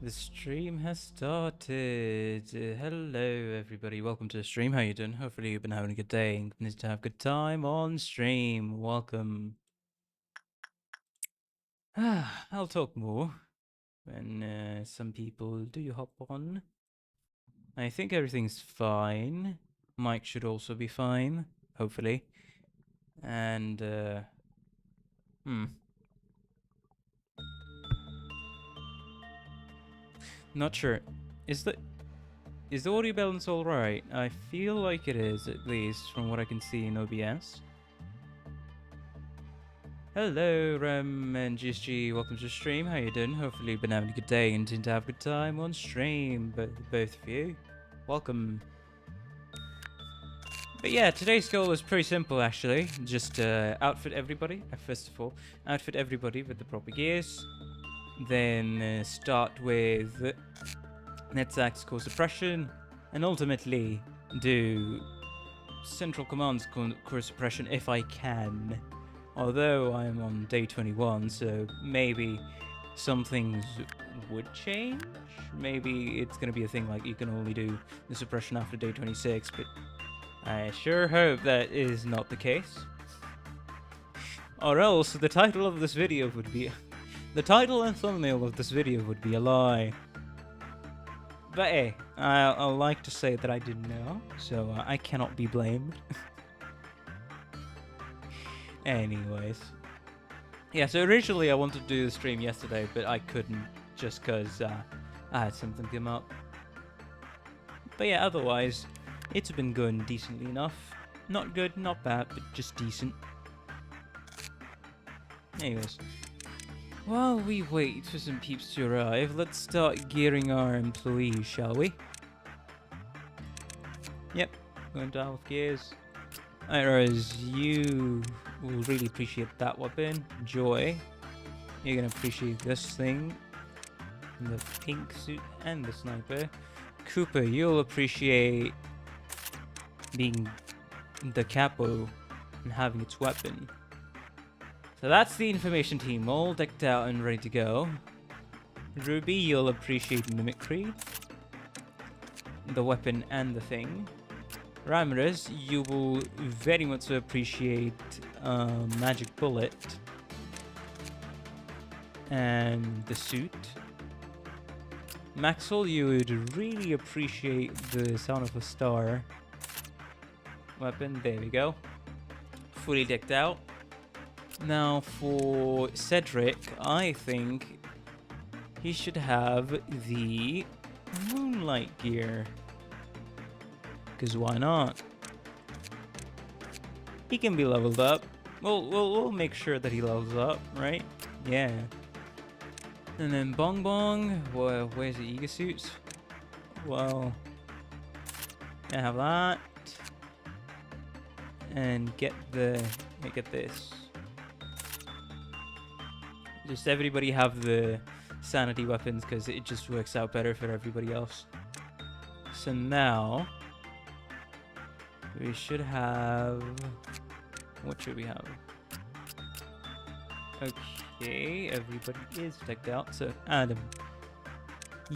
The stream has started. Hello, everybody. Welcome to the stream. How you doing? Hopefully you've been having a good day and continuing to have a good time on stream. Welcome. I'll talk more when some people do hop on. I think everything's fine. Mic should also be fine, hopefully. And, not sure. Is the audio balance alright? I feel like it is, at least from what I can see in OBS. Hello, Rem and GSG. Welcome to the stream. How you doing? Hopefully you've been having a good day and continue to have a good time on stream. Both of you. Welcome. But yeah, today's goal is pretty simple, actually. Just outfit everybody. First of all, outfit everybody with the proper gears. Then start with NetSack's core suppression, and ultimately do Central Command's core suppression if I can. Although I'm on day 21, so maybe some things would change. Maybe it's gonna be a thing like you can only do the suppression after day 26, but I sure hope that is not the case. Or else the title of this video would be... the title and thumbnail of this video would be a lie. But hey, I like to say that I didn't know, so I cannot be blamed. Anyways. Yeah, so originally I wanted to do the stream yesterday, but I couldn't just because I had something come up. But yeah, otherwise, it's been going decently enough. Not good, not bad, but just decent. Anyways. While we wait for some peeps to arrive, let's start gearing our employees, shall we? Yep, going down with gears. Whereas you will really appreciate that weapon. Joy, you're gonna appreciate this thing. The pink suit and the sniper. Cooper, you'll appreciate being the capo and having its weapon. So that's the information team, all decked out and ready to go. Ruby, you'll appreciate mimicry, the weapon and the thing. Ramirez, you will very much appreciate magic bullet and the suit. Maxwell, you would really appreciate the sound of a star weapon. There we go. Fully decked out. Now for Cedric, I think he should have the moonlight gear. Because why not? He can be leveled up. We'll make sure that he levels up, right? Yeah. And then Bong Bong, well, where's the Ega suits? Well, I have that. And get this. Just everybody have the sanity weapons because it just works out better for everybody else. So now we should have... what should we have? Okay, everybody is decked out. So Adam,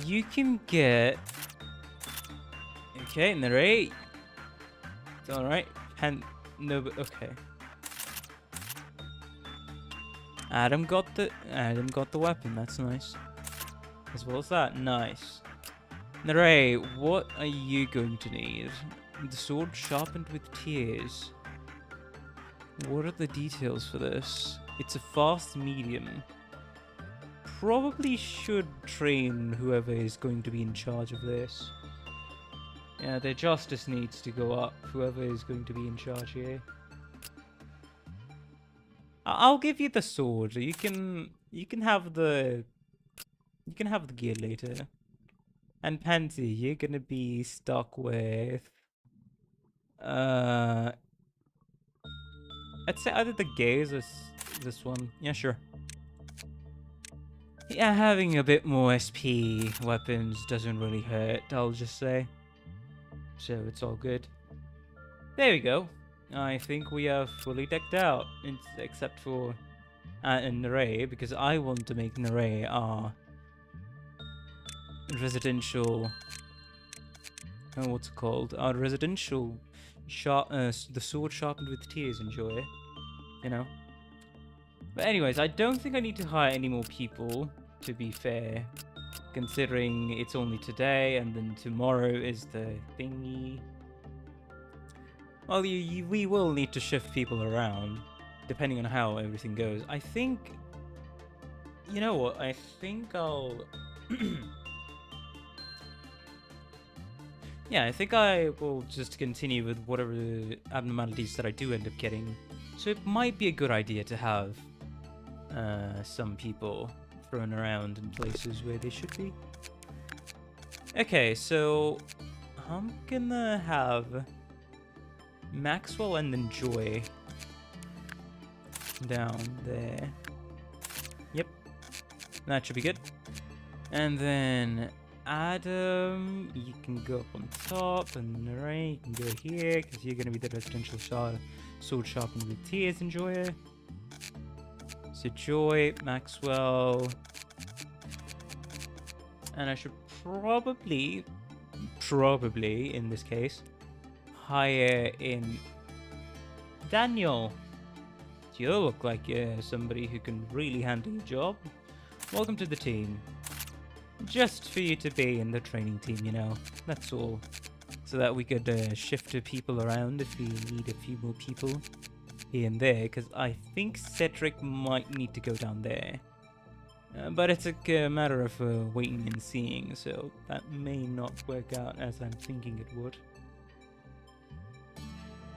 you can get... okay, narrate. It's alright. And no, but okay. Adam got the weapon. That's nice. As well as that, nice. Naray, what are you going to need? The sword sharpened with tears. What are the details for this? It's a fast medium. Probably should train whoever is going to be in charge of this. Yeah, their justice needs to go up. Whoever is going to be in charge here. I'll give you the sword. You can have the gear later. And Pansy, you're gonna be stuck with I'd say either the gaze or this one. Yeah, sure. Yeah, having a bit more SP weapons doesn't really hurt, I'll just say. So it's all good. There we go. I think we are fully decked out, except for Naray, because I want to make Naray our residential. What's it called? Our residential the sword sharpened with tears enjoyer. You know. But anyways, I don't think I need to hire any more people, to be fair, considering it's only today and then tomorrow is the thingy. Well, we will need to shift people around, depending on how everything goes. I think... You know what? I think I'll... Yeah, I think I will just continue with whatever abnormalities that I do end up getting. So it might be a good idea to have some people thrown around in places where they should be. Okay, so I'm gonna have Maxwell and then Joy down there. Yep, that should be good. And then Adam, you can go up on top, and Ray, you can go here because you're gonna be the residential sword sharpened with tears enjoyer. So Joy, Maxwell, and I should probably in this case hire in Daniel. You look like somebody who can really handle your job. Welcome to the team. Just for you to be in the training team, you know, that's all. So that we could shift the people around if we need a few more people here and there, because I think Cedric might need to go down there. But it's a matter of waiting and seeing, so that may not work out as I'm thinking it would.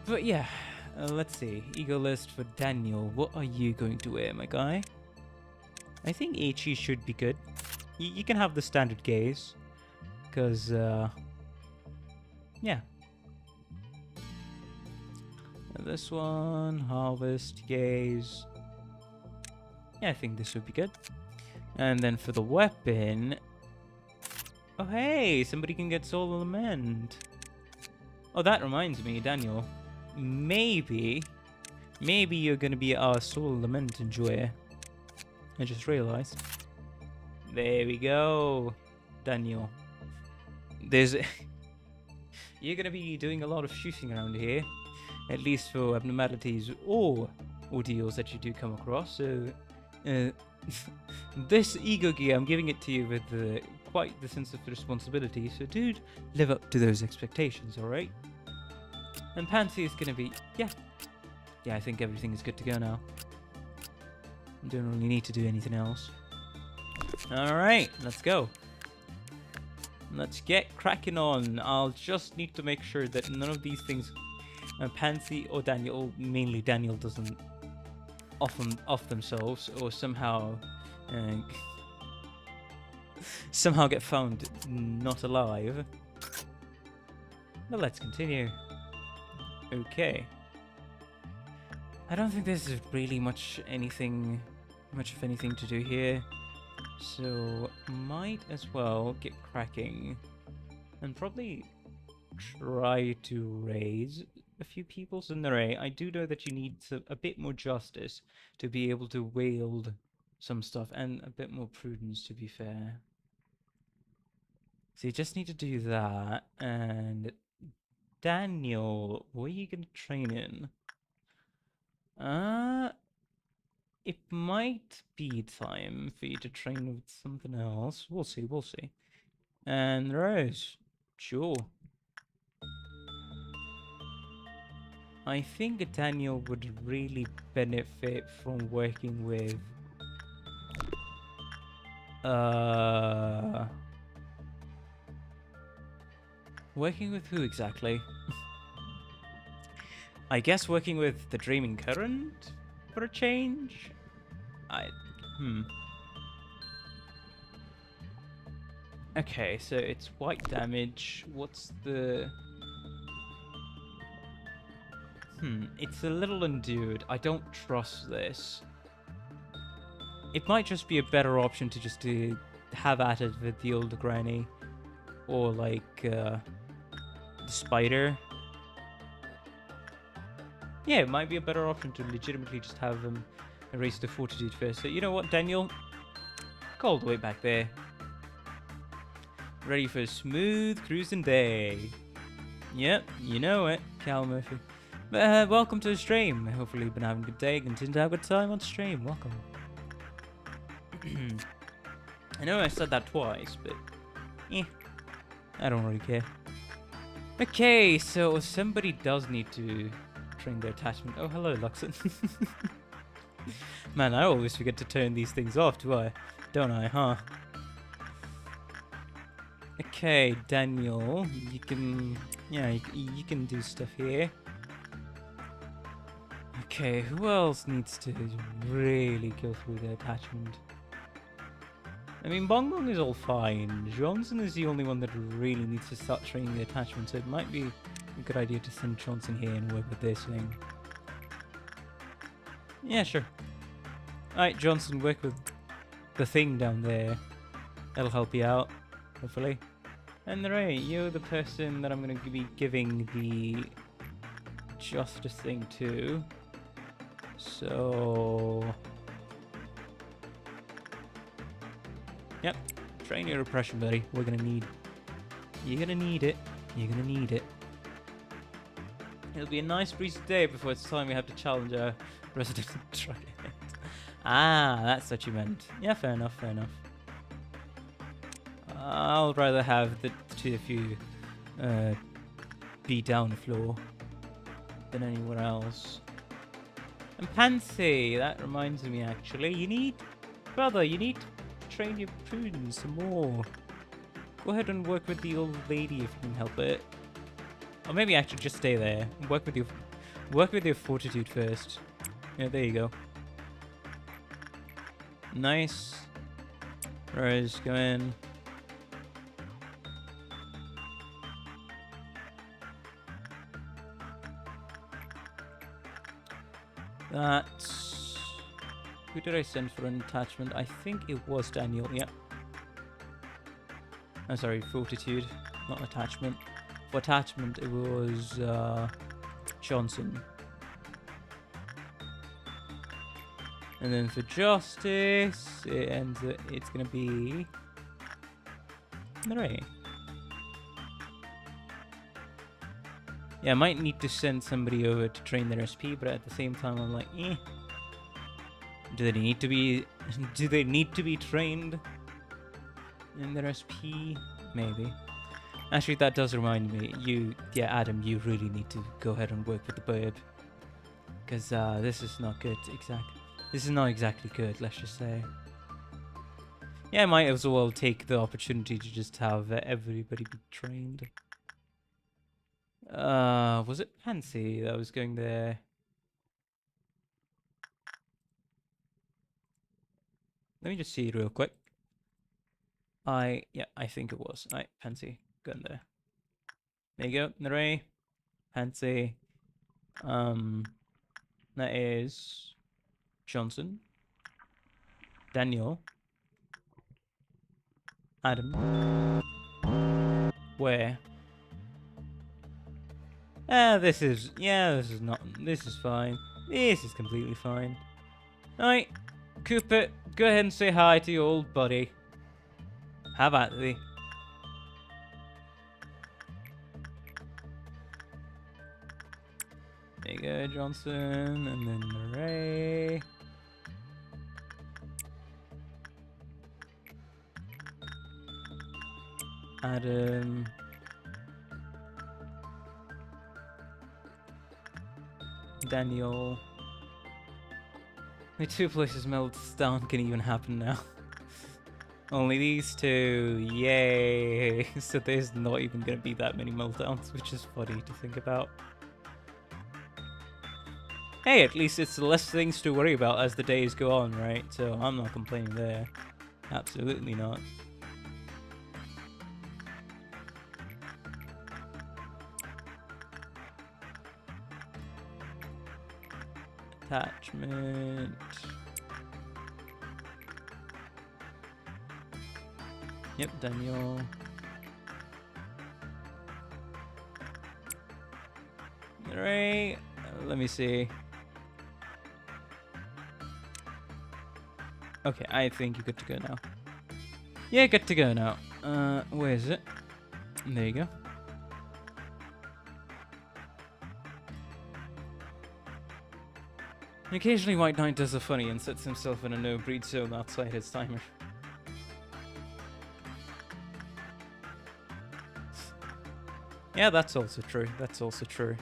But yeah, let's see. Ego list for Daniel. What are you going to wear, my guy? I think HE should be good. You can have the standard gaze, because, yeah. This one, harvest, gaze. Yeah, I think this would be good. And then for the weapon... Oh, hey! Somebody can get Soul Lament. Oh, that reminds me, Daniel. Maybe you're gonna be our Soul Lament enjoyer. I just realized. There we go, Daniel. There's... You're gonna be doing a lot of shooting around here. At least for abnormalities or ordeals that you do come across. So, this ego gear, I'm giving it to you with quite the sense of responsibility. So, dude, live up to those expectations, alright? And Pansy is gonna be... Yeah, I think everything is good to go now. I don't really need to do anything else. Alright, let's go. Let's get cracking on. I'll just need to make sure that none of these things... Pansy or Daniel, mainly Daniel, doesn't off themselves or somehow get found not alive. But let's continue. Okay. I don't think there's really much of anything to do here, so might as well get cracking and probably try to raise a few peoples in the array. I do know that you need a bit more justice to be able to wield some stuff, and a bit more prudence, to be fair. So you just need to do that. And Daniel, what are you going to train in? It might be time for you to train with something else. We'll see. And Rose, sure. I think Daniel would really benefit from working with... Working with who exactly? I guess working with the Dreaming Current for a change? Okay, so it's white damage. What's the... It's a little endured. I don't trust this. It might just be a better option to just have at it with the old granny. Or like the spider. Yeah, it might be a better option to legitimately just have them erase the fortitude first. So you know what, Daniel? Go all the way back there. Ready for a smooth cruising day. Yep, you know it, Cal Murphy. Welcome to the stream. Hopefully you've been having a good day. Continue to have a good time on stream. Welcome. I know I said that twice, but I don't really care. Okay, so somebody does need to train their attachment. Oh, hello, Luxon. Man, I always forget to turn these things off, don't I, huh? Okay, Daniel, you can, you can do stuff here. Okay, who else needs to really go through the attachment? I mean, Bong Bong is all fine. Johnson is the only one that really needs to start training the attachment, so it might be a good idea to send Johnson here and work with this thing. Yeah, sure. Alright, Johnson, work with the thing down there. That'll help you out, hopefully. And right, you're the person that I'm going to be giving the justice thing to. So... Yep, train your repression, buddy. We're gonna need... You're gonna need it. You're gonna need it. It'll be a nice breezy day before it's time we have to challenge our resident truck. Ah, that's what you meant. Yeah, fair enough, fair enough. I'll rather have the two of you be down the floor than anywhere else. And Pansy, that reminds me actually, you need to train your prudence some more. Go ahead and work with the old lady if you can help it. Or maybe actually just stay there. Work with your fortitude first. Yeah, there you go. Nice. Rose, go in. That's... Who did I send for an attachment? I think it was Daniel, yep. I'm sorry, fortitude, not attachment. For attachment, it was Johnson. And then for justice, it's gonna be... Right. Yeah, I might need to send somebody over to train their SP, but at the same time, I'm like, eh. Do they need to be trained in their SP? Maybe. Actually, that does remind me. Adam, you really need to go ahead and work with the bird, because this is not good. This is not exactly good. Let's just say. Yeah, I might as well take the opportunity to just have everybody be trained. Was it Pansy that was going there? Let me just see real quick. I think it was. Alright, Pansy, go in there. There you go, Nare. Pansy. That is Johnson. Daniel. Adam. Where? This is fine. This is completely fine. Alright, Cooper, go ahead and say hi to your old buddy. Have at thee. There you go, Johnson, and then Ray. Adam. Daniel. The two places meltdown can even happen now. Only these two, yay! So there's not even gonna be that many meltdowns, which is funny to think about. Hey, at least it's less things to worry about as the days go on, right? So I'm not complaining there. Absolutely not. Attachment. Yep, Daniel. Alright, let me see. Okay, I think you're good to go now. Yeah, good to go now. Where is it? There you go. And occasionally White Knight does a funny and sets himself in a no-breed zone outside his timer. Yeah, that's also true. That's also true.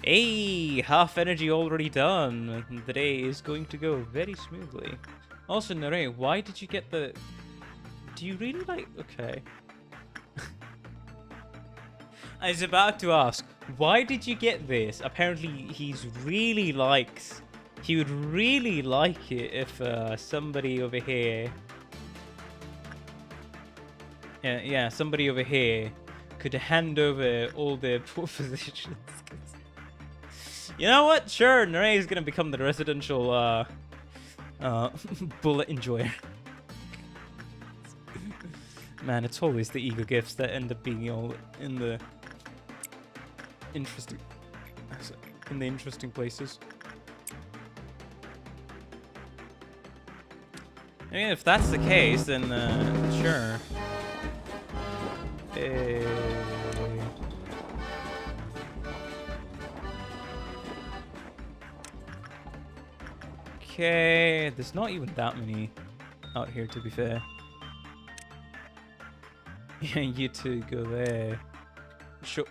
Hey, half energy already done. The day is going to go very smoothly. Also, Nare, why did you get the... Do you really like... Okay. I was about to ask, why did you get this? Apparently, he would really like it if somebody over here... Yeah, somebody over here could hand over all their poor positions. You know what? Sure, Nare is gonna become the residential bullet enjoyer. Man, it's always the ego gifts that end up being all in the interesting places. I mean, if that's the case, then sure. Okay, there's not even that many out here, to be fair. Yeah, you two go there. Sure.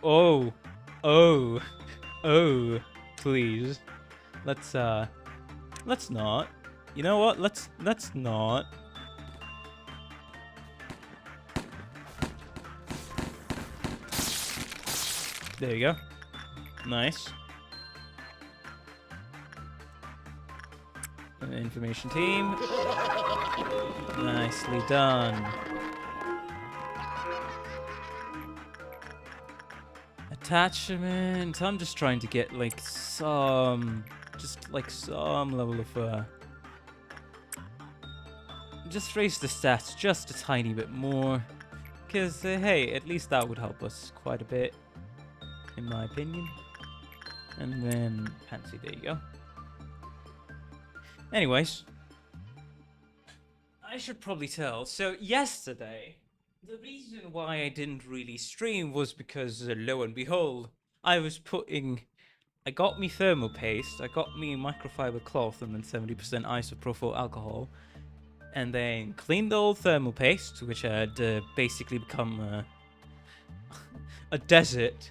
Oh, please. Let's not. You know what? Let's not. There you go. Nice. Information team. Nicely done. Attachment. I'm just trying to get like some level of just raise the stats just a tiny bit more, because hey, at least that would help us quite a bit, in my opinion. And then fancy, there you go. Anyways, I should probably tell. So yesterday, the reason why I didn't really stream was because, lo and behold, I got me thermal paste, I got me microfiber cloth, and then 70% isopropyl alcohol, and then cleaned the old thermal paste, which had basically become a desert.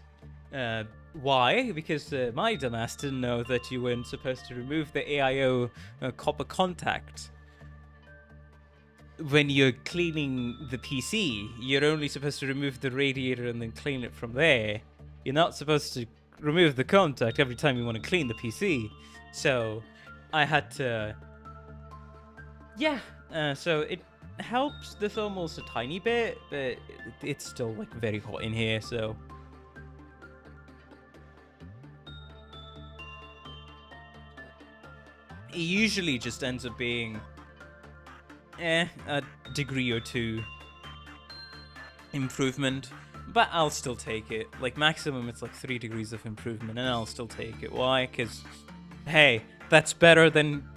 Why? Because my dumbass didn't know that you weren't supposed to remove the AIO copper contact when you're cleaning the PC. You're only supposed to remove the radiator and then clean it from there. You're not supposed to remove the contact every time you want to clean the PC. So I had to... Yeah, so it helps the thermals a tiny bit, but it's still like very hot in here, so... It usually just ends up being a degree or two improvement, but I'll still take it. Like maximum it's like 3 degrees of improvement, and I'll still take it. Why? Because hey, that's better than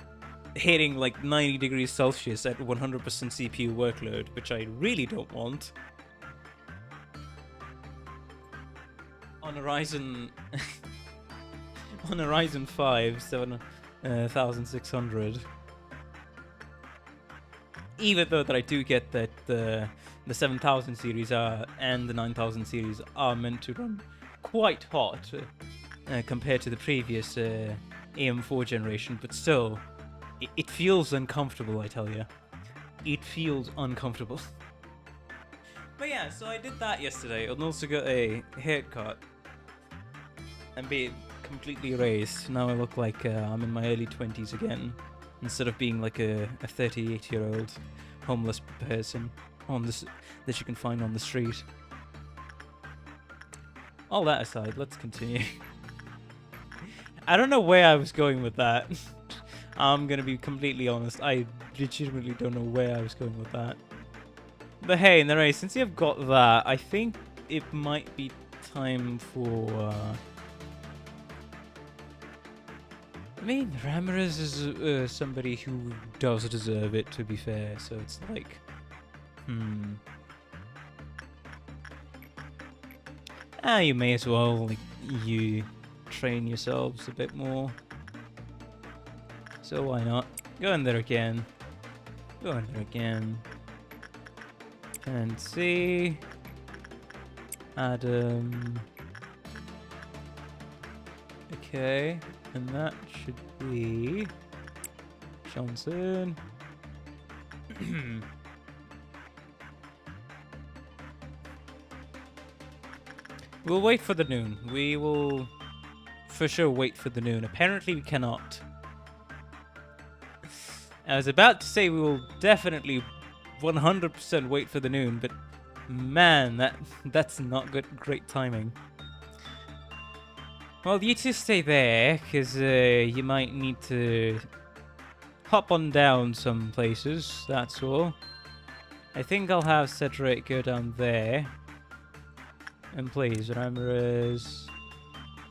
hitting like 90 degrees Celsius at 100% CPU workload, which I really don't want. On a Ryzen on a Ryzen 5 7600. Even though that I do get that the 7000 series and the 9000 series are meant to run quite hot compared to the previous AM4 generation, but still, it feels uncomfortable, I tell you. It feels uncomfortable. But yeah, so I did that yesterday, and also got a haircut and be completely erased. Now I look like I'm in my early 20s again, instead of being like a 38-year-old homeless person that you can find on the street. All that aside, let's continue. I don't know where I was going with that. I'm gonna be completely honest, I legitimately don't know where I was going with that. But hey, Nare, since you've got that, I think it might be time for I mean, Ramirez is somebody who does deserve it, to be fair, so it's like... You may as well, like, you train yourselves a bit more. So why not? Go in there again. Go in there again. And see. Adam. Okay. And that should be Johnson. We'll wait for the noon. We will for sure wait for the noon. Apparently we cannot. I was about to say we will definitely 100% wait for the noon, but man, that's not great timing. Well, you two stay there, because you might need to hop on down some places, that's all. I think I'll have Cedric go down there. And please, Ramirez.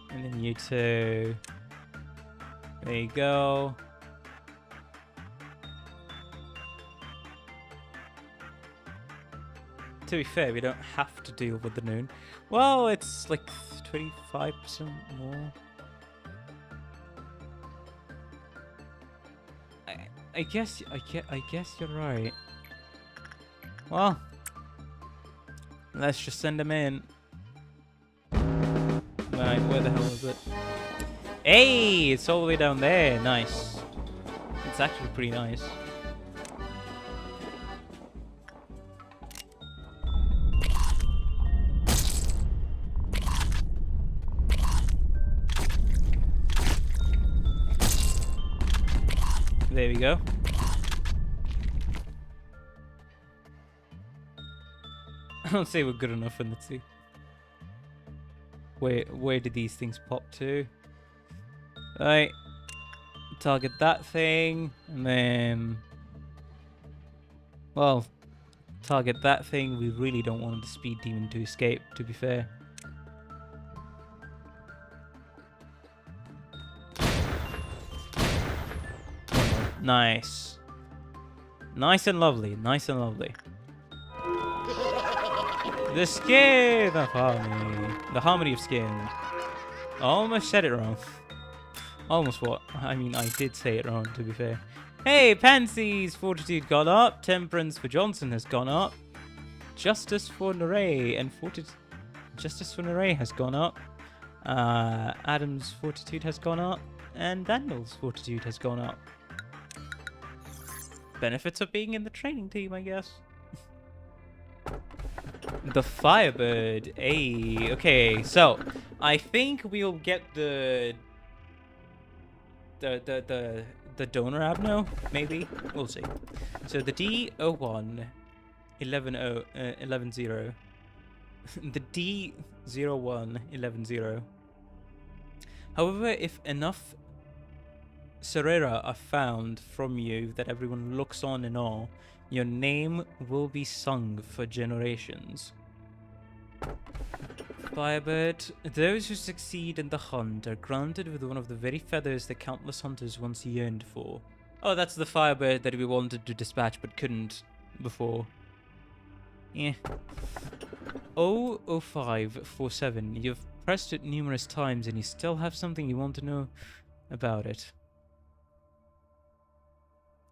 And then you two. There you go. To be fair, we don't have to deal with the noon. Well, it's like 25% more. I guess you're right. Well, let's just send him in. Right, where the hell is it? Hey, it's all the way down there. Nice. It's actually pretty nice. There we go. I don't say we're good enough in the two. Where did these things pop to? Right. Target that thing, and then... Well, target that thing. We really don't want the speed demon to escape, to be fair. Nice. Nice and lovely. Nice and lovely. The skin of harmony. The harmony of skin. I almost said it wrong. Almost what? I mean, I did say it wrong, to be fair. Hey, Pansy's fortitude gone up. Temperance for Johnson has gone up. Justice for Neray and Justice for Neray has gone up. Adam's fortitude has gone up. And Daniel's fortitude has gone up. Benefits of being in the training team, I guess. The Firebird. Hey, okay, so I think we'll get the donor abno, maybe. We'll see. So the D01 11 the D01 11. However, if enough Serera are found from you that everyone looks on in awe, your name will be sung for generations. Firebird, those who succeed in the hunt are granted with one of the very feathers that countless hunters once yearned for. Oh, that's the Firebird that we wanted to dispatch but couldn't before. Yeah. 00547, you've pressed it numerous times and you still have something you want to know about it.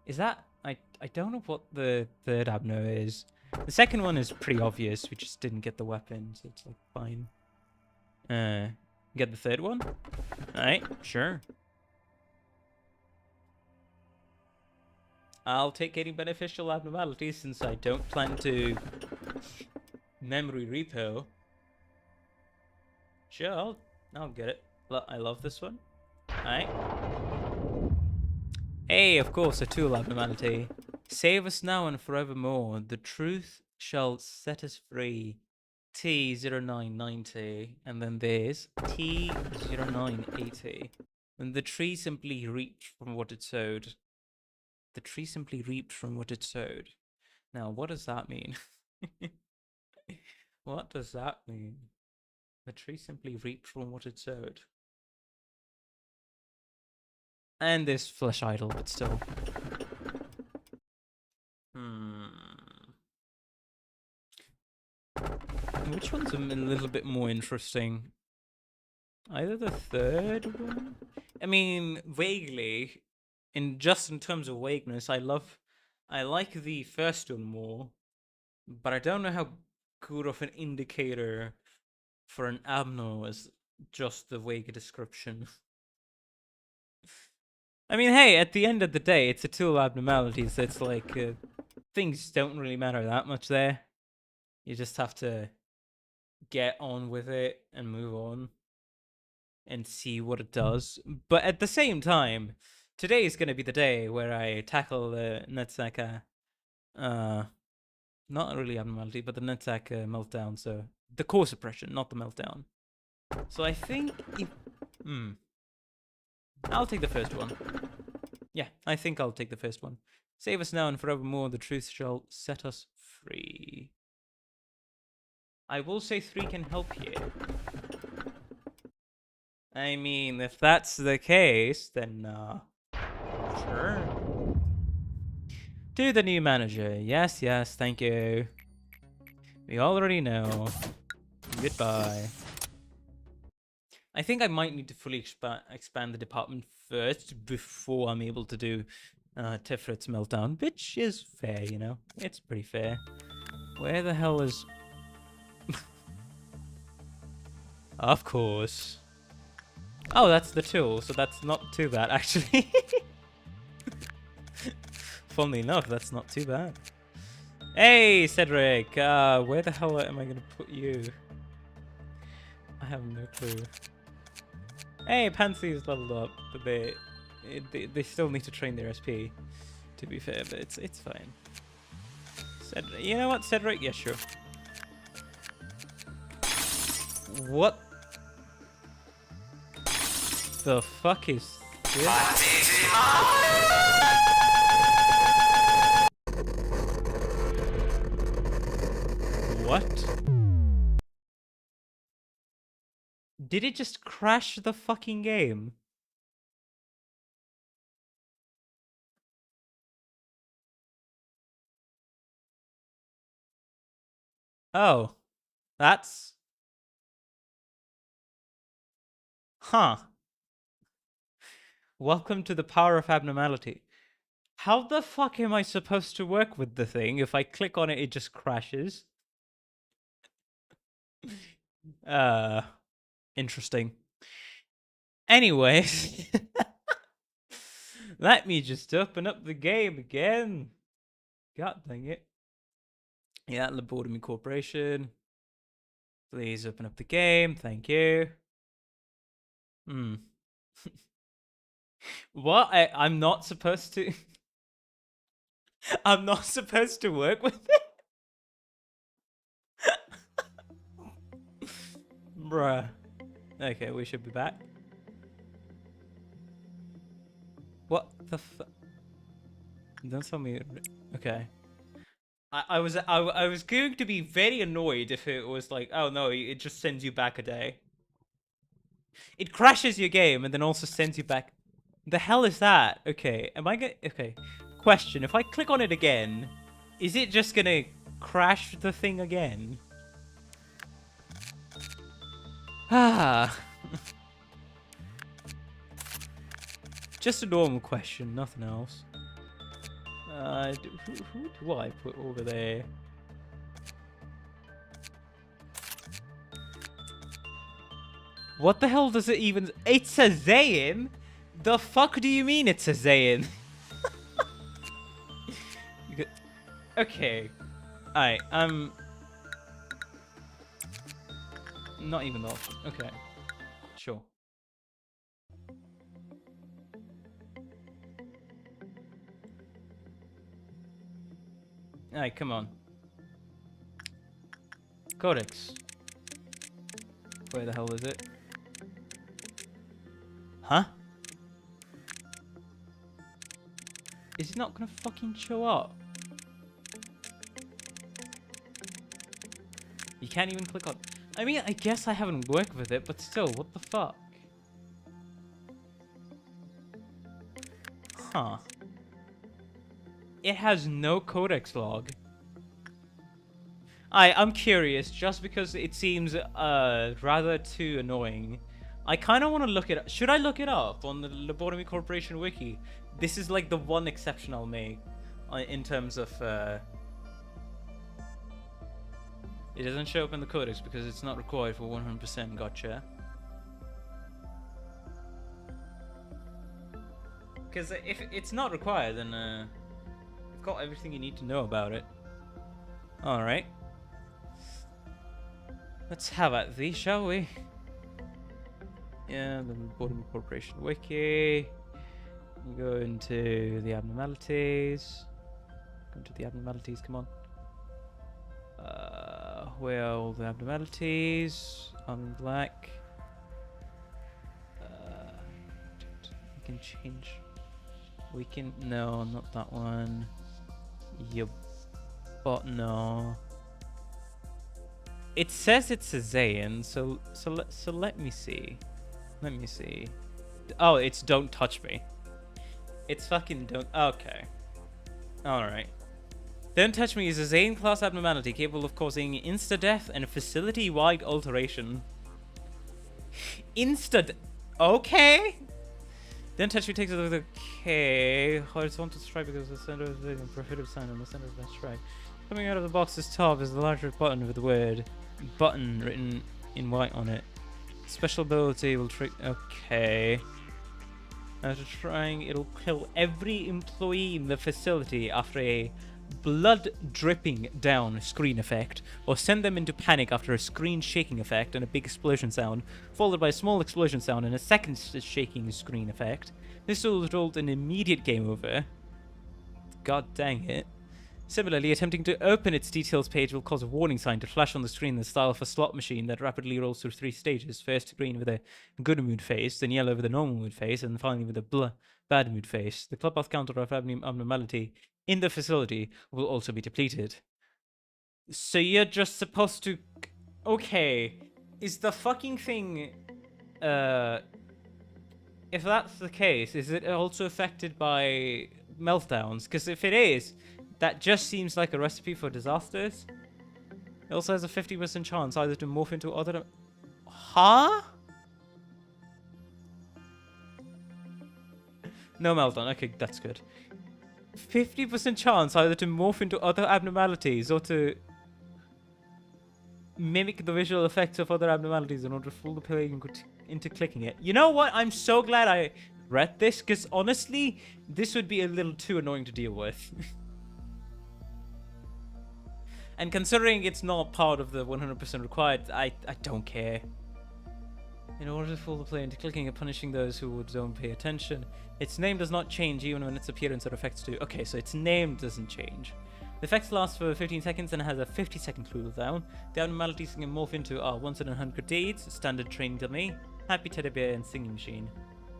Is that... I don't know what the third abno is. The second one is pretty obvious. We just didn't get the weapon, so it's like fine. Get the third one? Alright, sure. I'll take any beneficial abnormalities since I don't plan to memory repo. Sure, I'll get it. I love this one. Alright. Hey, of course, a tool abnormality. Save us now and forevermore. The truth shall set us free. T0990. And then there's T0980. And the tree simply reaped from what it sowed. The tree simply reaped from what it sowed. Now, what does that mean? What does that mean? The tree simply reaped from what it sowed. And this flesh idol, but still. Which one's a little bit more interesting? Either the third one? I mean, vaguely, in terms of vagueness, I like the first one more, but I don't know how good of an indicator for an abno as just the vague description. I mean, hey, at the end of the day, it's a tool abnormality, so it's like, things don't really matter that much there. You just have to get on with it and move on and see what it does. But at the same time, today is going to be the day where I tackle the Netzaka, not really abnormality, but the Netzaka meltdown, so the core suppression, not the meltdown. So I think I'll take the first one. Yeah, I think I'll take the first one. Save us now and forevermore, the truth shall set us free. I will say 3 can help here. I mean, if that's the case, then, sure. To the new manager. Yes, yes, thank you. We already know. Goodbye. I think I might need to fully expand the department first before I'm able to do Tifrit's meltdown, which is fair, you know? It's pretty fair. Where the hell is... Of course. Oh, that's the tool, so that's not too bad, actually. Funnily enough, that's not too bad. Hey, Cedric! Where the hell am I going to put you? I have no clue. Hey, Pansy's leveled up, but they still need to train their SP, to be fair, but it's fine. Cedric, you know what, Cedric? Yeah, sure. What the fuck is this? What? Did it just crash the fucking game? Oh. That's... Huh. Welcome to the power of abnormality. How the fuck am I supposed to work with the thing? If I click on it, it just crashes. Interesting. Anyways. Let me just open up the game again. God dang it. Yeah, Lobotomy Corporation. Please open up the game. Thank you. What? I'm not supposed to... I'm not supposed to work with it? Bruh. Okay, we should be back. What the fuck? Don't tell me... Okay. I was going to be very annoyed if it was like, oh no, it just sends you back a day. It crashes your game and then also sends you back... The hell is that? Okay, am I gonna... Okay. Question, if I click on it again, is it just gonna crash the thing again? Ah. Just a normal question, nothing else. Who do I put over there? What the hell does it even... It's a Zayn? The fuck do you mean it's a Zayn? Okay. Alright, not even the option. Okay. Sure. Alright, come on. Codex. Where the hell is it? Huh? Is it not gonna fucking show up? You can't even click on... I mean, I guess I haven't worked with it, but still, what the fuck? Huh. It has no codex log. I'm curious, just because it seems rather too annoying. I kind of want to look it up. Should I look it up on the Lobotomy Corporation wiki? This is like the one exception I'll make in terms of... It doesn't show up in the codex because it's not required for 100%, gotcha. Because if it's not required, then you've got everything you need to know about it. Alright. Let's have at thee, shall we? Yeah, the Lobotomy Corporation wiki. You go into the abnormalities. Go into the abnormalities, come on. Where are all the abnormalities? On black. We can change. We can... No, not that one. But no. It says it's a Zayn, so let me see. Let me see. Oh, it's don't touch me. It's fucking don't... Okay. Alright. Don't touch me is a Zayn class abnormality capable of causing insta-death and facility-wide alteration. Okay? Don't touch me takes it with a K. Horizontal strike because the center is a prohibitive sign on the center of that strike. Coming out of the box's top is the larger button with the word button written in white on it. Special ability will trick... Okay. After trying, it'll kill every employee in the facility after a blood dripping down screen effect, or send them into panic after a screen shaking effect and a big explosion sound, followed by a small explosion sound and a second shaking screen effect. This will result in immediate game over. God dang it. Similarly, attempting to open its details page will cause a warning sign to flash on the screen in the style of a slot machine that rapidly rolls through 3 stages. First green with a good mood face, then yellow with a normal mood face, and finally with a bad mood face. The clubhouse counter of abnormality in the facility will also be depleted. So you're just supposed to... Okay. Is the fucking thing... If that's the case, is it also affected by meltdowns? Because if it is, that just seems like a recipe for disasters. It also has a 50% chance either to morph into other... Huh? No meltdown. Okay, that's good. 50% chance either to morph into other abnormalities or to mimic the visual effects of other abnormalities in order to fool the player into clicking it. You know what? I'm so glad I read this, because honestly, this would be a little too annoying to deal with. And considering it's not part of the 100% required, I don't care. In order to fool the player into clicking and punishing those who don't pay attention, its name does not change even when its appearance or effects do. Okay, so its name doesn't change. The effects last for 15 seconds and has a 50-second cooldown. The abnormalities can morph into are once in 100 deeds, standard training dummy, happy teddy bear, and singing machine.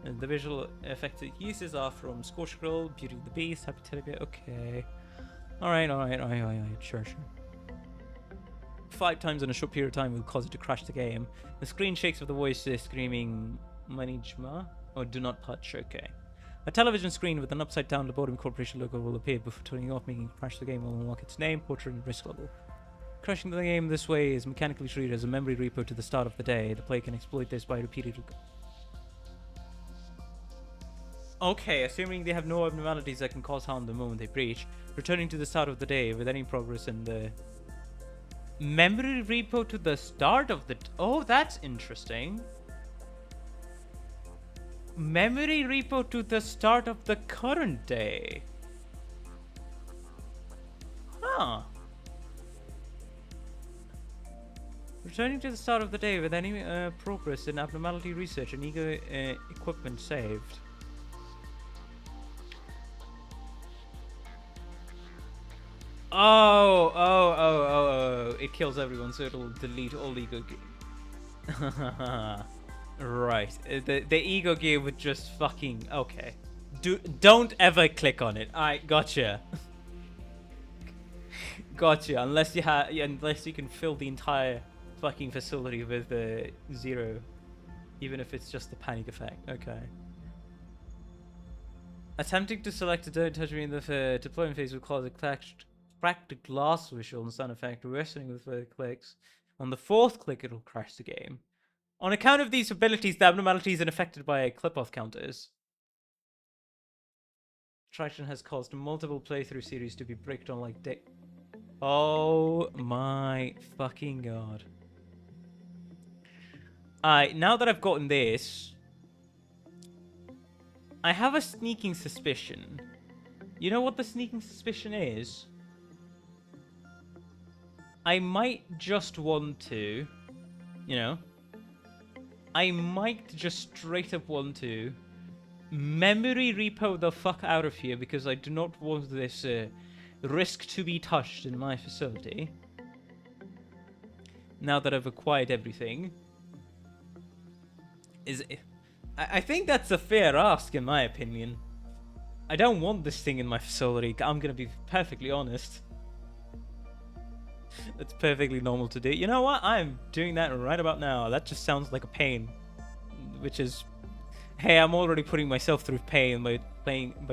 And the visual effects it uses are from Scorch Grill, Beauty and the Beast, happy teddy bear. Okay. Alright, sure. 5 times in a short period of time will cause it to crash the game. The screen shakes with the voice screaming Manijma or do not touch. Okay. A television screen with an upside down Lobotomy Corporation logo will appear before turning off, making it crash the game will unlock its name, portrait, and risk level. Crashing the game this way is mechanically treated as a memory repo to the start of the day. The player can exploit this by repeatedly... Okay, assuming they have no abnormalities that can cause harm the moment they breach, returning to the start of the day with any progress in the... Memory repo to the start of the... Oh, that's interesting. Memory repo to the start of the current day. Huh. Returning to the start of the day with any progress in abnormality research and ego equipment saved. Oh. It kills everyone, so it'll delete all ego gear. Right. The ego gear would just fucking... Okay. Don't ever click on it. Alright, gotcha. Gotcha. Unless you can fill the entire fucking facility with 0. Even if it's just the panic effect. Okay. Attempting to select a don't touch me in the deployment phase will cause a clerks crack the glass visual and sound effect worsening with further clicks. On the 4th click, it'll crash the game. On account of these abilities, the abnormalities are affected by clip-off counters. Traction has caused multiple playthrough series to be bricked on like dick. Oh my fucking god. Now that I've gotten this, I have a sneaking suspicion. You know what the sneaking suspicion is? I might just want to, you know, I might just straight up want to memory repo the fuck out of here because I do not want this risk to be touched in my facility. Now that I've acquired everything. I think that's a fair ask in my opinion. I don't want this thing in my facility. I'm gonna be perfectly honest. It's perfectly normal to do. You know what? I'm doing that right about now. That just sounds like a pain. Which is... Hey, I'm already putting myself through pain by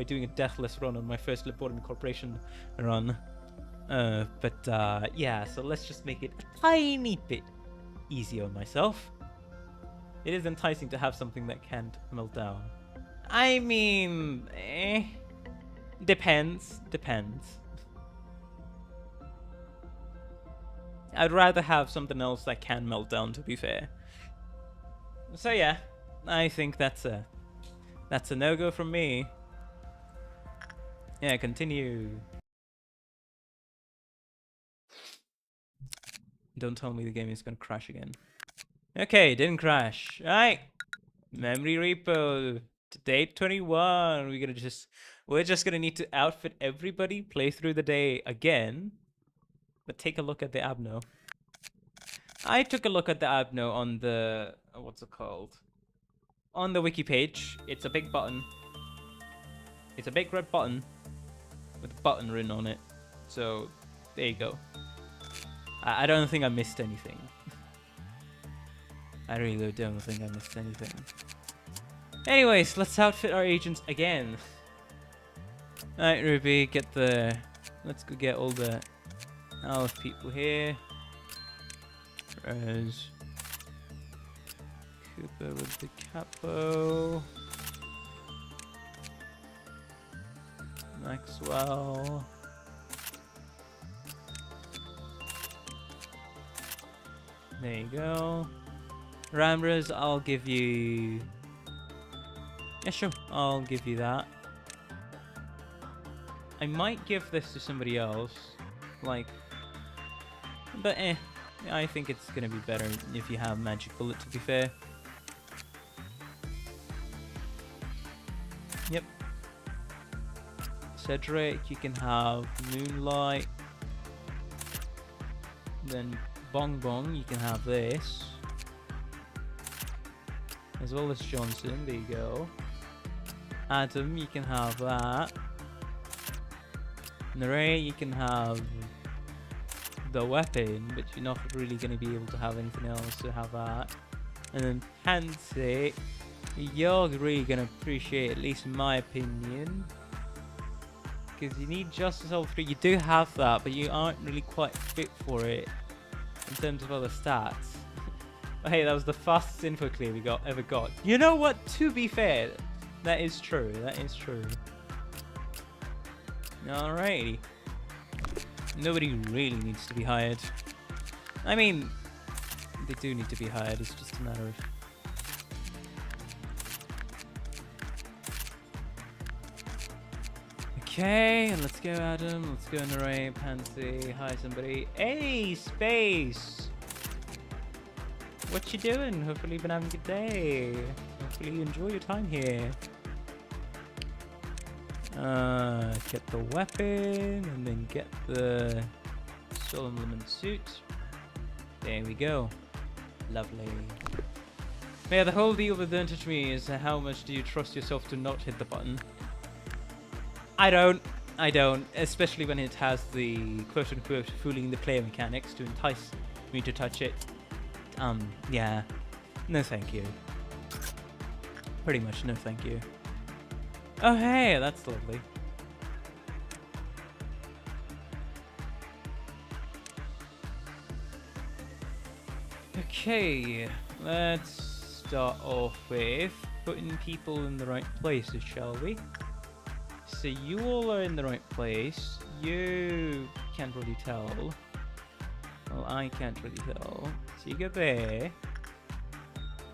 doing a Deathless run on my first Lobotomy Corporation run. Yeah, so let's just make it a tiny bit easier on myself. It is enticing to have something that can't melt down. I mean... Depends. I'd rather have something else that can melt down, to be fair. So yeah, I think that's a no-go from me. Yeah, continue. Don't tell me the game is gonna crash again. Okay, didn't crash. Alright. Memory repo. To day 21. We're just gonna need to outfit everybody, play through the day again. But take a look at the abno. I took a look at the abno on the... what's it called? On the wiki page. It's a big button. It's a big red button. With a button written on it. So, there you go. I don't think I missed anything. I really don't think I missed anything. Anyways, let's outfit our agents again. Alright, Ruby, let's go get all the Alephs people here. Whereas Cooper with the capo. Maxwell. There you go. Ramras, I'll give you... Yeah, sure. I'll give you that. I might give this to somebody else. Like... But I think it's gonna be better if you have Magic Bullet, to be fair. Yep. Cedric, you can have Moonlight. Then Bong Bong, you can have this. As well as Johnson, there you go. Adam, you can have that. Neray, you can have the weapon, but you're not really going to be able to have anything else to have that. And then Pansy, you're really going to appreciate, at least in my opinion, because you need Justice Level 3. You do have that, but you aren't really quite fit for it in terms of other stats. But hey, that was the fastest info clear we ever got. You know what? To be fair, that is true. That is true. Alrighty. Nobody really needs to be hired. I mean, they do need to be hired. It's just a matter of... Okay, let's go Adam. Let's go Neray, Pansy. Hi somebody. Hey, Space! What you doing? Hopefully you've been having a good day. Hopefully you enjoy your time here. Get the weapon, and then get the Solemn Lemon suit. There we go. Lovely. But yeah, the whole deal with Don't Touch Me is how much do you trust yourself to not hit the button? I don't. Especially when it has the quote-unquote fooling the player mechanics to entice me to touch it. Yeah. No thank you. Pretty much no thank you. Oh hey, that's lovely. Okay, let's start off with putting people in the right places, shall we? So you all are in the right place. You can't really tell. Well, I can't really tell. So you go there.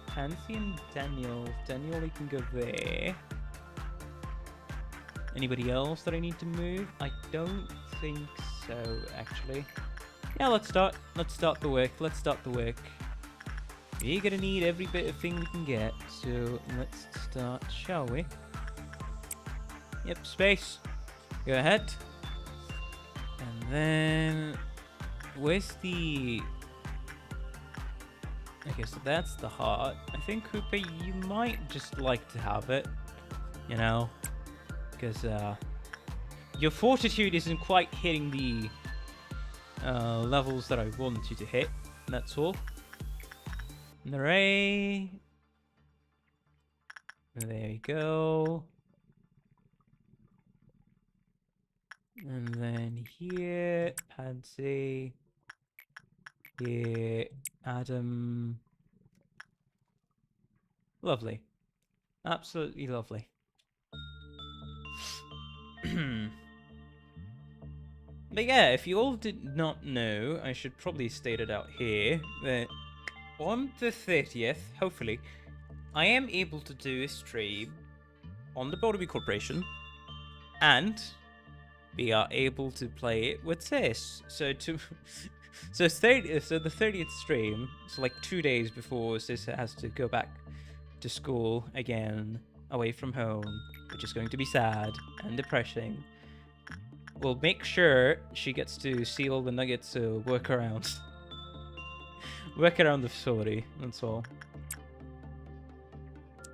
Pansy and Daniel. Daniel, you can go there. Anybody else that I need to move? I don't think so, actually. Yeah, let's start the work. Let's start the work. We're gonna need every bit of thing we can get. So let's start, shall we? Yep, space. Go ahead. And then where's the... Okay, so that's the heart. I think, Cooper, you might just like to have it. You know? Because your fortitude isn't quite hitting the levels that I want you to hit. That's all. An array. There we go. And then here, Pansy. Here, Adam. Lovely. Absolutely lovely. But yeah, if you all did not know, I should probably state it out here, that on the 30th, hopefully, I am able to do a stream on the Lobotomy Corporation, and we are able to play it with Sis. So the 30th stream, so like 2 days before Sis has to go back to school again, away from home, which is going to be sad and depressing. We'll make sure she gets to see all the nuggets to work around. Work around the facility, that's all.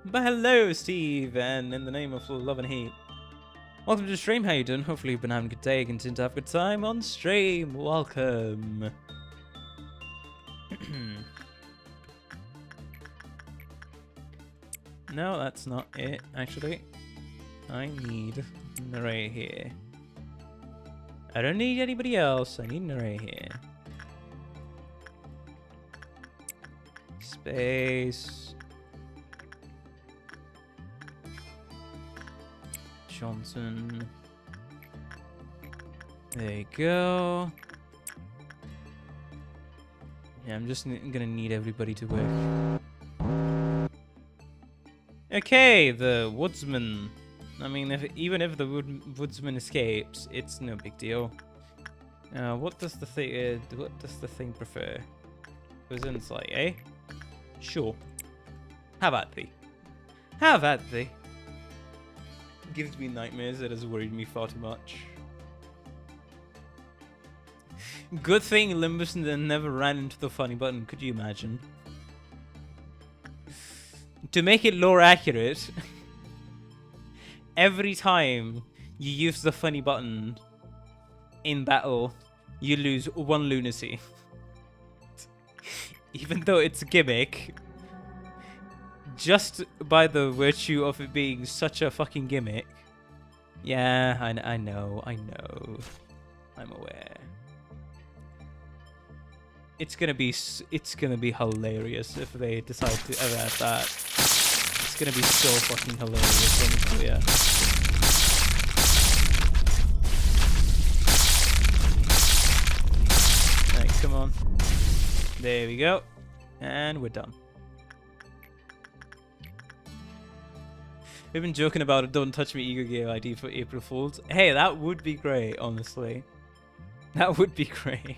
But hello, Steve, and in the name of love and hate, welcome to the stream. How you doing? Hopefully you've been having a good day. Continue to have a good time on stream. Welcome. No, that's not it, actually. I need an array here. I don't need anybody else. I need an array here. Space. Johnson. There you go. Yeah, I'm just gonna need everybody to work. Okay, the woodsman. I mean, even if the woodsman escapes, it's no big deal. What does the thing prefer? Goes insight, eh? Sure. Have at thee. Have at thee. Gives me nightmares. It has worried me far too much. Good thing Limbus never ran into the funny button. Could you imagine? To make it lore accurate, every time you use the funny button in battle, you lose 1 lunacy. Even though it's a gimmick, just by the virtue of it being such a fucking gimmick. Yeah, I know. I'm aware. It's gonna be hilarious if they decide to ever add that. It's gonna be so fucking hilarious, honestly, yeah. Right, come on. There we go. And we're done. We've been joking about it, don't touch me Ego Game ID for April Fools. Hey, that would be great, honestly. That would be great.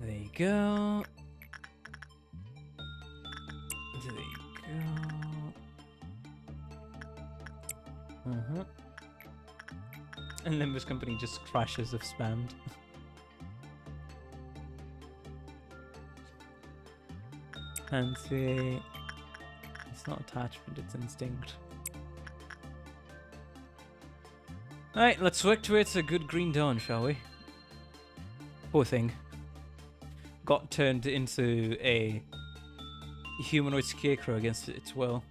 There you go. There you go. And Limbus Company just crashes if spammed. Fancy. It's not attachment, it's instinct. Alright, let's work towards a good green dawn, shall we? Poor thing. Got turned into a humanoid scarecrow against its will.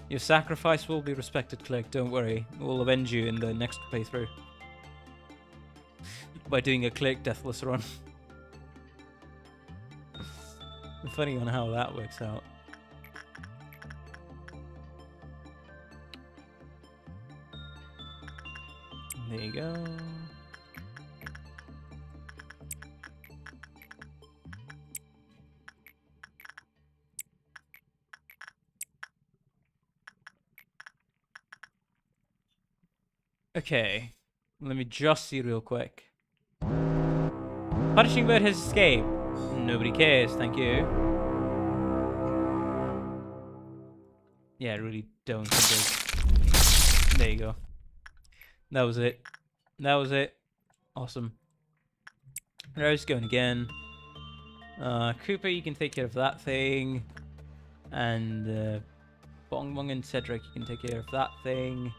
Your sacrifice will be respected, Clerk. Don't worry. We'll avenge you in the next playthrough. by doing a clerk Deathless run. Funny on how that works out. There you go. Okay, let me just see real quick. Punishing bird has escaped. Nobody cares, thank you. Yeah, I really don't think there you go. That was it. That was it. Awesome. Rose going again. Cooper, you can take care of that thing. And Bong Bong and Cedric, you can take care of that thing.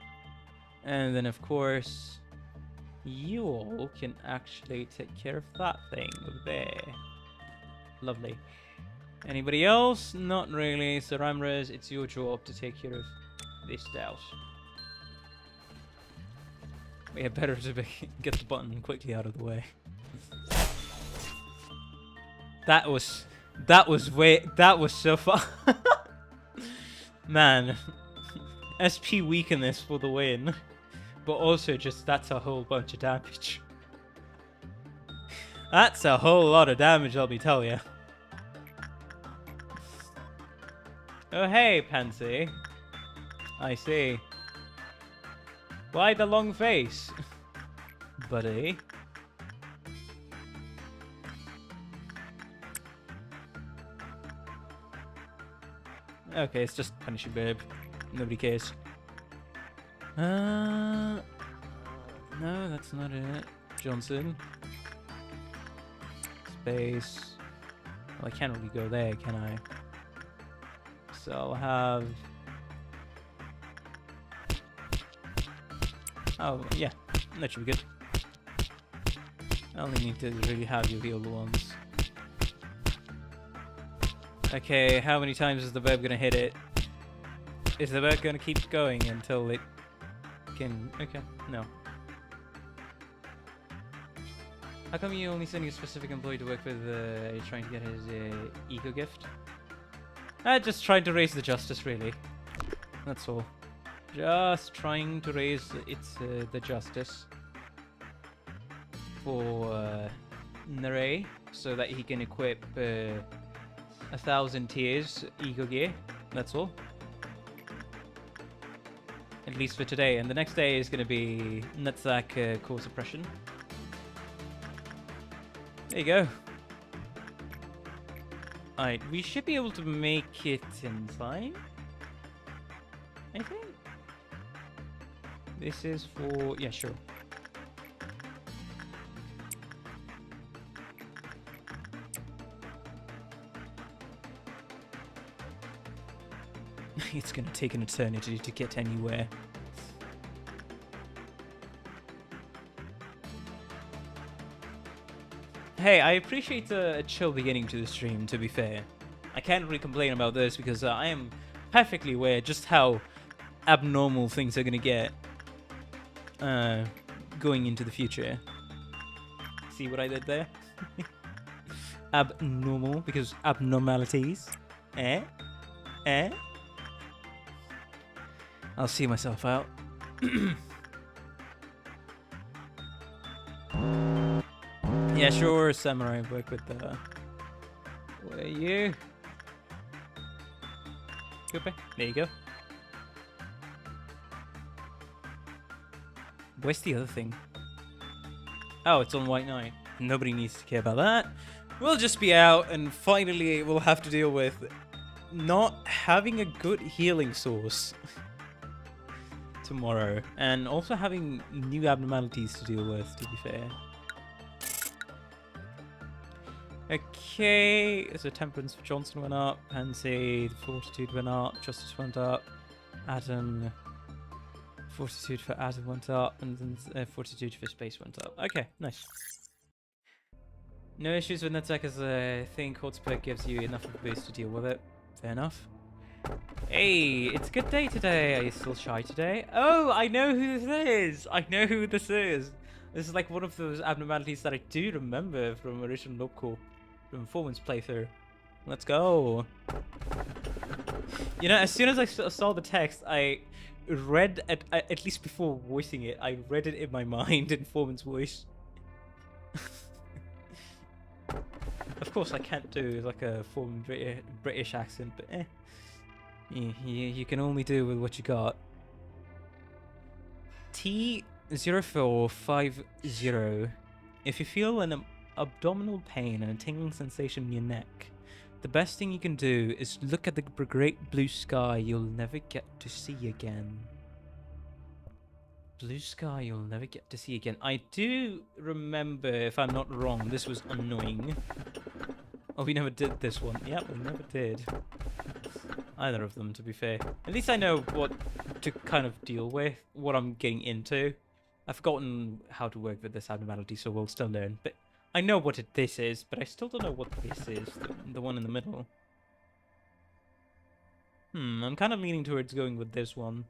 And then, of course, you all can actually take care of that thing over there. Lovely. Anybody else? Not really. So, Ramrez, it's your job to take care of this house. Yeah, better to get the button quickly out of the way. That was so fun. Man, SP weakness for the win. But also just, that's a whole bunch of damage. That's a whole lot of damage, let me tell you. Oh hey, Pansy. I see. Why the long face? Buddy. Okay, it's just punishing babe. Nobody cares. No, that's not it. Johnson. Space. Well, I can't really go there, can I? So I'll have... Oh, yeah. That should be good. I only need to really have you heal the ones. Okay, how many times is the verb gonna hit it? Is the verb gonna keep going until it can... Okay, no. How come you only sending a specific employee to work with trying to get his ego gift? Just trying to raise the justice, really. That's all. Just trying to raise the justice for Nere, so that he can equip 1,000 tiers ego gear. That's all. At least for today. And the next day is going to be Nutsack core suppression. There you go. Alright, we should be able to make it in time, I think. This is for... yeah, sure. It's gonna take an eternity to get anywhere. Hey, I appreciate a chill beginning to the stream, to be fair. I can't really complain about this because I am perfectly aware just how abnormal things are gonna get going into the future. See what I did there? Abnormal, because abnormalities. Eh? I'll see myself out. Yeah, sure, Samurai, work with the... Where are you? Goodbye. There you go. Where's the other thing? Oh, it's on White Knight. Nobody needs to care about that. We'll just be out, and finally we'll have to deal with not having a good healing source tomorrow, and also having new abnormalities to deal with, to be fair. Okay, so Temperance for Johnson went up, Pansy, Fortitude went up, Justice went up, Adam, Fortitude for Adam went up, and then Fortitude for Space went up. Okay, nice. No issues with Nutsack as I think Hot Split gives you enough of a boost to deal with it. Fair enough. Hey, it's a good day today. Are you still shy today? Oh, I know who this is. I know who this is. This is like one of those abnormalities that I do remember from original Local from Foreman's playthrough. Let's go. You know, as soon as I saw the text, I read at least before voicing it, I read it in my mind in Foreman's voice. Of course, I can't do like a Foreman British accent, but you can only do with what you got. T0450. If you feel an abdominal pain and a tingling sensation in your neck, the best thing you can do is look at the great blue sky you'll never get to see again. Blue sky you'll never get to see again. I do remember, if I'm not wrong, this was annoying. Oh, we never did this one. Yep, we never did. Either of them, to be fair. At least I know what to kind of deal with, what I'm getting into. I've forgotten how to work with this abnormality, so we'll still learn. But I know what this is, but I still don't know what this is, the one in the middle. I'm kind of leaning towards going with this one.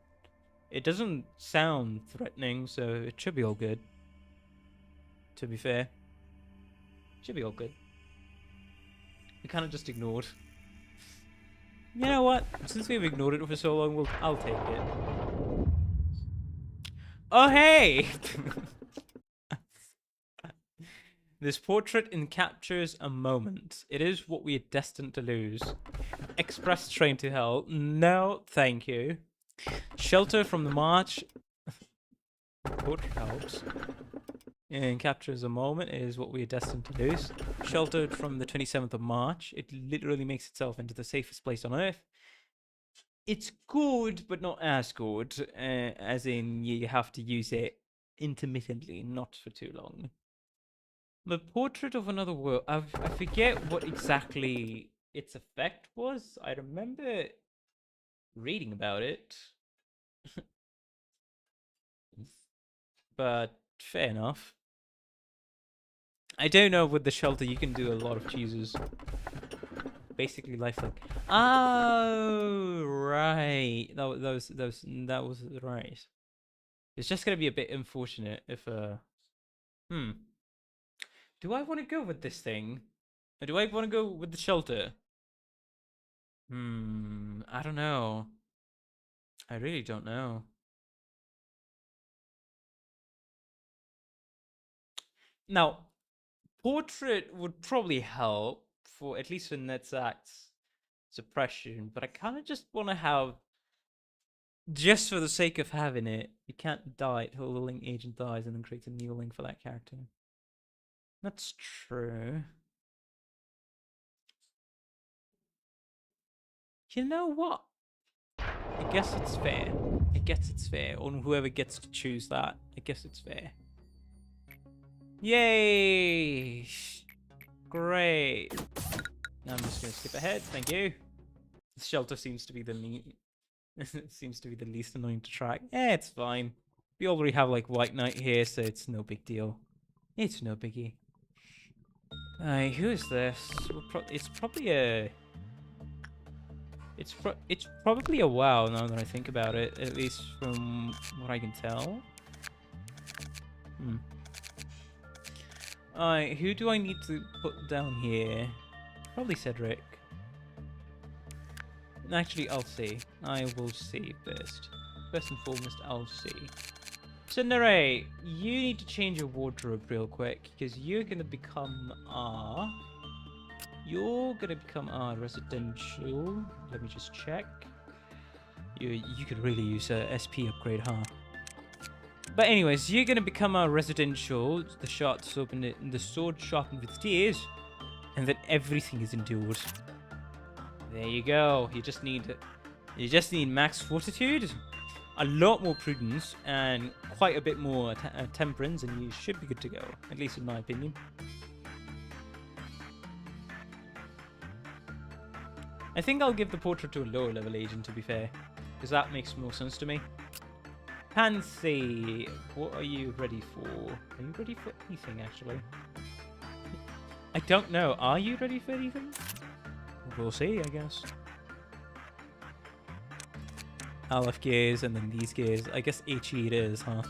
It doesn't sound threatening, so it should be all good. To be fair. Should be all good. We kind of just ignored. You know what? Since we've ignored it for so long, I'll take it. Oh, hey! This portrait encaptures a moment. It is what we are destined to lose. Express train to hell. No, thank you. Shelter from the march. Portrait helps. And captures a moment is what we are destined to lose. Sheltered from the 27th of March. It literally makes itself into the safest place on Earth. It's good, but not as good. As in, you have to use it intermittently, not for too long. The Portrait of Another World. I forget what exactly its effect was. I remember reading about it. But fair enough. I don't know, with the shelter you can do a lot of chooses. Basically lifelink. Oh, right. That was right. It's just gonna be a bit unfortunate if do I want to go with this thing? Or do I want to go with the shelter? I don't know. I really don't know. Now, portrait would probably help for at least for Netzak's suppression, but I kind of just want to have, just for the sake of having it, you can't die until the link agent dies and then create a new link for that character. That's true. You know what? I guess it's fair. I guess it's fair on whoever gets to choose that. I guess it's fair. Yay! Great. Now I'm just gonna skip ahead. Thank you. The shelter seems to be the least annoying to track. It's fine. We already have like White Knight here, so it's no big deal. It's no biggie. Who is this? It's probably a. It's probably a WoW now that I think about it, at least from what I can tell. Who do I need to put down here? Probably Cedric. Actually, I'll see. I will see first. First and foremost, I'll see. Cinderay, you need to change your wardrobe real quick, because you're going to become our... You're going to become our residential. Let me just check. You could really use a SP upgrade, huh? But anyways, you're going to become our residential. The shots open it, the sword sharpened with tears. And then everything is endured. There you go. You just need max fortitude, a lot more prudence, and quite a bit more temperance, and you should be good to go. At least in my opinion. I think I'll give the portrait to a lower level agent, to be fair, because that makes more sense to me. Pansy, what are you ready for? Are you ready for anything, actually? I don't know. Are you ready for anything? We'll see, I guess. Aleph gears and then these gears. I guess HE it is, huh?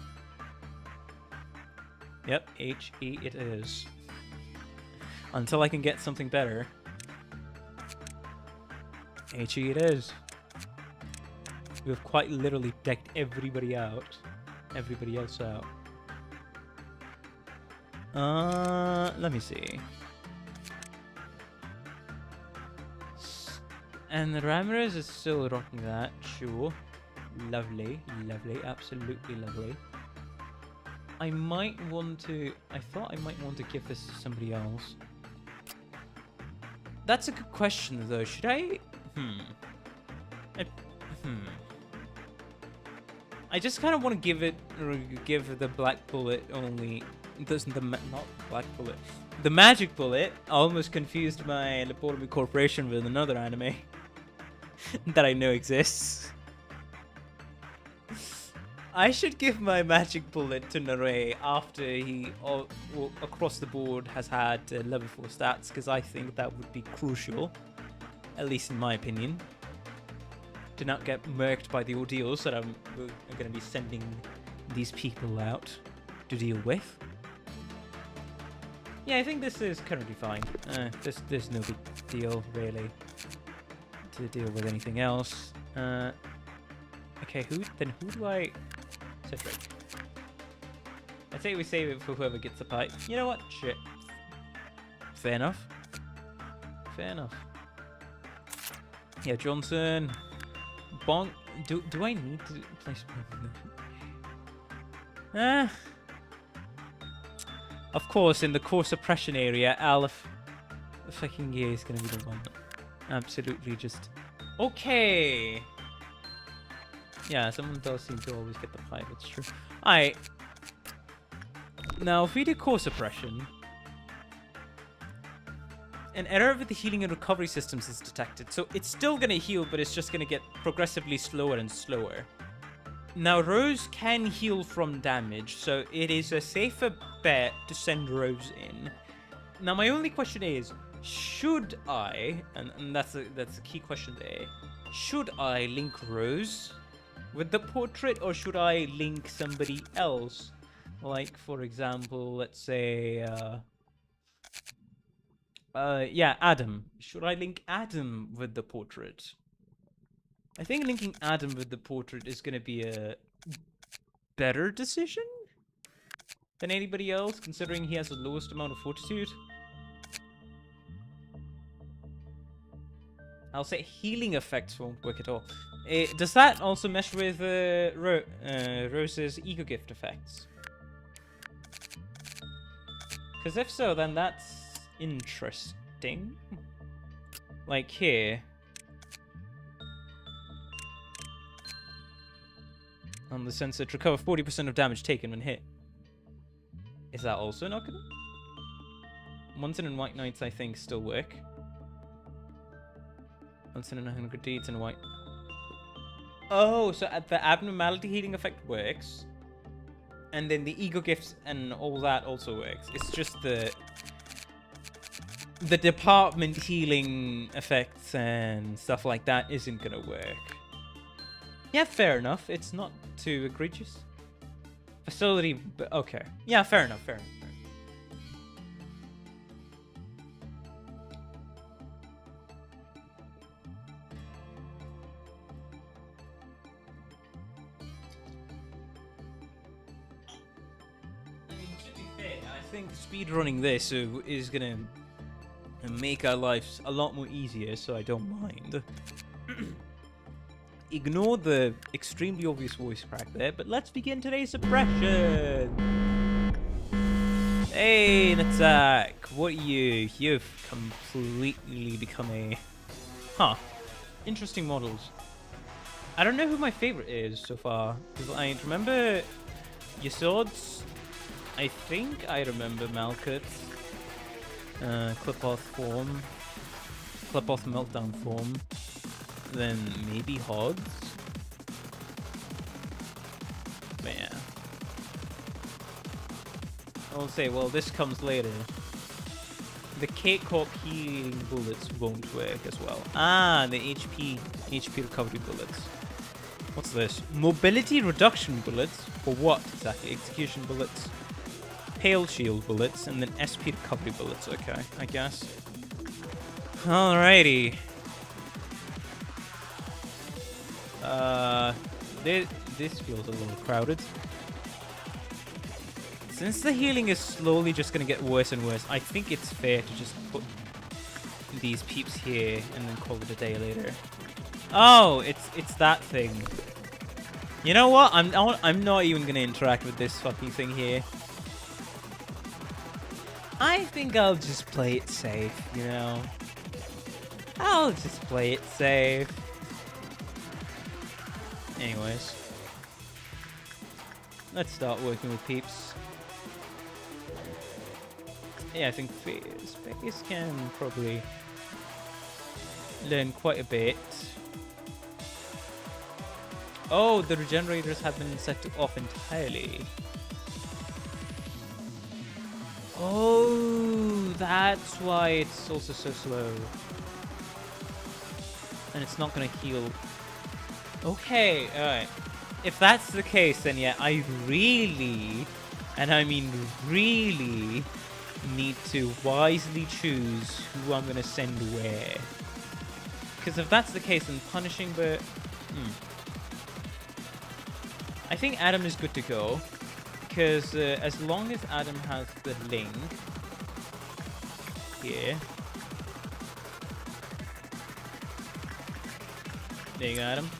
Yep, HE it is. Until I can get something better. HE it is. We have quite literally decked everybody out. Everybody else out. Let me see. And the Ramirez is still rocking that, sure. Lovely, lovely, absolutely lovely. I might want to... I thought I might want to give this to somebody else. That's a good question, though. Should I... I just kind of want to give the black bullet only... not black bullet. The magic bullet. I almost confused my Lobotomy Corporation with another anime that I know exists. I should give my magic bullet to Nare after he across the board has had level 4 stats, because I think that would be crucial, at least in my opinion, to not get murked by the ordeals that I'm going to be sending these people out to deal with. Yeah, I think this is currently fine. There's no big deal, really, to deal with anything else. Okay, who do I... Cedric. I'd say we save it for whoever gets the pipe. You know what? Shit. Fair enough. Fair enough. Yeah, Johnson. Bonk. Do I need to place... Of course, in the core suppression area, Alephs fucking yeah is gonna be the one. Absolutely just... Okay! Yeah, someone does seem to always get the pipe, it's true. Alright. Now, if we do core suppression, an error with the healing and recovery systems is detected. So it's still going to heal, but it's just going to get progressively slower and slower. Now, Rose can heal from damage, so it is a safer bet to send Rose in. Now, my only question is, should I, and that's a key question there, should I link Rose with the portrait, or should I link somebody else? Like, for example, let's say, yeah, Adam. Should I link Adam with the portrait? I think linking Adam with the portrait is going to be a better decision than anybody else, considering he has the lowest amount of fortitude. I'll say healing effects won't work at all. Does that also mesh with Rose's ego gift effects? Because if so, then that's interesting. Like here. On the sensor, to recover 40% of damage taken when hit. Is that also not gonna? Munson and White Knights, I think, still work. Munson and 100 deeds and White. Oh, so the abnormality healing effect works. And then the ego gifts and all that also works. It's just the department healing effects and stuff like that isn't gonna work. Yeah, fair enough. It's not too egregious. Facility, but okay. Yeah, fair enough, fair enough. I mean, to be fair, I think speedrunning this is gonna make our lives a lot more easier, so I don't mind. Ignore the extremely obvious voice crack there, but let's begin today's suppression. Hey, Natak, what are you? You've completely become a... Huh. Interesting models. I don't know who my favorite is so far. I remember Yesod's. I think I remember Malkuth. Clipoth form. Clipoth meltdown form. Then maybe Hods. But yeah. I'll say, well, this comes later. The cakewalk healing bullets won't work as well. Ah, the HP recovery bullets. What's this? Mobility reduction bullets? For what exactly? Execution bullets. hail shield bullets, and then SP recovery bullets. Okay, I guess. Alrighty. This feels a little crowded. Since the healing is slowly just gonna get worse and worse, I think it's fair to just put these peeps here and then call it a day later. Oh, it's that thing. You know what? I'm not even gonna interact with this fucking thing here. I think I'll just play it safe, you know? I'll just play it safe. Anyways. Let's start working with peeps. Yeah, I think Space can probably learn quite a bit. Oh, the regenerators have been set off entirely. Oh, that's why it's also so slow. And it's not gonna heal. Okay, alright. If that's the case, then yeah, I really, and I mean really, need to wisely choose who I'm gonna send where. Because if that's the case, then punishing the... I think Adam is good to go. Because as long as Adam has the link here. There you go, Adam.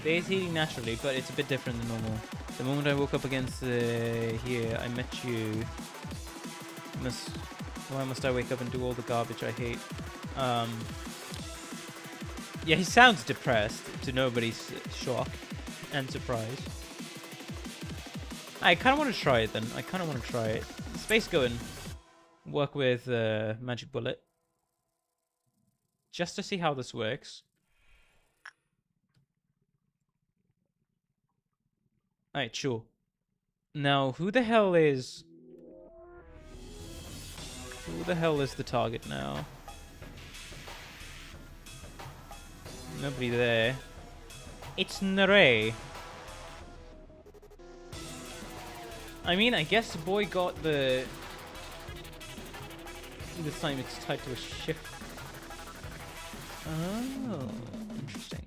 There's healing naturally, but it's a bit different than normal. The moment I woke up against here, I met you. Why must I wake up and do all the garbage I hate? Yeah, he sounds depressed, to nobody's shock and surprise. I kind of want to try it then. I kind of want to try it. Space go and work with Magic Bullet. Just to see how this works. Alright, sure. Now, who the hell is the target now? Nobody there. It's Nere. I mean, I guess the boy got the... This time it's tied to a shift. Oh, interesting.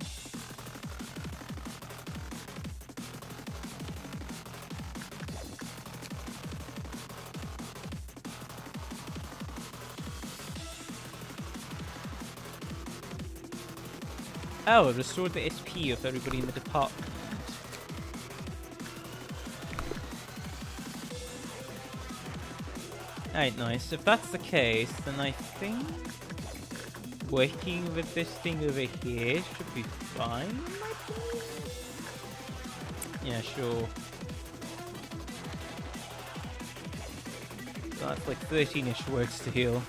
Oh, it restored the SP of everybody in the department. Alright, nice. If that's the case, then I think working with this thing over here should be fine. Yeah, sure. So that's like 13-ish works to heal.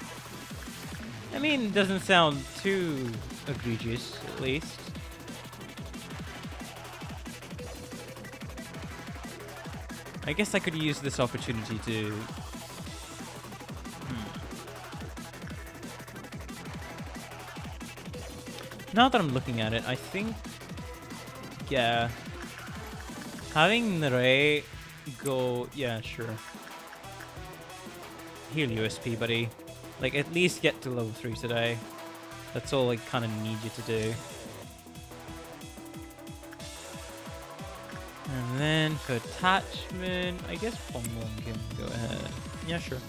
I mean, it doesn't sound too egregious, at least. I guess I could use this opportunity to... Now that I'm looking at it, I think... Yeah. Having Nere go... Yeah, sure. Heal USP, buddy. Like, at least get to level 3 today. That's all I kind of need you to do. And then for attachment, I guess Pongwon can go ahead. Yeah, sure.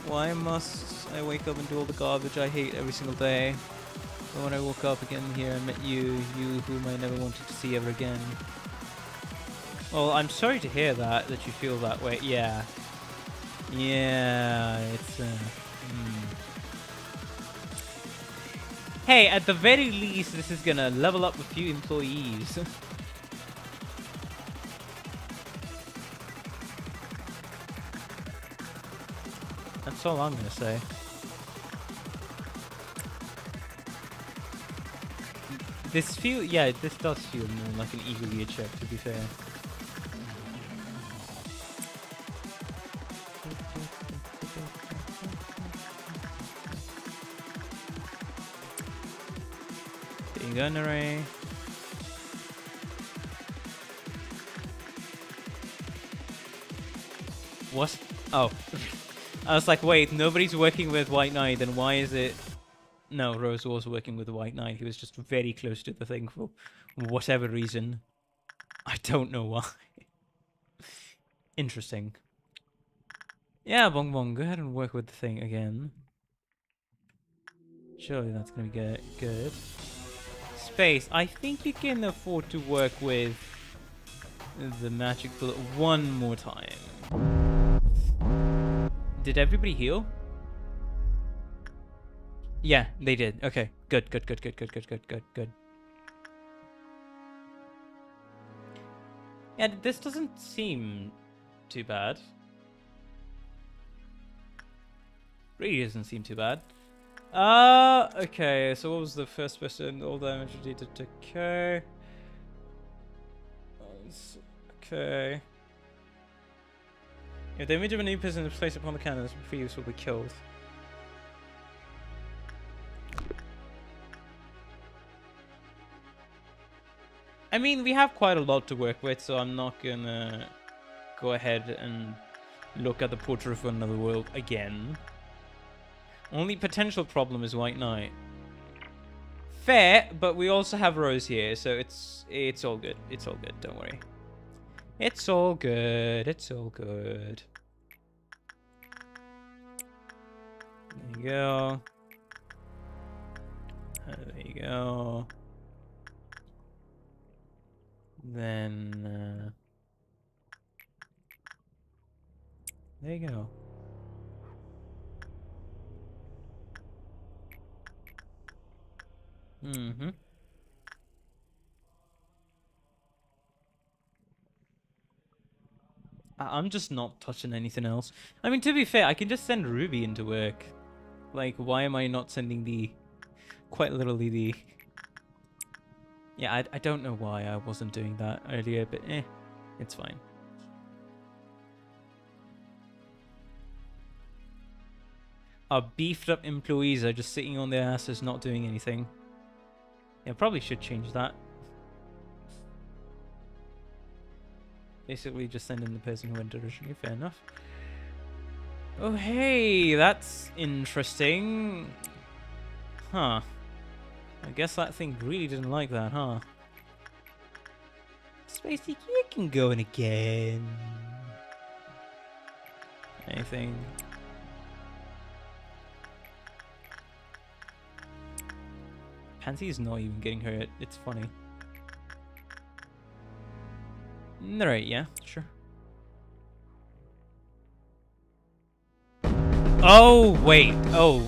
Why must I wake up and do all the garbage I hate every single day? But when I woke up again here, I met you whom I never wanted to see ever again. Well, I'm sorry to hear that you feel that way. Yeah. Yeah, it's... Hey, at the very least, this is gonna level up a few employees. That's all I'm gonna say. This does feel more like an eagle year check, to be fair. Gunnery. What? Oh. I was like, wait, nobody's working with White Knight, then why is it... No, Rose was working with the White Knight. He was just very close to the thing for whatever reason. I don't know why. Interesting. Yeah, Bong Bong, go ahead and work with the thing again. Surely that's gonna be good. Space, I think you can afford to work with the magic bullet one more time. Did everybody heal? Yeah, they did. Okay, good. Yeah, this doesn't seem too bad. Really doesn't seem too bad. Okay, so what was the first person? All damage reduced to okay. Okay. If the image of a new person is placed upon the cannon, this previous will be killed. I mean, we have quite a lot to work with, so I'm not gonna go ahead and look at the Portrait of Another World again. Only potential problem is White Knight. Fair, but we also have Rose here, so it's all good. It's all good, don't worry. It's all good, it's all good. There you go. There you go. Then, there you go. Mm-hmm. I'm just not touching anything else. I mean, to be fair, I can just send Ruby into work. Like, why am I not sending the... Quite literally the... Yeah, I don't know why I wasn't doing that earlier, but it's fine. Our beefed up employees are just sitting on their asses not doing anything. Yeah, probably should change that. Basically just send in the person who went originally, fair enough. Oh hey, that's interesting. Huh. I guess that thing really didn't like that, huh? Spacey, you can go in again. Anything? Pansy's not even getting hurt. It's funny. Alright, yeah, sure. Oh, wait. Oh.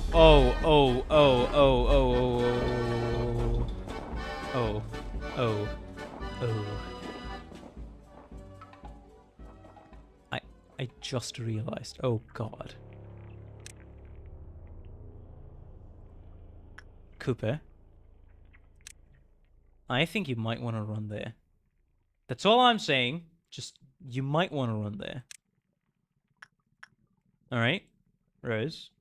I just realized. Oh, God. Cooper. I think you might want to run there. That's all I'm saying. Just, you might want to run there. Alright. Rose.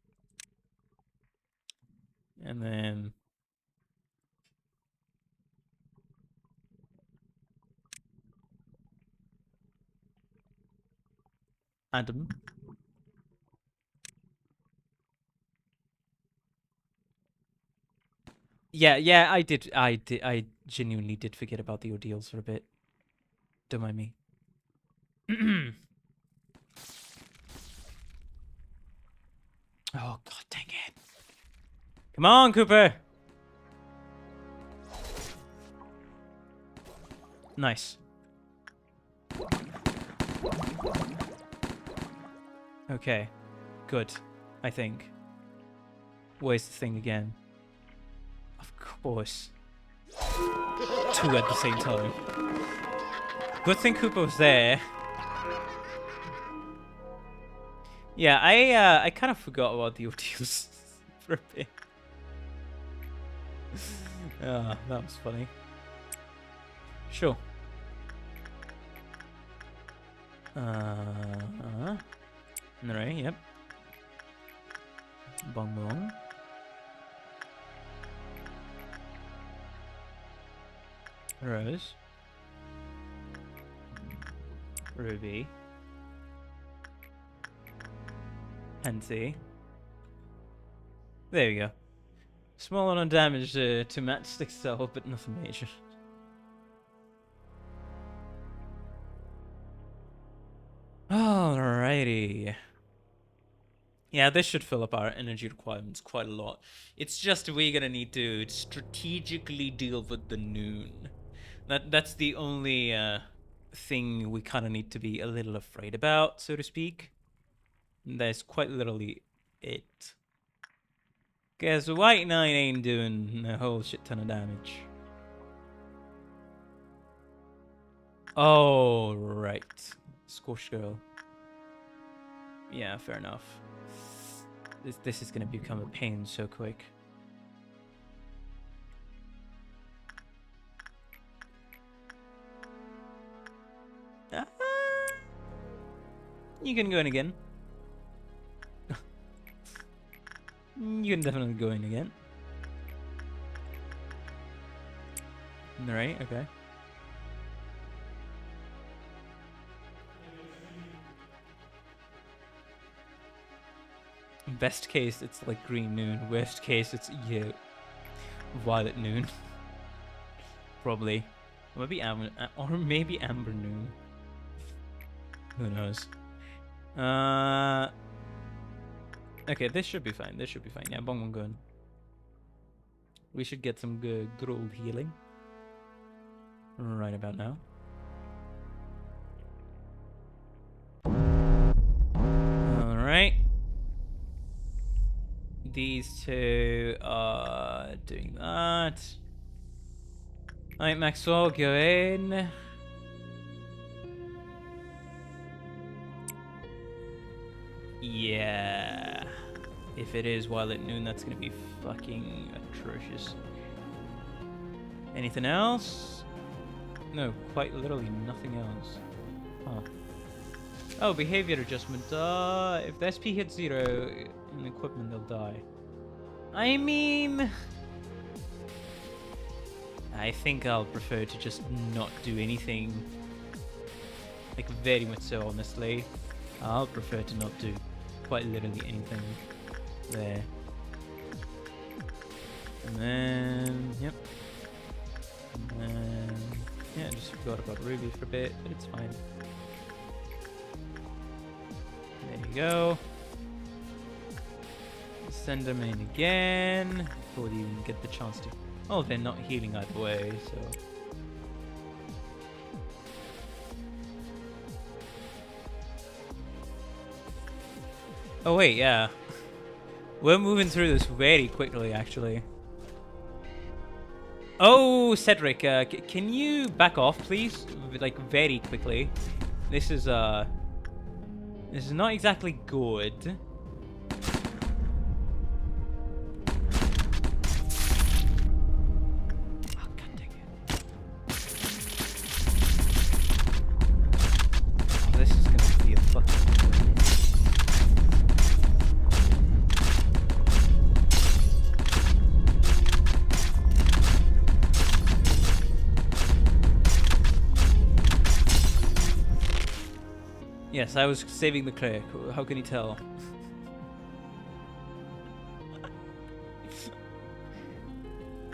And then... Adam. Yeah, I genuinely did forget about the ordeals for a bit. Don't mind me. Oh, God dang it. Come on, Cooper! Nice. Okay. Good. I think. Where's the thing again? Of course. Two at the same time. Good thing Cooper was there. Yeah, I kind of forgot about the ordeals for a bit. Ah, that was funny. Sure. Alright, yep. Bong bong. Rose. Ruby. Fancy. There we go. Small amount of damage to Matchstick itself, but nothing major. Alrighty. Yeah, this should fill up our energy requirements quite a lot. It's just we're gonna need to strategically deal with the noon. That's the only thing we kind of need to be a little afraid about, so to speak. That's quite literally it. Guess White Knight ain't doing a whole shit ton of damage. Oh, right. Scorched Girl. Yeah, fair enough. This is gonna become a pain so quick. You can go in again. You can definitely go in again. Alright, okay. Best case, it's like green noon. Worst case, it's violet noon. Probably. Maybe amber, or maybe amber noon. Who knows? Okay, this should be fine. This should be fine. Yeah, bong gun. We should get some good old healing right about now. All right. These two are doing that. Alright, Maxwell, go in. Yeah. If it is while at noon, that's gonna be fucking atrocious. Anything else? No, quite literally nothing else. Huh. Oh, behavior adjustment. If the SP hits 0 in equipment, they'll die. I mean, I think I'll prefer to just not do anything. Like, very much so, honestly. I'll prefer to not do quite literally anything there. And then, yep. And then, yeah, I just forgot about Ruby for a bit, but it's fine. There you go. Send them in again before they even get the chance to. Oh, they're not healing either way, so. Oh wait, yeah. We're moving through this very quickly, actually. Oh, Cedric, can you back off, please? Like, very quickly. This is not exactly good. Yes, I was saving the clerk. How can you tell?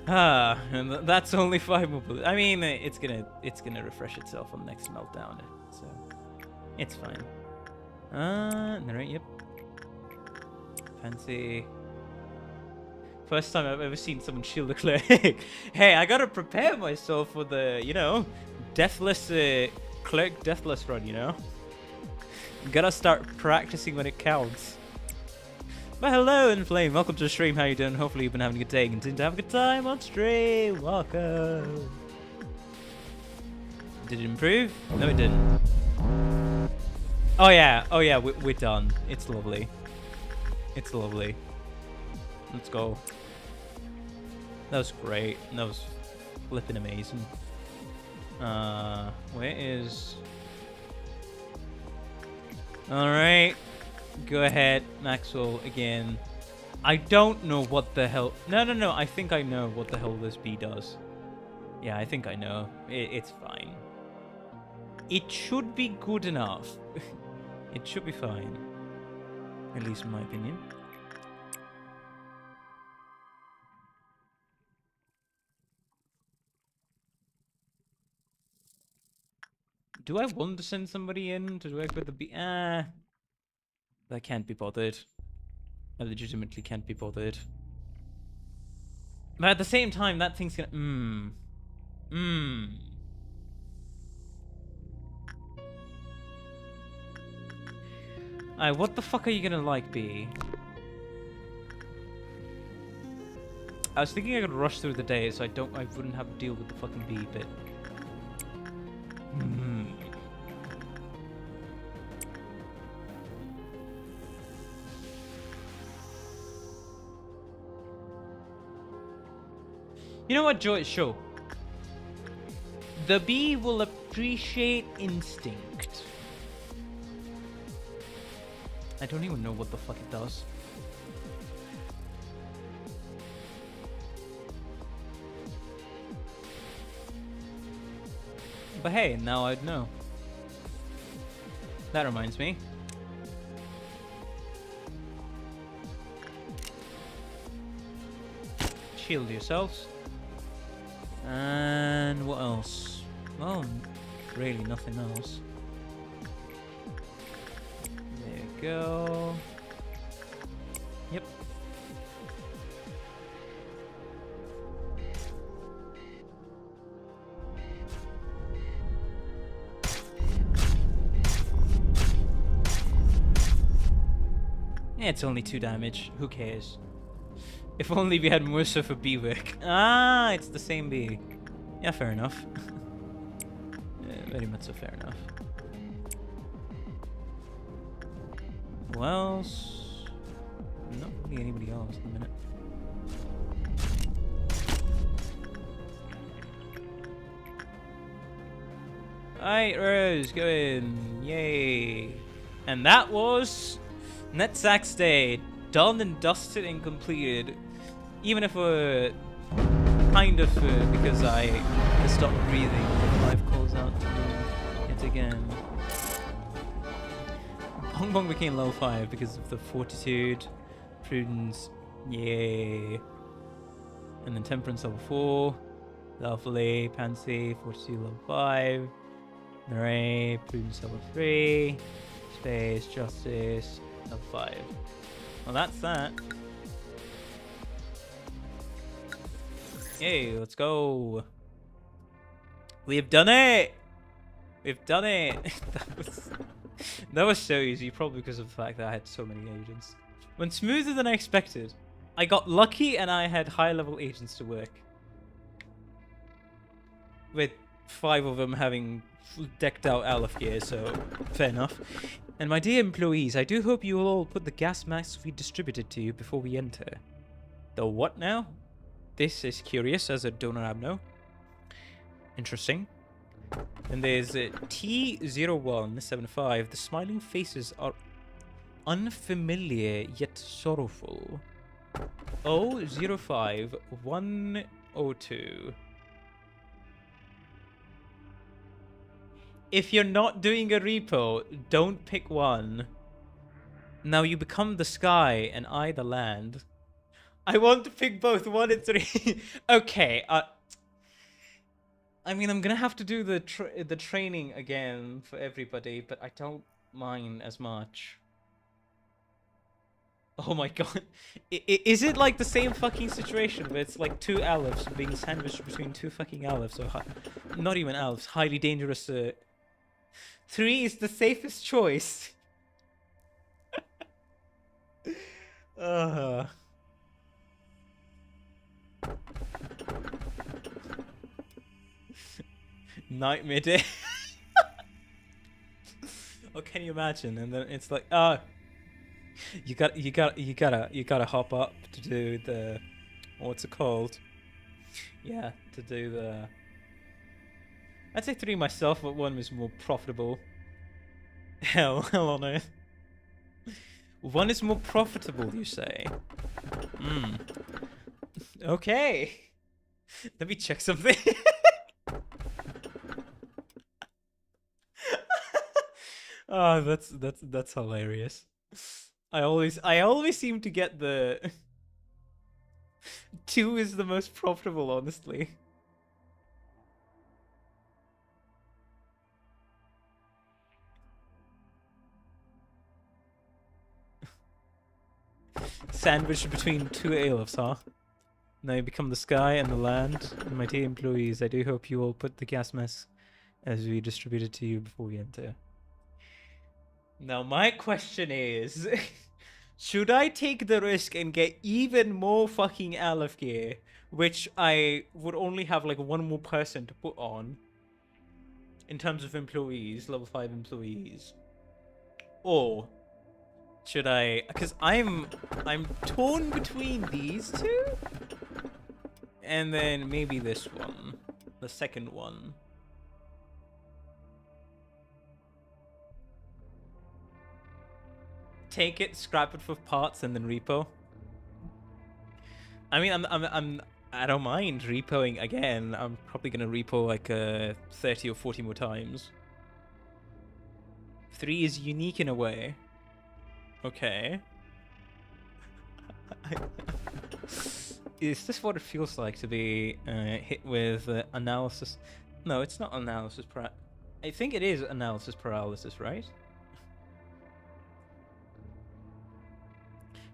And that's only 5 more bullets. I mean, it's gonna refresh itself on the next meltdown, so it's fine. Right, yep. Fancy. First time I've ever seen someone shield the clerk. Hey, I gotta prepare myself for the, Deathless clerk Deathless run, Gotta start practicing when it counts. But hello, Inflame. Welcome to the stream. How you doing? Hopefully you've been having a good day. Continue to have a good time on stream. Welcome. Did it improve? No, it didn't. Oh yeah. Oh yeah. We're done. It's lovely. It's lovely. Let's go. That was great. That was flipping amazing. Where is? Alright, go ahead, Maxwell, again. I don't know what the hell... No, I think I know what the hell this bee does. Yeah, I think I know. It's fine. It should be good enough. It should be fine. At least in my opinion. Do I want to send somebody in to work with the bee? I can't be bothered. I legitimately can't be bothered. But at the same time, that thing's gonna... what the fuck are you gonna like, bee? I was thinking I could rush through the day so I wouldn't have to deal with the fucking bee, but... You know what, Joy? Sure. The bee will appreciate instinct. I don't even know what the fuck it does. But hey, now I'd know. That reminds me. Shield yourselves. And what else? Well, really nothing else. There you go. Yep. It's only 2 damage. Who cares? If only we had Mercer for bee work. Ah, it's the same bee. Yeah, fair enough. Yeah, very much so fair enough. Who else? Not really anybody else in a minute. Alright, Rose, go in. Yay. And that was Netzak's Day. Done and dusted and completed. Even if we're kind of because I stopped breathing, the life calls out to me yet again. Bong Bong became level 5 because of the fortitude, prudence, yay. And then temperance level 4, lovely, pansy, fortitude level 5, Narray, prudence level 3, space, justice, level 5. Well, that's that. Hey, let's go. We have done it! We've done it! that was so easy, probably because of the fact that I had so many agents. Went smoother than I expected. I got lucky and I had high-level agents to work. With 5 of them having decked out Aleph gear, so fair enough. And my dear employees, I do hope you will all put the gas masks we distributed to you before we enter. The what now? This is curious as a donor abno. Interesting. And there's T0175. The smiling faces are unfamiliar yet sorrowful. 005102. If you're not doing a repo, don't pick one. Now you become the sky and I the land. I want to pick both 1 and 3. Okay. I mean, I'm gonna have to do the training again for everybody, but I don't mind as much. Oh my god. Is it like the same fucking situation where it's like 2 Alephs being sandwiched between 2 fucking Alephs, or not even Alephs, highly dangerous 3 is the safest choice. Nightmare day. Oh, can you imagine? And then it's like, you gotta hop up to do the, what's it called? Yeah, to do the. I'd say 3 myself, but 1 was more profitable. Hell on earth. 1 is more profitable, you say? Okay. Let me check something. Oh, that's hilarious. I always seem to get the 2 is the most profitable, honestly. Sandwiched between 2 Alephs, huh? Now you become the sky and the land. And my dear employees, I do hope you all put the gas mask as we distribute it to you before we enter. Now my question is, should I take the risk and get even more fucking Aleph gear, which I would only have like one more person to put on in terms of employees, level 5 employees? Or should I, because I'm torn between these two and then maybe this one, the second one. Take it, scrap it for parts, and then repo. I mean, I don't mind repoing again. I'm probably gonna repo like 30 or 40 more times. 3 is unique in a way. Okay. Is this what it feels like to be hit with analysis? No, it's not analysis I think it is analysis paralysis, right?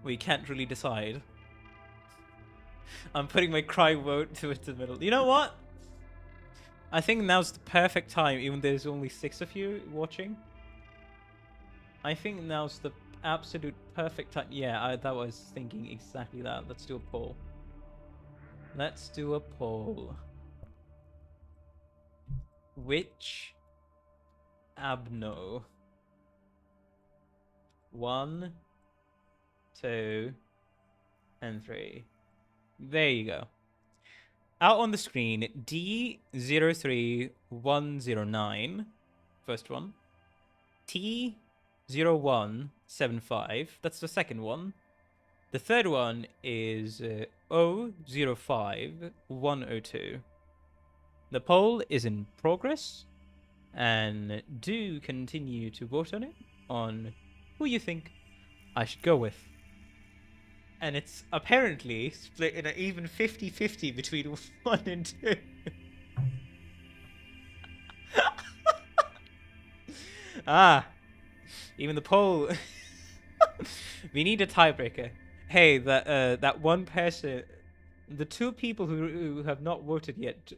We can't really decide. I'm putting my cry vote to the middle. You know what? I think now's the perfect time, even though there's only 6 of you watching. I think now's the absolute perfect time. Yeah, that was thinking exactly that. Let's do a poll. Let's do a poll. Which abno? 1, 2, and 3. There you go. Out on the screen, D03109, first one. T0175, that's the second one. The third one is O05102. The poll is in progress, and do continue to vote on it, on who you think I should go with. And it's apparently split in an even 50-50 between 1 and 2. Even the poll. We need a tiebreaker. Hey, that one person, the 2 people who have not voted yet,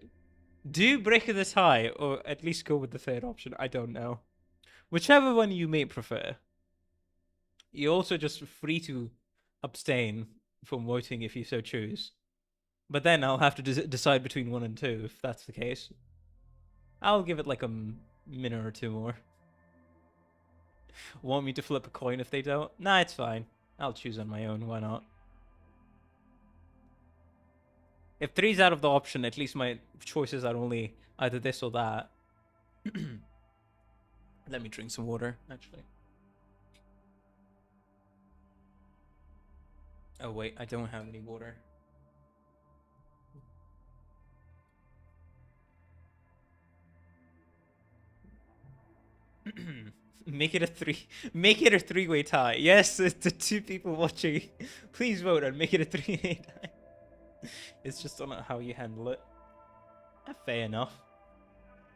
do break the tie, or at least go with the third option. I don't know. Whichever one you may prefer. You're also just free to abstain from voting if you so choose. But then I'll have to decide between 1 and 2 if that's the case. I'll give it like a minute or 2 more. Want me to flip a coin if they don't? Nah, it's fine. I'll choose on my own, why not? If 3's out of the option, at least my choices are only either this or that. Let me drink some water, actually. Oh wait, I don't have any water. Make it a 3-way tie. Yes, the 2 people watching, please vote and make it a 3-way tie. It's just on how you handle it. Fair enough.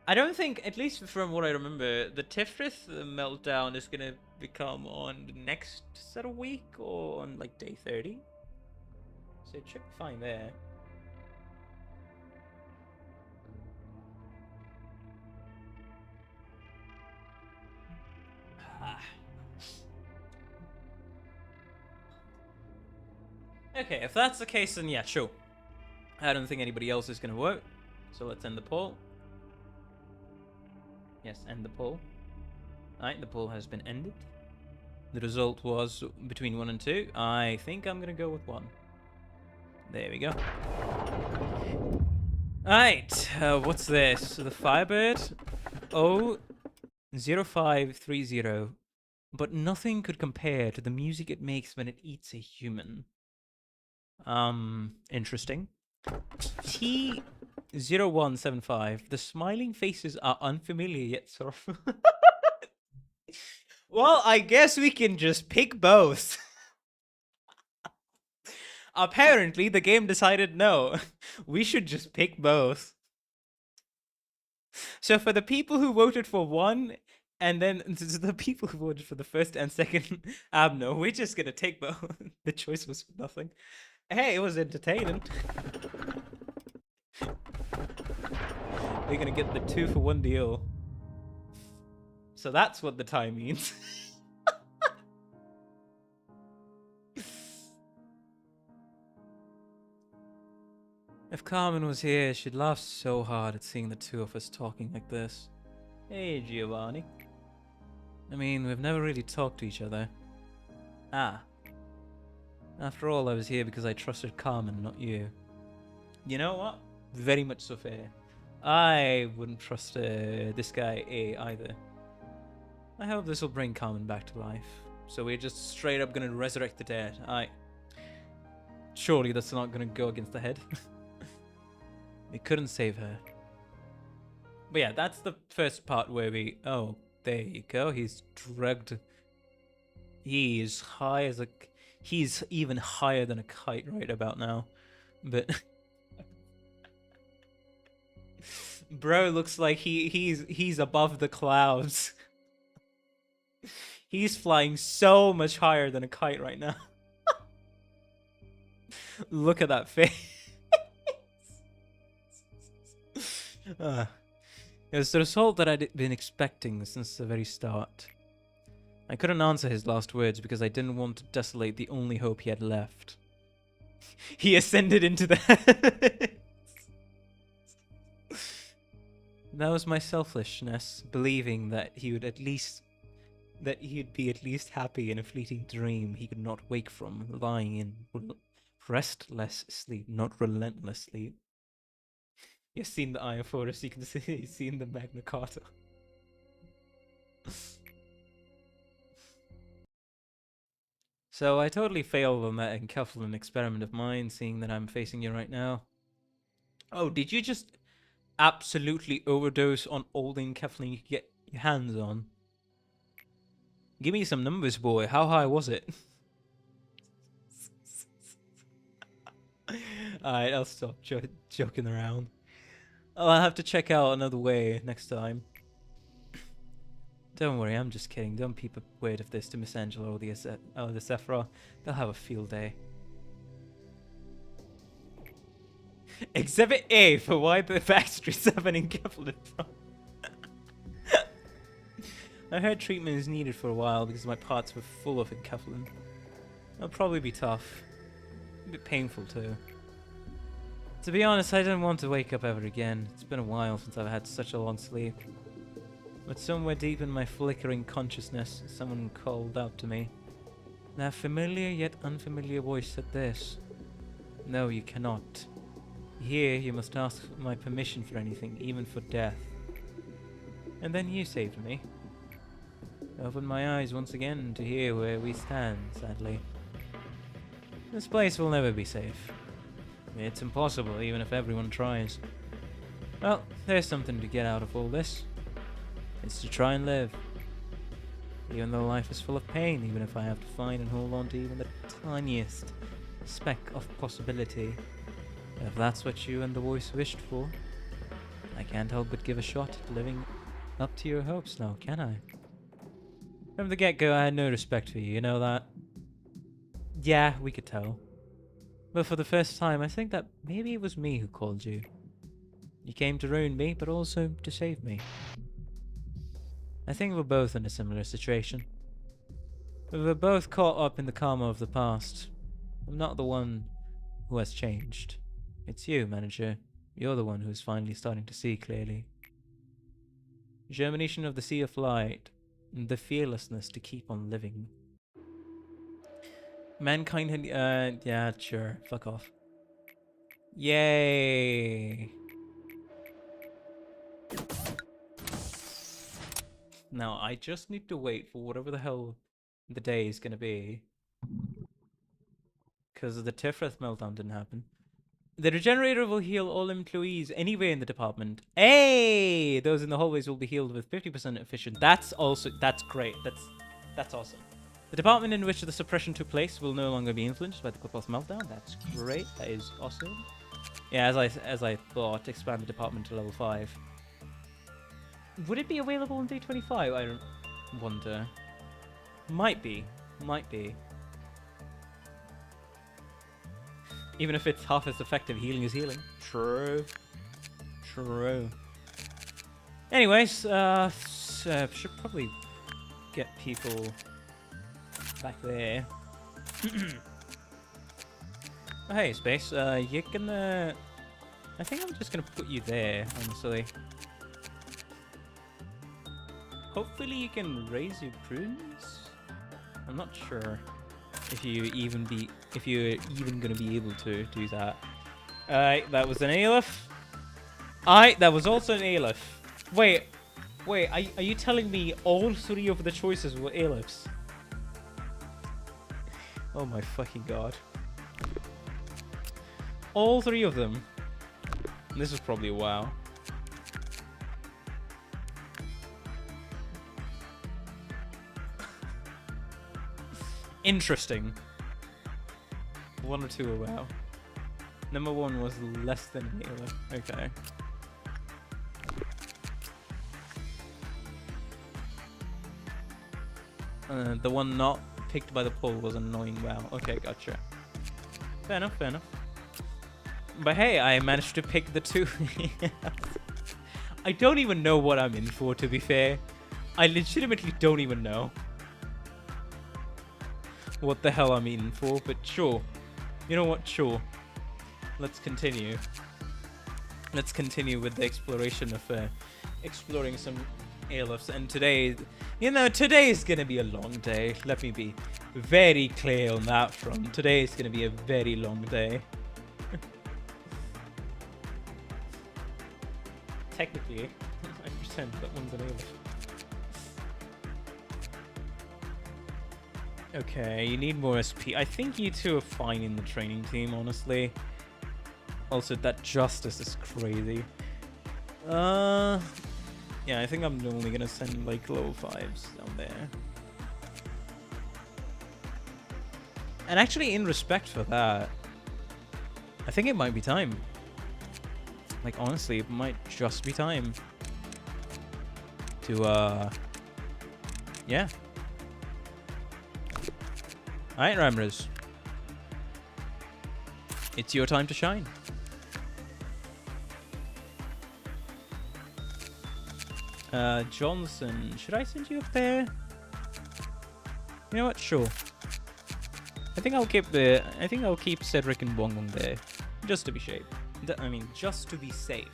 I don't think, at least from what I remember, the Tifrith meltdown is gonna become on the next set of week or on like day 30. So it should be fine there. Okay, if that's the case, then yeah, sure. I don't think anybody else is gonna vote. So let's end the poll. Yes, end the poll. Alright, the poll has been ended. The result was between 1 and 2. I think I'm gonna go with 1. There we go. Alright, what's this? The Firebird? O0530. But nothing could compare to the music it makes when it eats a human. Interesting. T0175. The smiling faces are unfamiliar yet sorrowful. Well, I guess we can just pick both. Apparently, the game decided no. We should just pick both. So for the people who voted for one, and then the people who voted for the first and second abno, we're just gonna take both. The choice was nothing. Hey, it was entertaining. We're gonna get the 2-for-1 deal. So that's what the tie means. If Carmen was here, she'd laugh so hard at seeing the two of us talking like this. Hey, Giovanni. I mean, we've never really talked to each other. Ah. After all, I was here because I trusted Carmen, not you. You know what? Very much so fair. I wouldn't trust this guy A either. I hope this will bring Carmen back to life. So we're just straight up gonna resurrect the dead. Surely that's not gonna go against the head. We couldn't save her. But yeah, that's the first part where we... Oh, there you go. He's drugged. He is high as a... He's even higher than a kite right about now. But... Bro looks like he's above the clouds. He's flying so much higher than a kite right now. Look at that face. It was the result that I'd been expecting since the very start. I couldn't answer his last words because I didn't want to desolate the only hope he had left. He ascended into the heavens. That was my selfishness, believing that he'd be at least happy in a fleeting dream he could not wake from, lying in restless sleep, not relentless sleep. You've seen the Iron Fortress, you can see you've seen the Magna Carta. So I totally failed on that enkephalin experiment of mine, seeing that I'm facing you right now. Oh, did you just absolutely overdose on all the enkephalin you could get your hands on? Give me some numbers, boy. How high was it? Alright, I'll stop joking around. I'll have to check out another way next time. Don't worry, I'm just kidding. Don't peep a word of this to Miss Angela or the Sephra. They'll have a field day. Exhibit A for why the Factory 7 in Keflin. I heard treatment is needed for a while because my parts were full of enkephalin. It'll probably be tough. A bit painful too. To be honest, I didn't want to wake up ever again. It's been a while since I've had such a long sleep. But somewhere deep in my flickering consciousness, someone called out to me. That familiar yet unfamiliar voice said this. No, you cannot. Here, you must ask my permission for anything, even for death. And then you saved me. I opened my eyes once again to hear where we stand, sadly. This place will never be safe. It's impossible, even if everyone tries. Well, there's something to get out of all this. It's to try and live. Even though life is full of pain, even if I have to find and hold on to even the tiniest speck of possibility. If that's what you and the voice wished for, I can't help but give a shot at living up to your hopes now, can I? From the get-go, I had no respect for you, you know that? Yeah, we could tell. But for the first time, I think that maybe it was me who called you. You came to ruin me, but also to save me. I think we're both in a similar situation. We were both caught up in the karma of the past. I'm not the one who has changed. It's you, manager. You're the one who's finally starting to see clearly. Germination of the Sea of Light. The fearlessness to keep on living. Mankind had... yeah, sure. Fuck off. Yay! Now, I just need to wait for whatever the hell the day is gonna be. Because the Tifrith meltdown didn't happen. The regenerator will heal all employees anywhere in the department. Hey! Those in the hallways will be healed with 50% efficient. That's great. That's awesome. The department in which the suppression took place will no longer be influenced by the Clipboard meltdown. That's great. That is awesome. Yeah, as I thought, expand the department to level 5. Would it be available in day 25? I don't wonder. Might be. Might be. Even if it's half as effective, healing is healing. True. True. Anyways, should probably get people back there. Oh, hey, Space. You're gonna... I think I'm just gonna put you there, honestly. Hopefully you can raise your prunes? I'm not sure if you're even gonna be able to do that. Alright, that was an Aleph. Alright, that was also an Aleph. Wait, are you telling me all 3 of the choices were Alephs? Oh my fucking god. All 3 of them. This is probably a wow. Interesting. 1 or 2 are wow. Number 1 was less than an Aleph. Okay. The one not picked by the poll was annoying wow. Okay, gotcha. Fair enough, fair enough. But hey, I managed to pick the 2. I don't even know what I'm in for, to be fair. I legitimately don't even know what the hell I'm in for, but sure. You know what? Sure. Let's continue. Let's continue with the exploration of exploring some Alephs. And today, you know, today is gonna be a long day. Let me be very clear on that front. Today is gonna be a very long day. Technically, 5% that one's an Aleph. Okay, you need more SP. I think you 2 are fine in the training team, honestly. Also, that justice is crazy. Yeah, I think I'm only gonna send like level 5s down there. And actually, in respect for that, I think it might be time. Like, honestly, it might just be time to, yeah. Alright, Ramras. It's your time to shine. Johnson, should I send you up there? You know what? Sure. I think I'll keep Cedric and Wong there, just to be safe. I mean, just to be safe.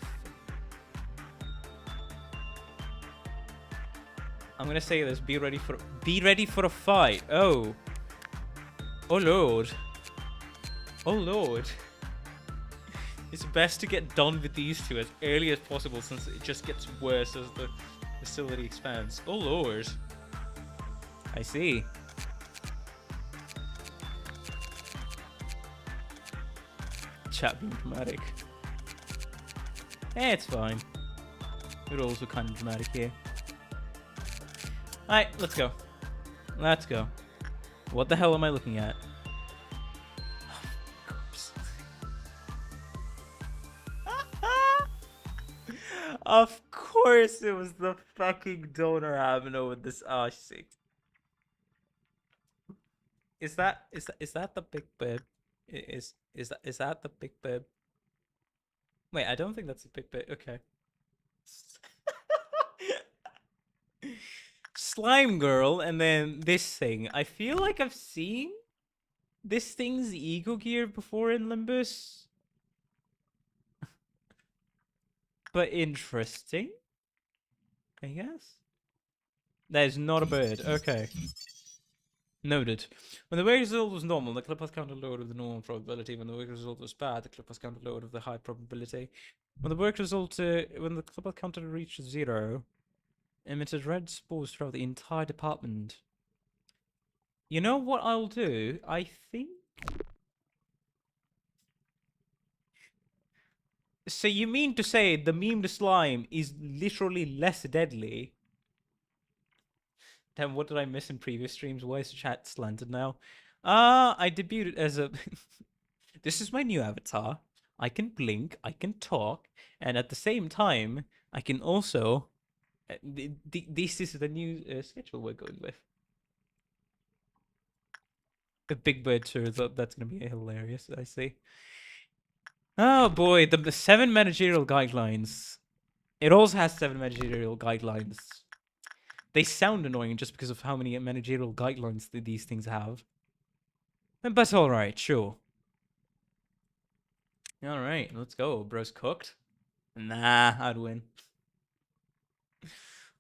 I'm gonna say this: be ready for a fight. Oh lord. Oh lord. It's best to get done with these 2 as early as possible, since it just gets worse as the facility expands. Oh lord. I see. Chat being dramatic. Eh, it's fine. We're also kind of dramatic here. Alright, let's go. Let's go. What the hell am I looking at? Of course it was the fucking donor abno with this shit. Is that the big bird? Is that the big bird? Wait, I don't think that's a big bird. Okay. Slime girl, and then this thing. I feel like I've seen this thing's ego gear before in Limbus. But interesting, I guess. That is not a bird. Okay. Noted. When the work result was normal, the clip was counted lowered of the normal probability. When the work result was bad, the clip was counted lowered of the high probability. When the work result, when the clip counter reached 0, emitted red spores throughout the entire department. You know what I'll do? I think... So you mean to say the memed slime is literally less deadly Damn, what did I miss in previous streams? Why is chat slanted now? I debuted as a... This is my new avatar. I can blink, I can talk, and at the same time, I can also... This is the new schedule we're going with. The Big Bird turns up, that's gonna be hilarious, I see. Oh boy, the 7 managerial guidelines. It also has 7 managerial guidelines. They sound annoying just because of how many managerial guidelines these things have. But alright, sure. Alright, let's go. Bro's cooked. Nah, I'd win.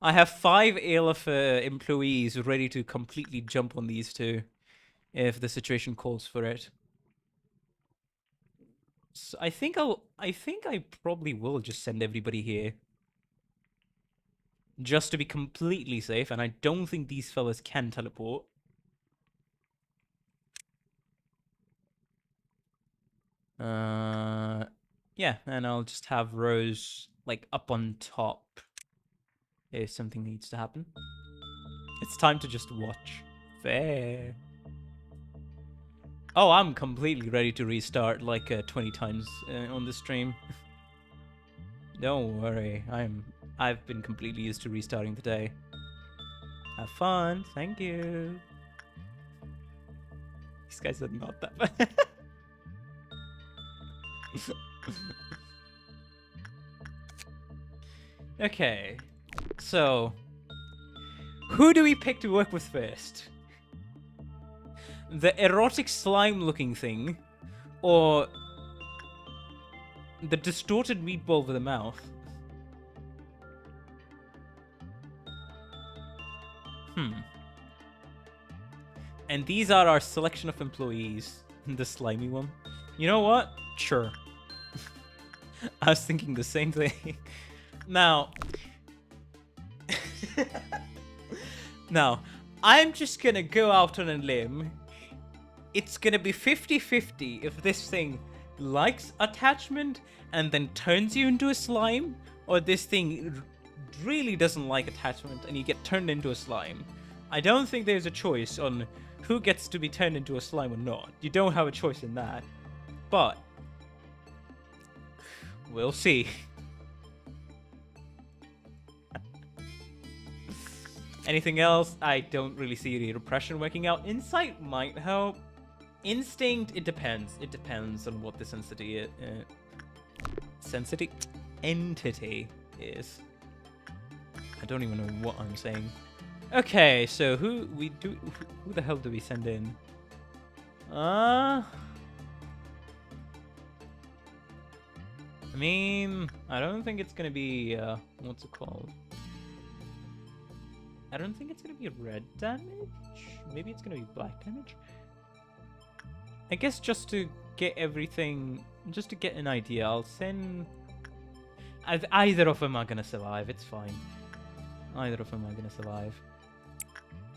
I have 5 Alephs employees ready to completely jump on these two if the situation calls for it. So I think I probably will just send everybody here. Just to be completely safe, and I don't think these fellas can teleport. Yeah, and I'll just have Rose, like, up on top if something needs to happen. It's time to just watch. Fair. Oh, I'm completely ready to restart, like, 20 times on the stream. Don't worry, I've been completely used to restarting the day. Have fun, thank you. These guys are not that bad. Okay, so who do we pick to work with first? The erotic slime-looking thing, or the distorted meatball with a mouth? And these are our selection of employees. The slimy one. You know what? Sure. I was thinking the same thing. Now... Now, I'm just gonna go out on a limb. It's gonna be 50-50 if this thing likes attachment and then turns you into a slime, or this thing really doesn't like attachment and you get turned into a slime. I don't think there's a choice on who gets to be turned into a slime or not. You don't have a choice in that. But we'll see. Anything else? I don't really see the repression working out. Insight might help. Instinct, it depends. It depends on what the entity is. I don't even know what I'm saying. Okay, so who the hell do we send in? I mean, I don't think it's gonna be what's it called? I don't think it's gonna be red damage. Maybe it's gonna be black damage. I guess just to get everything, just to get an idea, I'll send... Either of them are gonna survive, it's fine. Either of them are gonna survive.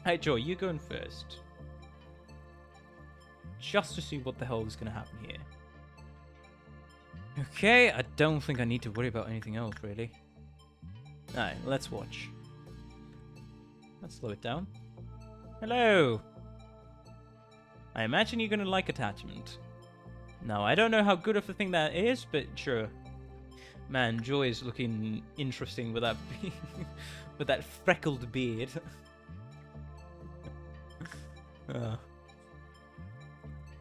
Hey Joy, you going first. Just to see what the hell is gonna happen here. Okay, I don't think I need to worry about anything else, really. Alright, let's watch. Let's slow it down. Hello! I imagine you're gonna like attachment. Now, I don't know how good of a thing that is, but sure. Man, Joy is looking interesting with that with that freckled beard.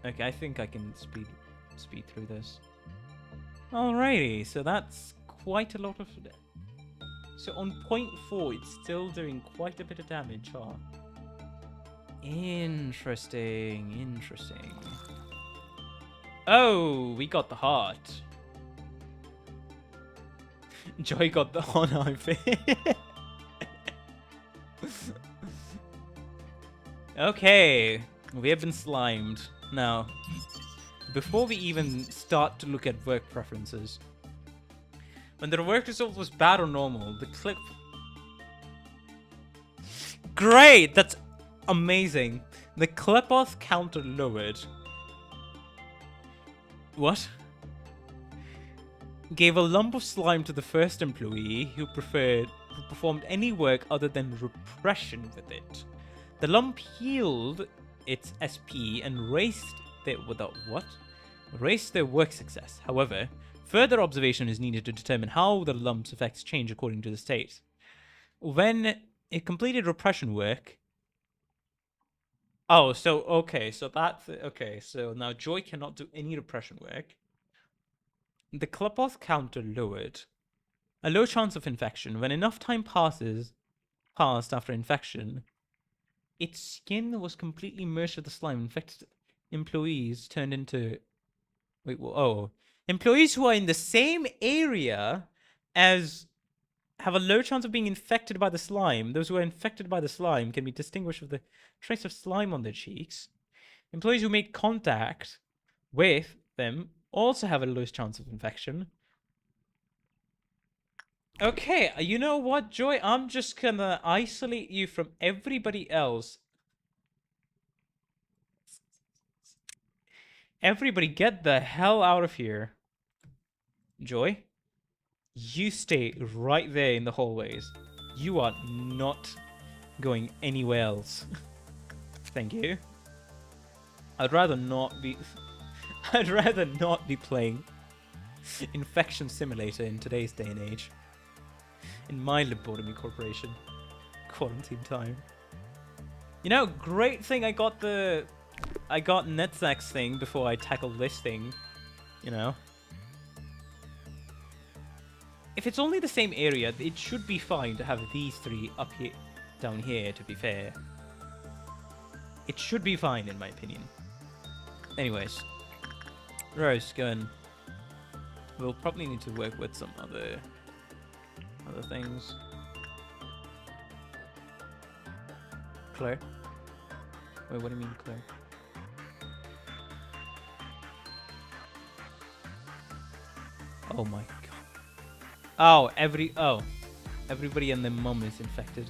Okay, I think I can speed through this. Alrighty, so that's quite a lot of... So on 0.4, it's still doing quite a bit of damage, huh? Interesting, interesting. Oh, we got the heart. Joy got the honor. Okay, we have been slimed. Now, before we even start to look at work preferences, when the work result was bad or normal, the clip... Great! That's amazing. The clip-off counter lowered. What? Gave a lump of slime to the first employee who preferred performed any work other than repression with it. The lump healed its SP and raised their work success. However, further observation is needed to determine how the lump's effects change according to the state. When it completed repression work... Oh, so, okay, so that's... Okay, so now Joy cannot do any repression work. The Klepoth counter lowered. A low chance of infection. When enough time passed after infection, its skin was completely immersed with the slime. Infected employees turned into... Wait, well, oh. Employees who are in the same area as... have a low chance of being infected by the slime. Those who are infected by the slime can be distinguished with the trace of slime on their cheeks. Employees who made contact with them also have a low chance of infection. Okay, you know what, Joy? I'm just gonna isolate you from everybody else. Everybody get the hell out of here. Joy? You stay right there in the hallways. You are not going anywhere else. Thank you. I'd rather not be playing Infection Simulator in today's day and age. In my Lobotomy Corporation. Quarantine time. You know, great thing I got Netzak's thing before I tackled this thing. You know. If it's only the same area, it should be fine to have these three up here, down here, to be fair. It should be fine, in my opinion. Anyways. Rose, go in. We'll probably need to work with some other things. Claire? Wait, what do you mean, Claire? Oh my god. Oh, everybody and their mum is infected.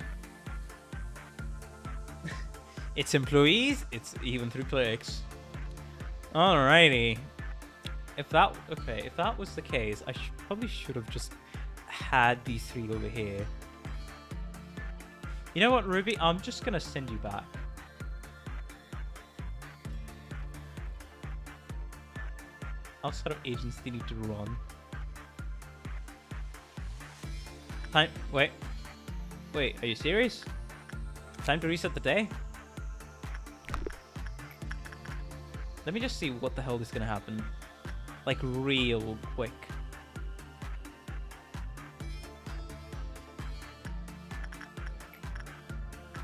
It's employees, it's even through clerks. Alrighty. If that was the case, I probably should have just had these three over here. You know what, Ruby? I'm just gonna send you back. Outside of agents, they need to run. Time. Wait, are you serious? Time to reset the day? Let me just see what the hell is gonna happen. Like, real quick.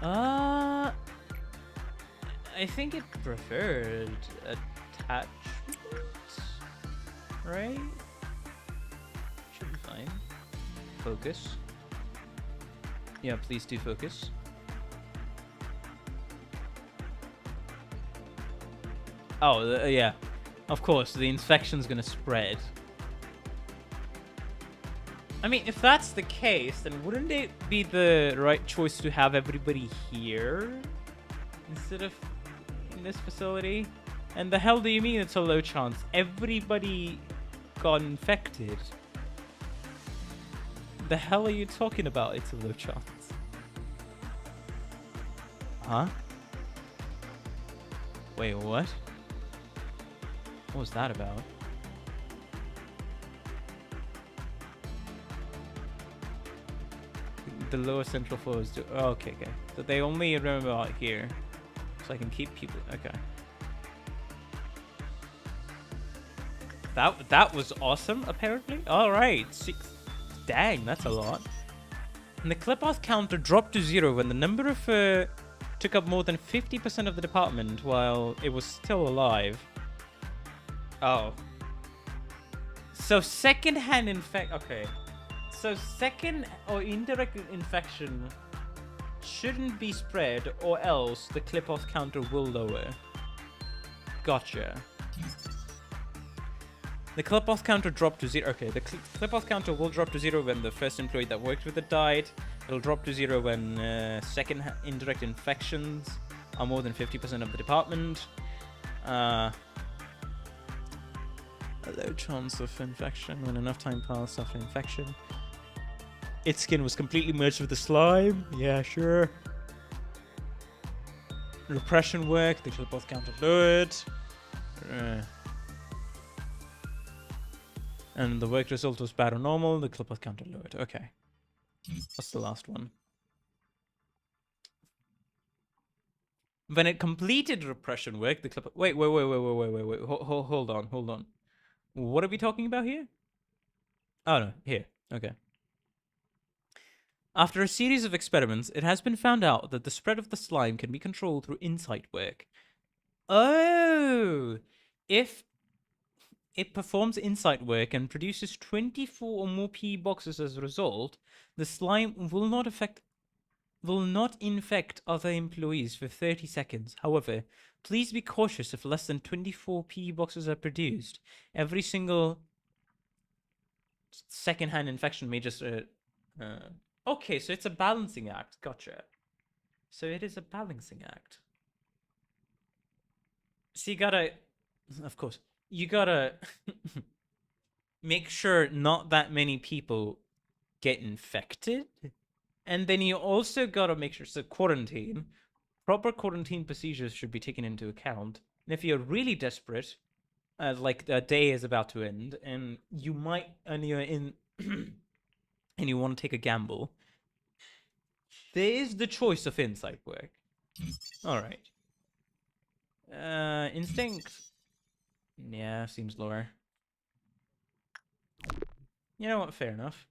I think it preferred attachment, right? Should be fine. Focus. Yeah, please do focus. Oh, yeah. Of course, the infection's gonna spread. I mean, if that's the case, then wouldn't it be the right choice to have everybody here instead of in this facility? And the hell do you mean it's a low chance? Everybody got infected. The hell are you talking about? It's a low chance. Huh? Wait, what? What was that about? The lower central floor is... Oh, okay. So they only remember out here. So I can keep people... Okay. That was awesome, apparently. Alright. 6... Dang, that's a lot. And the Klepoth counter dropped to 0 when the number of... took up more than 50% of the department while it was still alive. Oh. So second-hand okay. So second or indirect infection shouldn't be spread, or else the Klepoth counter will lower. Gotcha. The Klepoth counter dropped to 0. Okay, the Klepoth counter will drop to 0 when the first employee that worked with it died. It'll drop to 0 when second indirect infections are more than 50% of the department. A low chance of infection when enough time passed after infection. its skin was completely merged with the slime. Yeah, sure. Repression work. They should both counter fluid. And the work result was bad or normal. The clip was counter fluid. Okay. What's the last one? When it completed repression work, the clip. Wait. Hold on. What are we talking about here? Oh no, here. Okay. After a series of experiments, it has been found out that the spread of the slime can be controlled through insight work. Oh! If it performs insight work and produces 24 or more PE boxes as a result, the slime will not infect other employees for 30 seconds. However, please be cautious if less than 24 PE boxes are produced. Every single second-hand infection may just... Okay, so it's a balancing act. Gotcha. So it is a balancing act. So you gotta... Of course. You gotta make sure not that many people get infected. And then you also gotta make sure... So quarantine. Proper quarantine procedures should be taken into account. And if you're really desperate, like the day is about to end, and you might... And you're in... and you want to take a gamble, there is the choice of insight work. Alright. Instinct. Yeah, seems lower. You know what? Fair enough.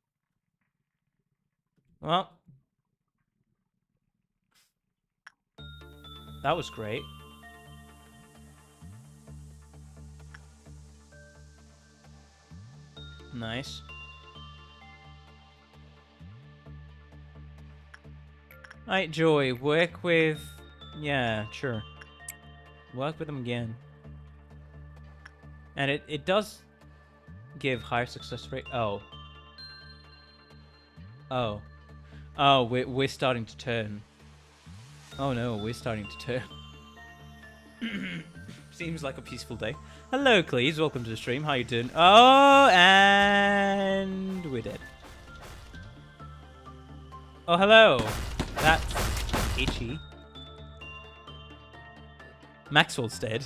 Well. That was great. Nice. Alright, Joy, work with... Yeah, sure. Work with them again. And it does give higher success rate. Oh. Oh. Oh, we're starting to turn. Oh no, we're starting to turn. Seems like a peaceful day. Hello, Cleese. Welcome to the stream. How you doing? Oh, and we're dead. Oh, hello. That's itchy. Maxwell's dead.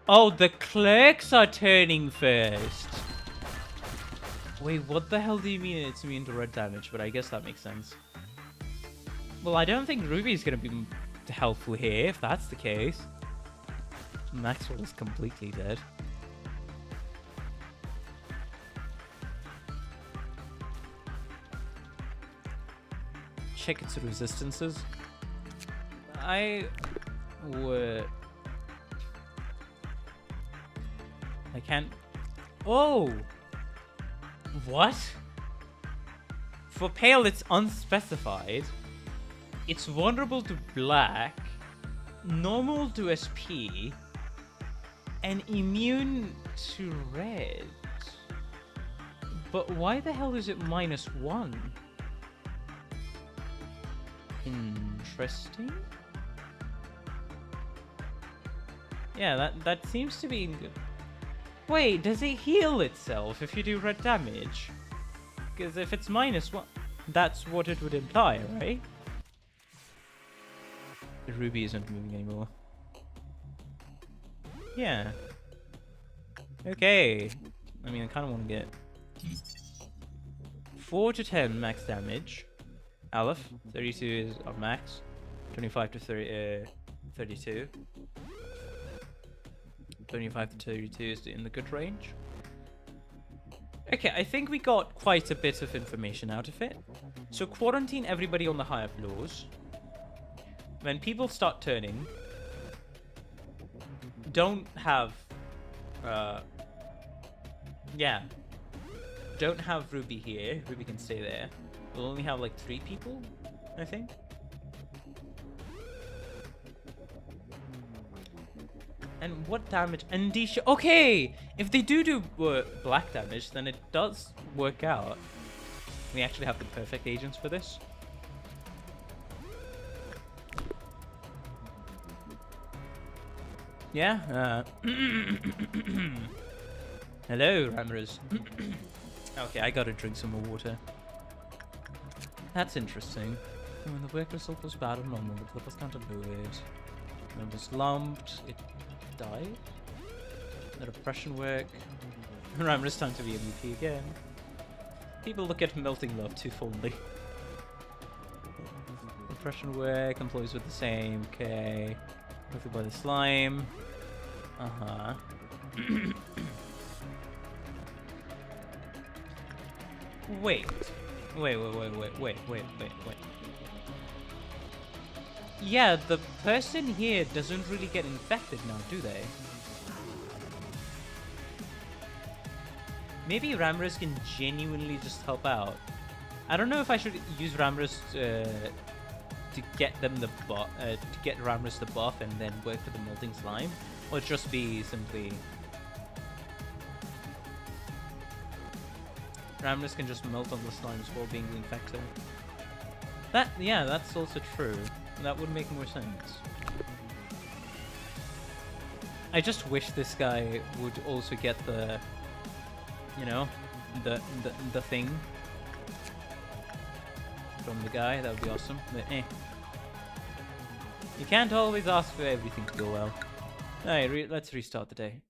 Oh, the clerks are turning first. Wait, what the hell do you mean it's immune to red damage? But I guess that makes sense. Well, I don't think Ruby's going to be helpful here, if that's the case. Maxwell is completely dead. Check its resistances. I can't... Oh! What? For pale, it's unspecified. It's vulnerable to black, normal to SP, and immune to red. But why the hell is it -1? Interesting. Yeah, that seems to be good. Wait, does it heal itself if you do red damage? Because if it's -1, that's what it would imply, right? The ruby isn't moving anymore. Yeah. Okay. I mean, I kind of want to get 4 to 10 max damage. Aleph, 32 is our max. 25 to 32. 25 to 32 is in the good range. Okay, I think we got quite a bit of information out of it. So quarantine everybody on the higher floors. When people start turning, don't have... yeah. Don't have Ruby here. Ruby can stay there. We'll only have like 3 people, I think. And what damage? Andisha. Okay! If they do black damage, then it does work out. We actually have the perfect agents for this. Yeah. Hello, Ramrus. Okay, I gotta drink some more water. That's interesting. When the work result was bad or normal, the flip was counter-fluid. When it was lumped, it died? The repression work. Remember, it's time to be MVP again. People look at melting love too fondly. Repression work, employees with the same, okay. Moved by the slime. Uh-huh. Wait. Wait. Yeah, the person here doesn't really get infected now, do they? Maybe Ramirez can genuinely just help out. I don't know if I should use Ramirez to get them the buff, to get Ramirez the buff and then work for the melting slime, or just be simply Ramirez can just melt on the slimes while being the infector. Yeah, that's also true. That would make more sense. I just wish this guy would also get the, you know, the thing from the guy. That would be awesome. But you can't always ask for everything to go well. Alright, let's restart the day.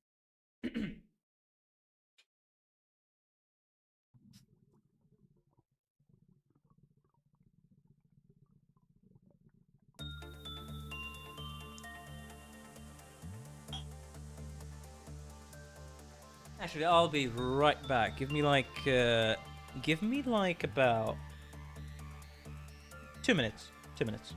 Actually, I'll be right back. Give me like about 2 minutes. 2 minutes.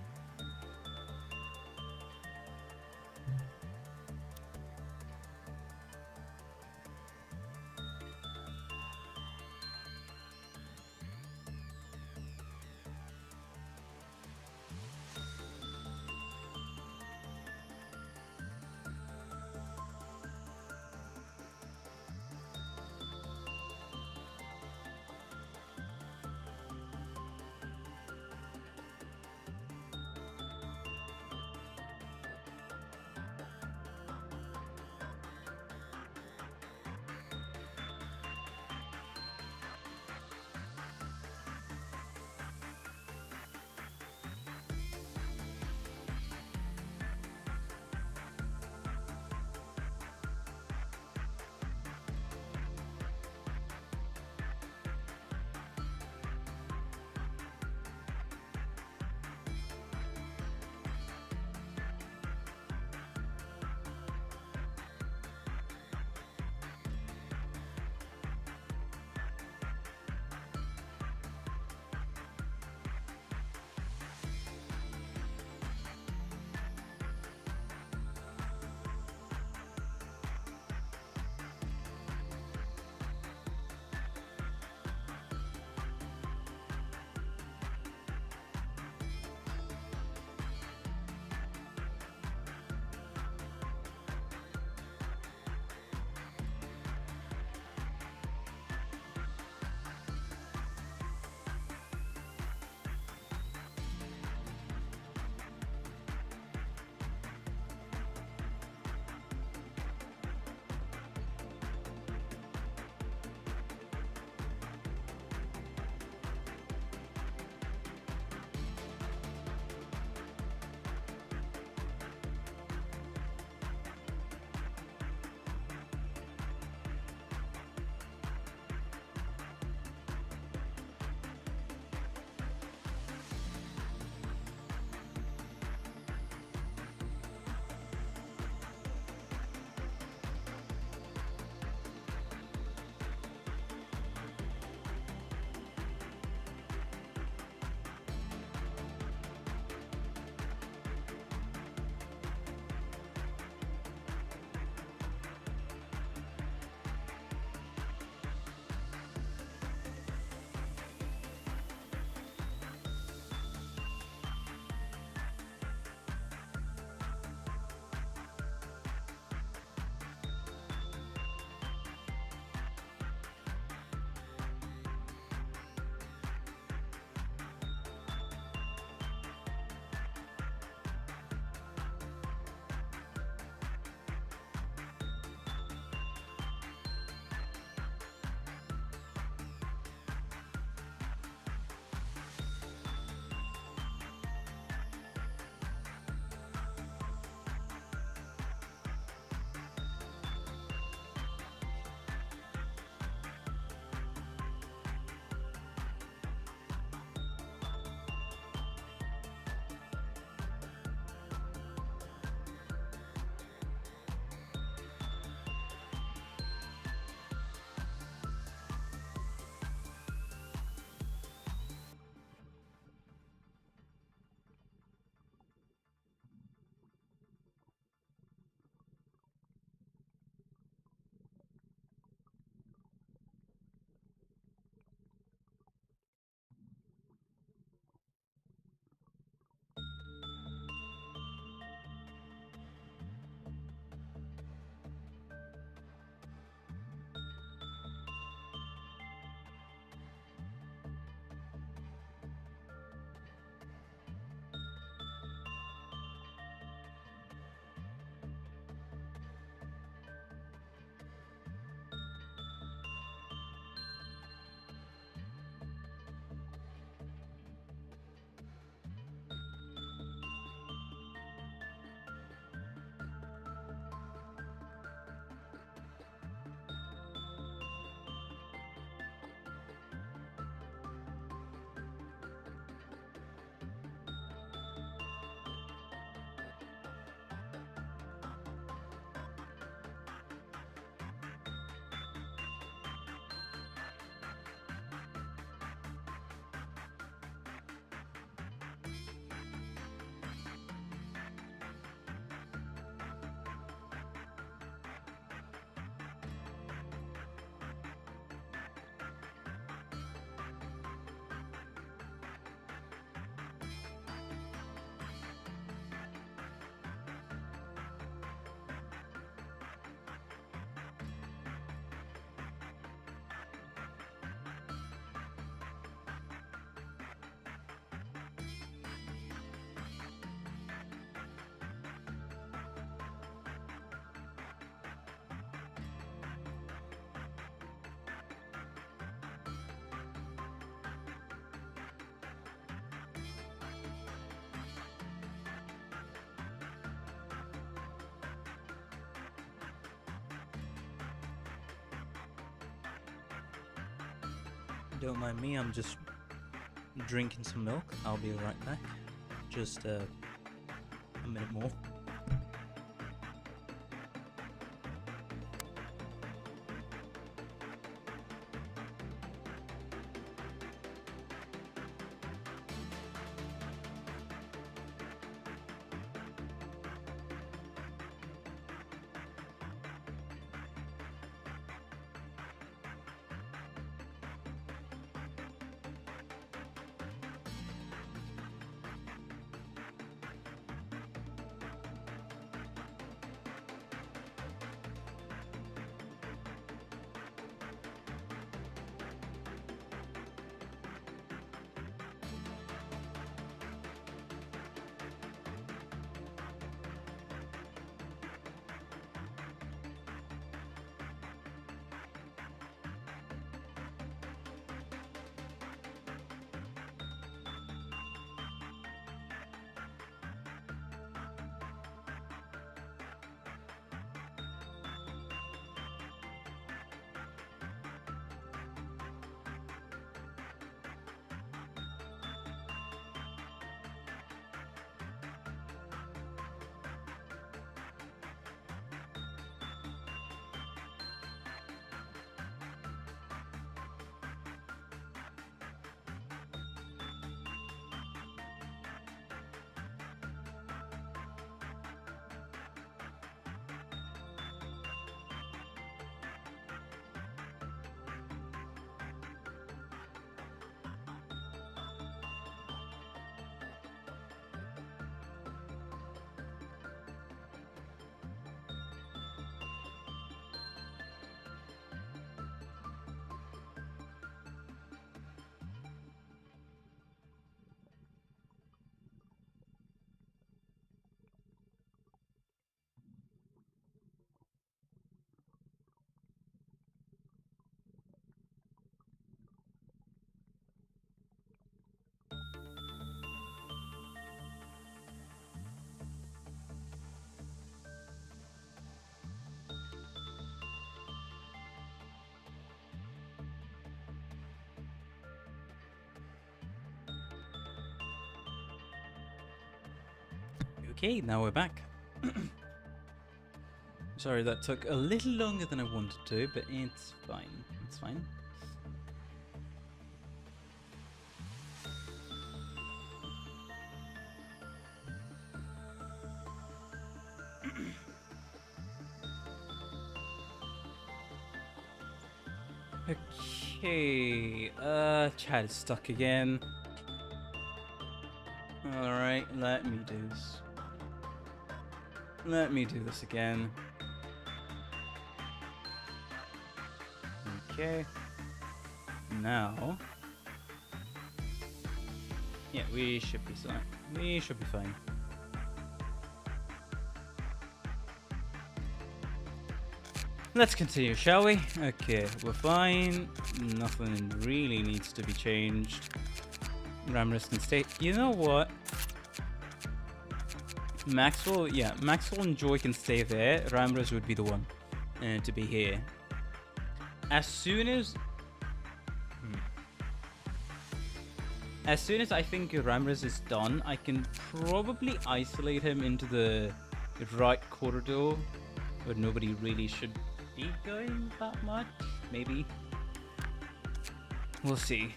Don't mind me, I'm just drinking some milk. I'll be right back. Just a minute more. Okay, now we're back. Sorry, that took a little longer than I wanted to, but it's fine. It's fine. Okay, chat is stuck again. Alright, let me do this. Let me do this again. Okay. Now. Yeah, we should be fine. We should be fine. Let's continue, shall we? Okay, we're fine. Nothing really needs to be changed. Ramrus can stay. You know what? Maxwell, yeah, Maxwell and Joy can stay there. Ramrus would be the one to be here. As soon as I think Ramrus is done, I can probably isolate him into the right corridor where nobody really should be going that much. Maybe. We'll see.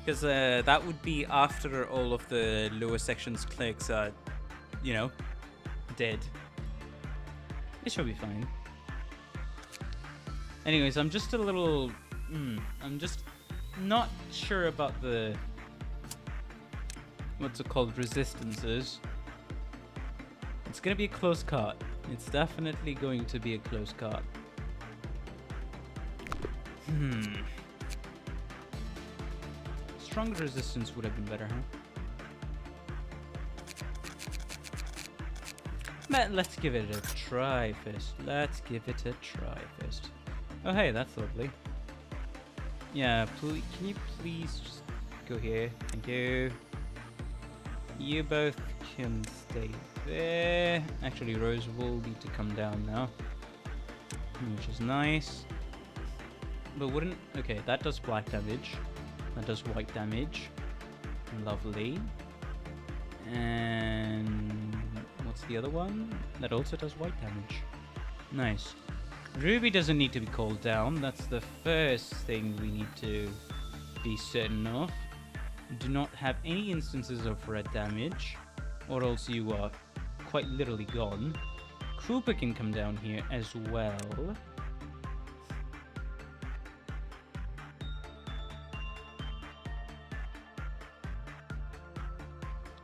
Because that would be after all of the lower sections clerks are, you know, dead. It should be fine. Anyways, I'm just a little... I'm just not sure about the... what's it called? Resistances. It's gonna be a close cut. It's definitely going to be a close cut. Stronger resistance would have been better, huh? But let's give it a try first. Let's give it a try first. Oh hey, that's lovely. Yeah, please, can you please just go here? Thank you. You both can stay there. Actually, Rose will need to come down now, which is nice. But wouldn't... Okay, that does black damage. That does white damage. Lovely. And... what's the other one? That also does white damage. Nice. Ruby doesn't need to be called down. That's the first thing we need to be certain of. Do not have any instances of red damage, or else you are quite literally gone. Cooper can come down here as well.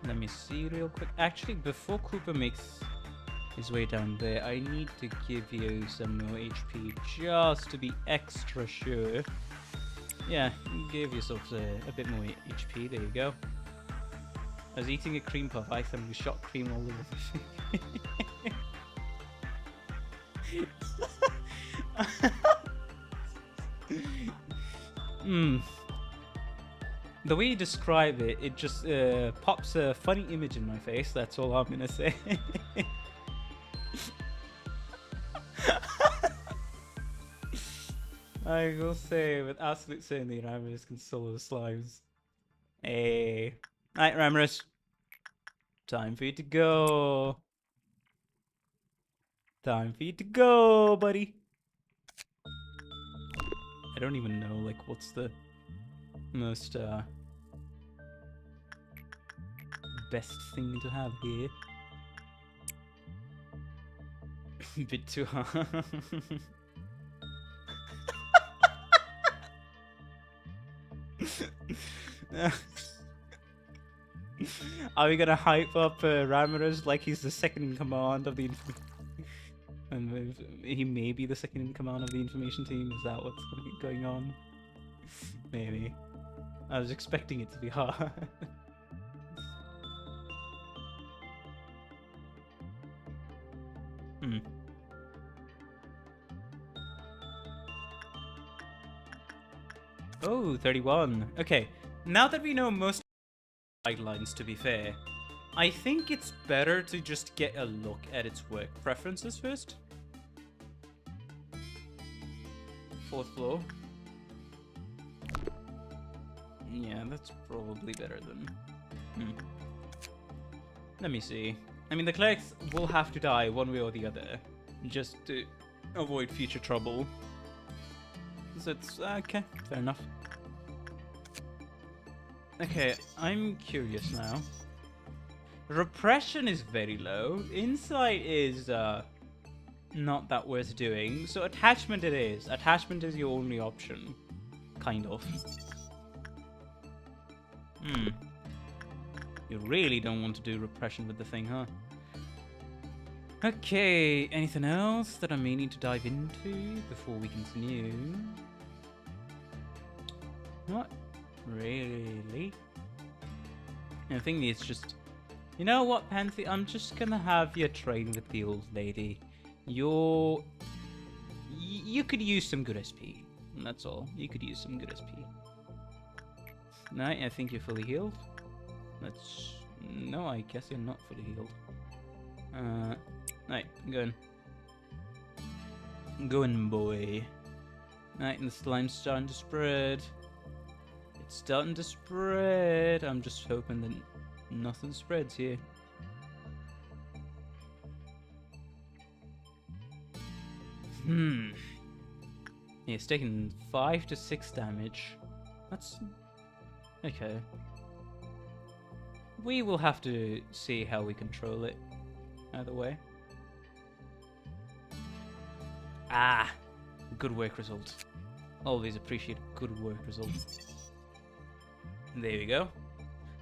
Let me see real quick. Actually, before Cooper makes his way down there, I need to give you some more HP just to be extra sure. Yeah, give yourself a bit more HP. There you go. I was eating a cream puff. I suddenly shot cream all over. The way you describe it, it just pops a funny image in my face. That's all I'm gonna say. I will say with absolute certainty, Ramirez can solo slimes. Hey. Alright, Ramirez. Time for you to go. Time for you to go, buddy. I don't even know, like, what's the most, best thing to have here. Bit too hard. Are we gonna hype up Ramirez like he's the second in command of the and he may be the second in command of the information team? Is that what's going on? Maybe. I was expecting it to be hard. Oh, 31. Okay, now that we know most guidelines, to be fair, I think it's better to just get a look at its work preferences first. 4th floor. Yeah, that's probably better than... Let me see. I mean, the clerks will have to die one way or the other, just to avoid future trouble. So it's... okay, fair enough. Okay, I'm curious now. Repression is very low. Insight is not that worth doing. So attachment it is. Attachment is your only option. Kind of. You really don't want to do repression with the thing, huh? Okay, anything else that I may need to dive into before we continue? Not really. I think it's just... You know what, Panthy? I'm just gonna have you train with the old lady. You could use some good SP. That's all. You could use some good SP. No, I think you're fully healed. That's... No, I guess you're not fully healed. Right, going. Going, boy. Right, and the slime's starting to spread. It's starting to spread. I'm just hoping that nothing spreads here. Yeah, it's taking 5 to 6 damage. That's... okay. We will have to see how we control it. Either way. Ah! Good work result. Always appreciate good work result. There we go.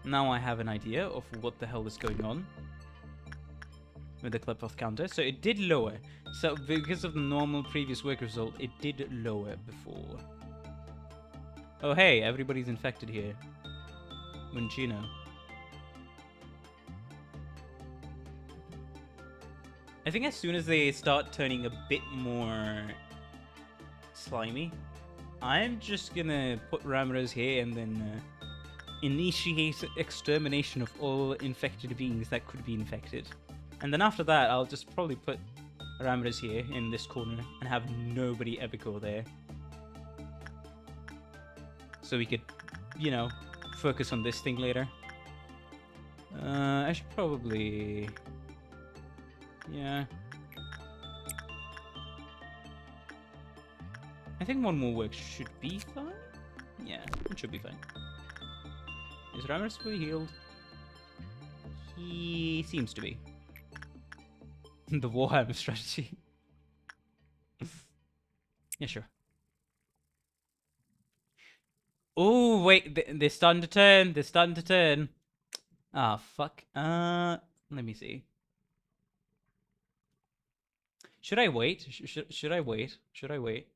Now I have an idea of what the hell is going on with the clip-off counter. So it did lower. So because of the normal previous work result, it did lower before. Oh hey, everybody's infected here. Wouldn't you know? I think as soon as they start turning a bit more slimy, I'm just gonna put Ramirez here and then initiate extermination of all infected beings that could be infected. And then after that, I'll just probably put Ramirez here in this corner and have nobody ever go there. so we could, you know, focus on this thing later. I should probably... Yeah. I think one more work should be fine. Yeah, it should be fine. Is Rammus fully healed? He seems to be. The Warhammer strategy. Yeah, sure. Oh, wait, they're starting to turn. They're starting to turn. Ah, fuck. Let me see. Should I wait? Should I wait? Should I wait?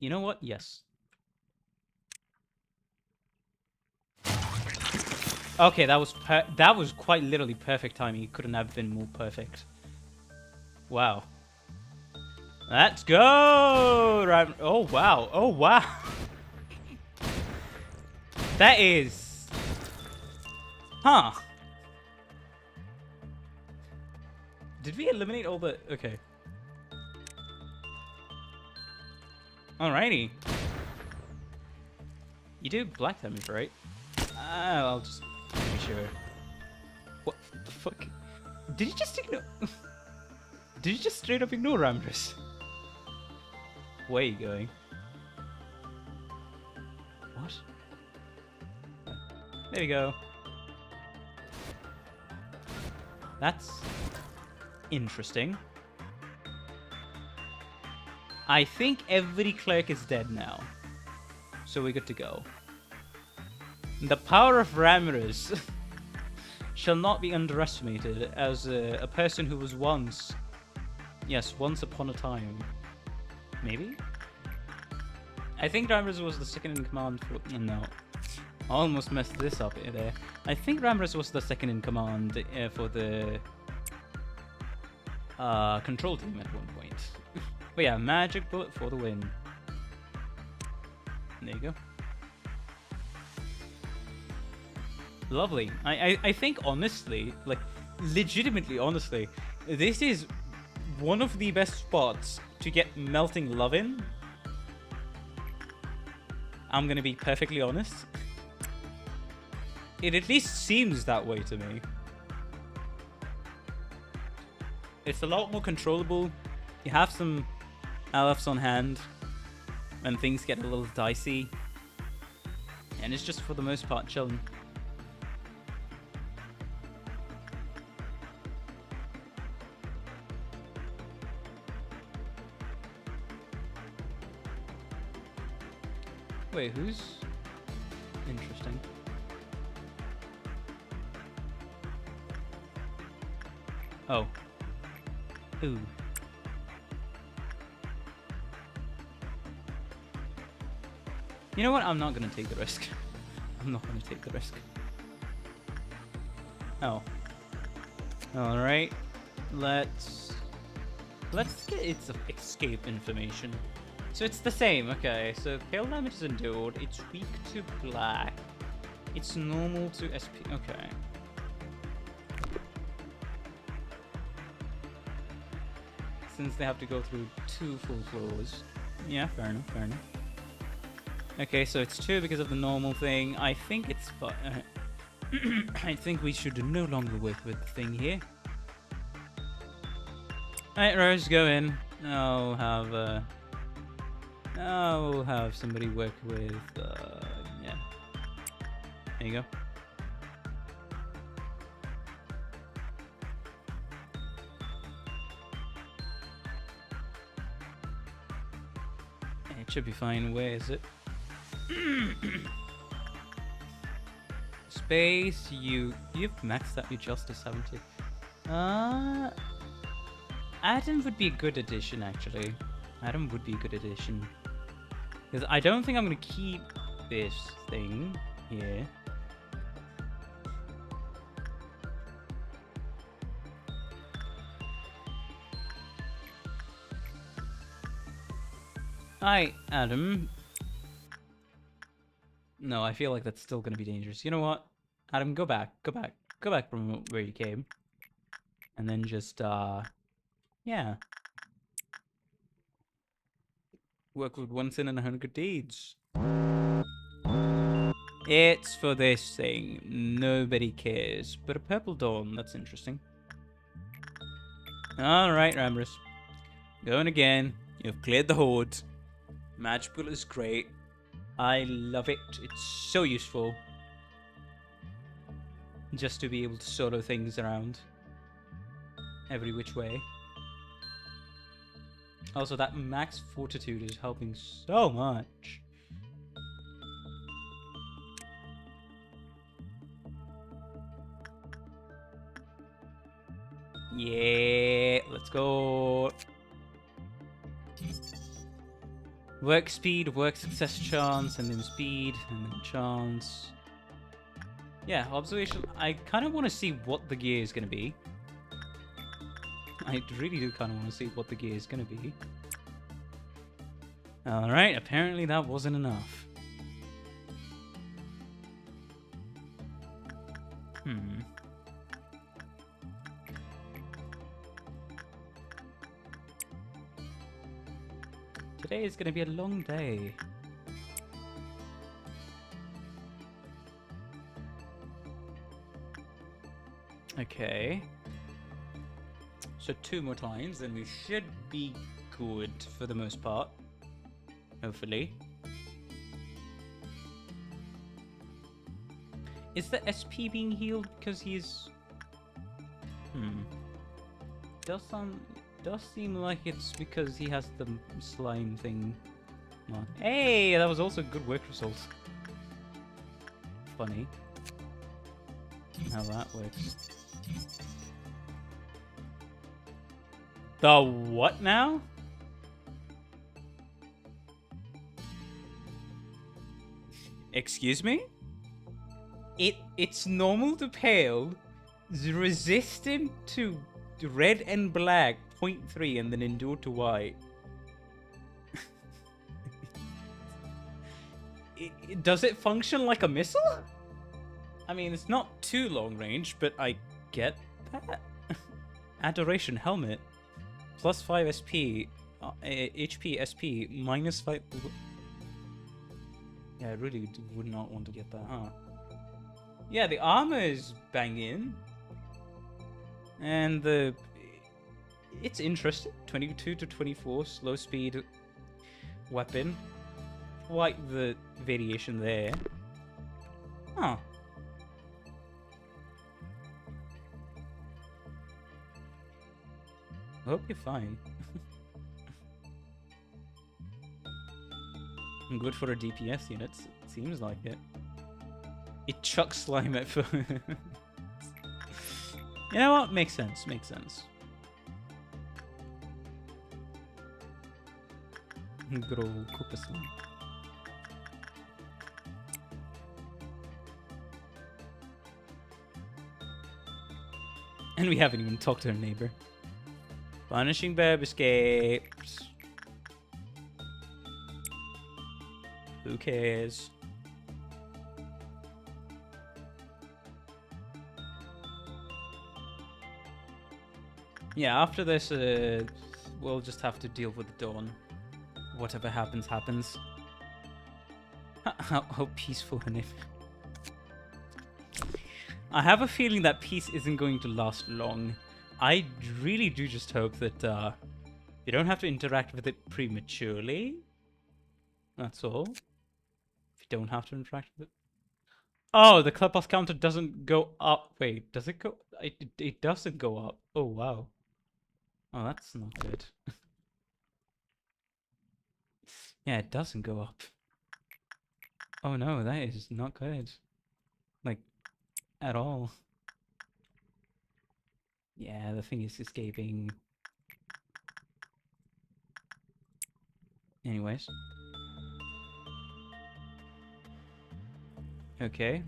You know what? Yes. Okay, that was quite literally perfect timing. It couldn't have been more perfect. Wow. Let's go! Right. Oh, wow. Oh, wow. That is... Huh. Did we eliminate all the... Okay. Alrighty. You do black damage, right? I'll just be sure. What the fuck? Did you just ignore... Did you just straight up ignore Ramdris? Where are you going? What? There you go. That's interesting. I think every clerk is dead now. So we're good to go. The power of Ramrus shall not be underestimated as a person who was once... Yes, once upon a time. Maybe? I think Ramrus was the second in command for... No. I almost messed this up there. I think Ramrus was the second in command for the control team at one point. But yeah, magic bullet for the win. There you go. Lovely. I think honestly, like legitimately honestly, this is one of the best spots to get melting love in. I'm gonna be perfectly honest. It at least seems that way to me. It's a lot more controllable. You have some Alephs on hand when things get a little dicey. And it's just for the most part chilling. Wait, who's... Interesting. Oh. Ooh. You know what? I'm not gonna take the risk. I'm not gonna take the risk. Oh. Alright. Let's get its escape information. So it's the same, okay. So pale damage is endured. It's weak to black. It's normal to SP. Okay. Since they have to go through 2 full floors. Yeah, fair enough, fair enough. Okay, so it's 2 because of the normal thing. I think it's I think we should no longer work with the thing here. Alright, Rose, go in. I'll have somebody work with, yeah. There you go. It should be fine. Where is it? Space, you've maxed out your justice, haven't you? Adam would be a good addition, actually. Adam would be a good addition. Because I don't think I'm going to keep this thing here. Hi, Adam. No, I feel like that's still going to be dangerous. You know what? Adam, go back. Go back from where you came. And then just, yeah. Work with one sin and 100 deeds. It's for this thing. Nobody cares. But a purple dawn, that's interesting. Alright, Ramrus. Going again. You've cleared the horde. Magical is great. I love it. It's so useful. Just to be able to solo things around. Every which way. Also, that max fortitude is helping so much. Yeah, let's go. Work speed, work success chance, and then speed, and then chance. Yeah, observation. I kind of want to see what the gear is going to be. I really do kind of want to see what the gear is going to be. Alright, apparently that wasn't enough. Today is going to be a long day. Okay. So 2 more times, and we should be good for the most part. Hopefully. Is the SP being healed because he's... Does seem like it's because he has the slime thing. Hey, that was also a good work result. Funny how that works. The what now? Excuse me? It's normal to pale, resistant to red and black, 0.3, and then endure to white. Does it function like a missile? I mean, it's not too long range, but I get that. Adoration helmet. Plus 5 SP. HP SP. Minus 5. Yeah, I really would not want to get that, huh? Yeah, the armor is banging. And the... It's interesting. 22 to 24. Slow speed weapon. Quite the variation there. Huh. I hope you're fine. Good for a DPS unit. It seems like it. It chucks slime at first. You know what? Makes sense. Makes sense. Good old Koopa slime. And we haven't even talked to our neighbor. Punishing Bear escapes. Who cares? Yeah, after this, we'll just have to deal with the dawn. Whatever happens, happens. How peaceful and if... I have a feeling that peace isn't going to last long. I really do just hope that you don't have to interact with it prematurely. That's all. If you don't have to interact with it. Oh, the club boss counter doesn't go up. Wait, does it go? It doesn't go up. Oh, wow. Oh, that's not good. Yeah, it doesn't go up. Oh no, that is not good. Like, at all. Yeah, the thing is escaping. Anyways. Okay.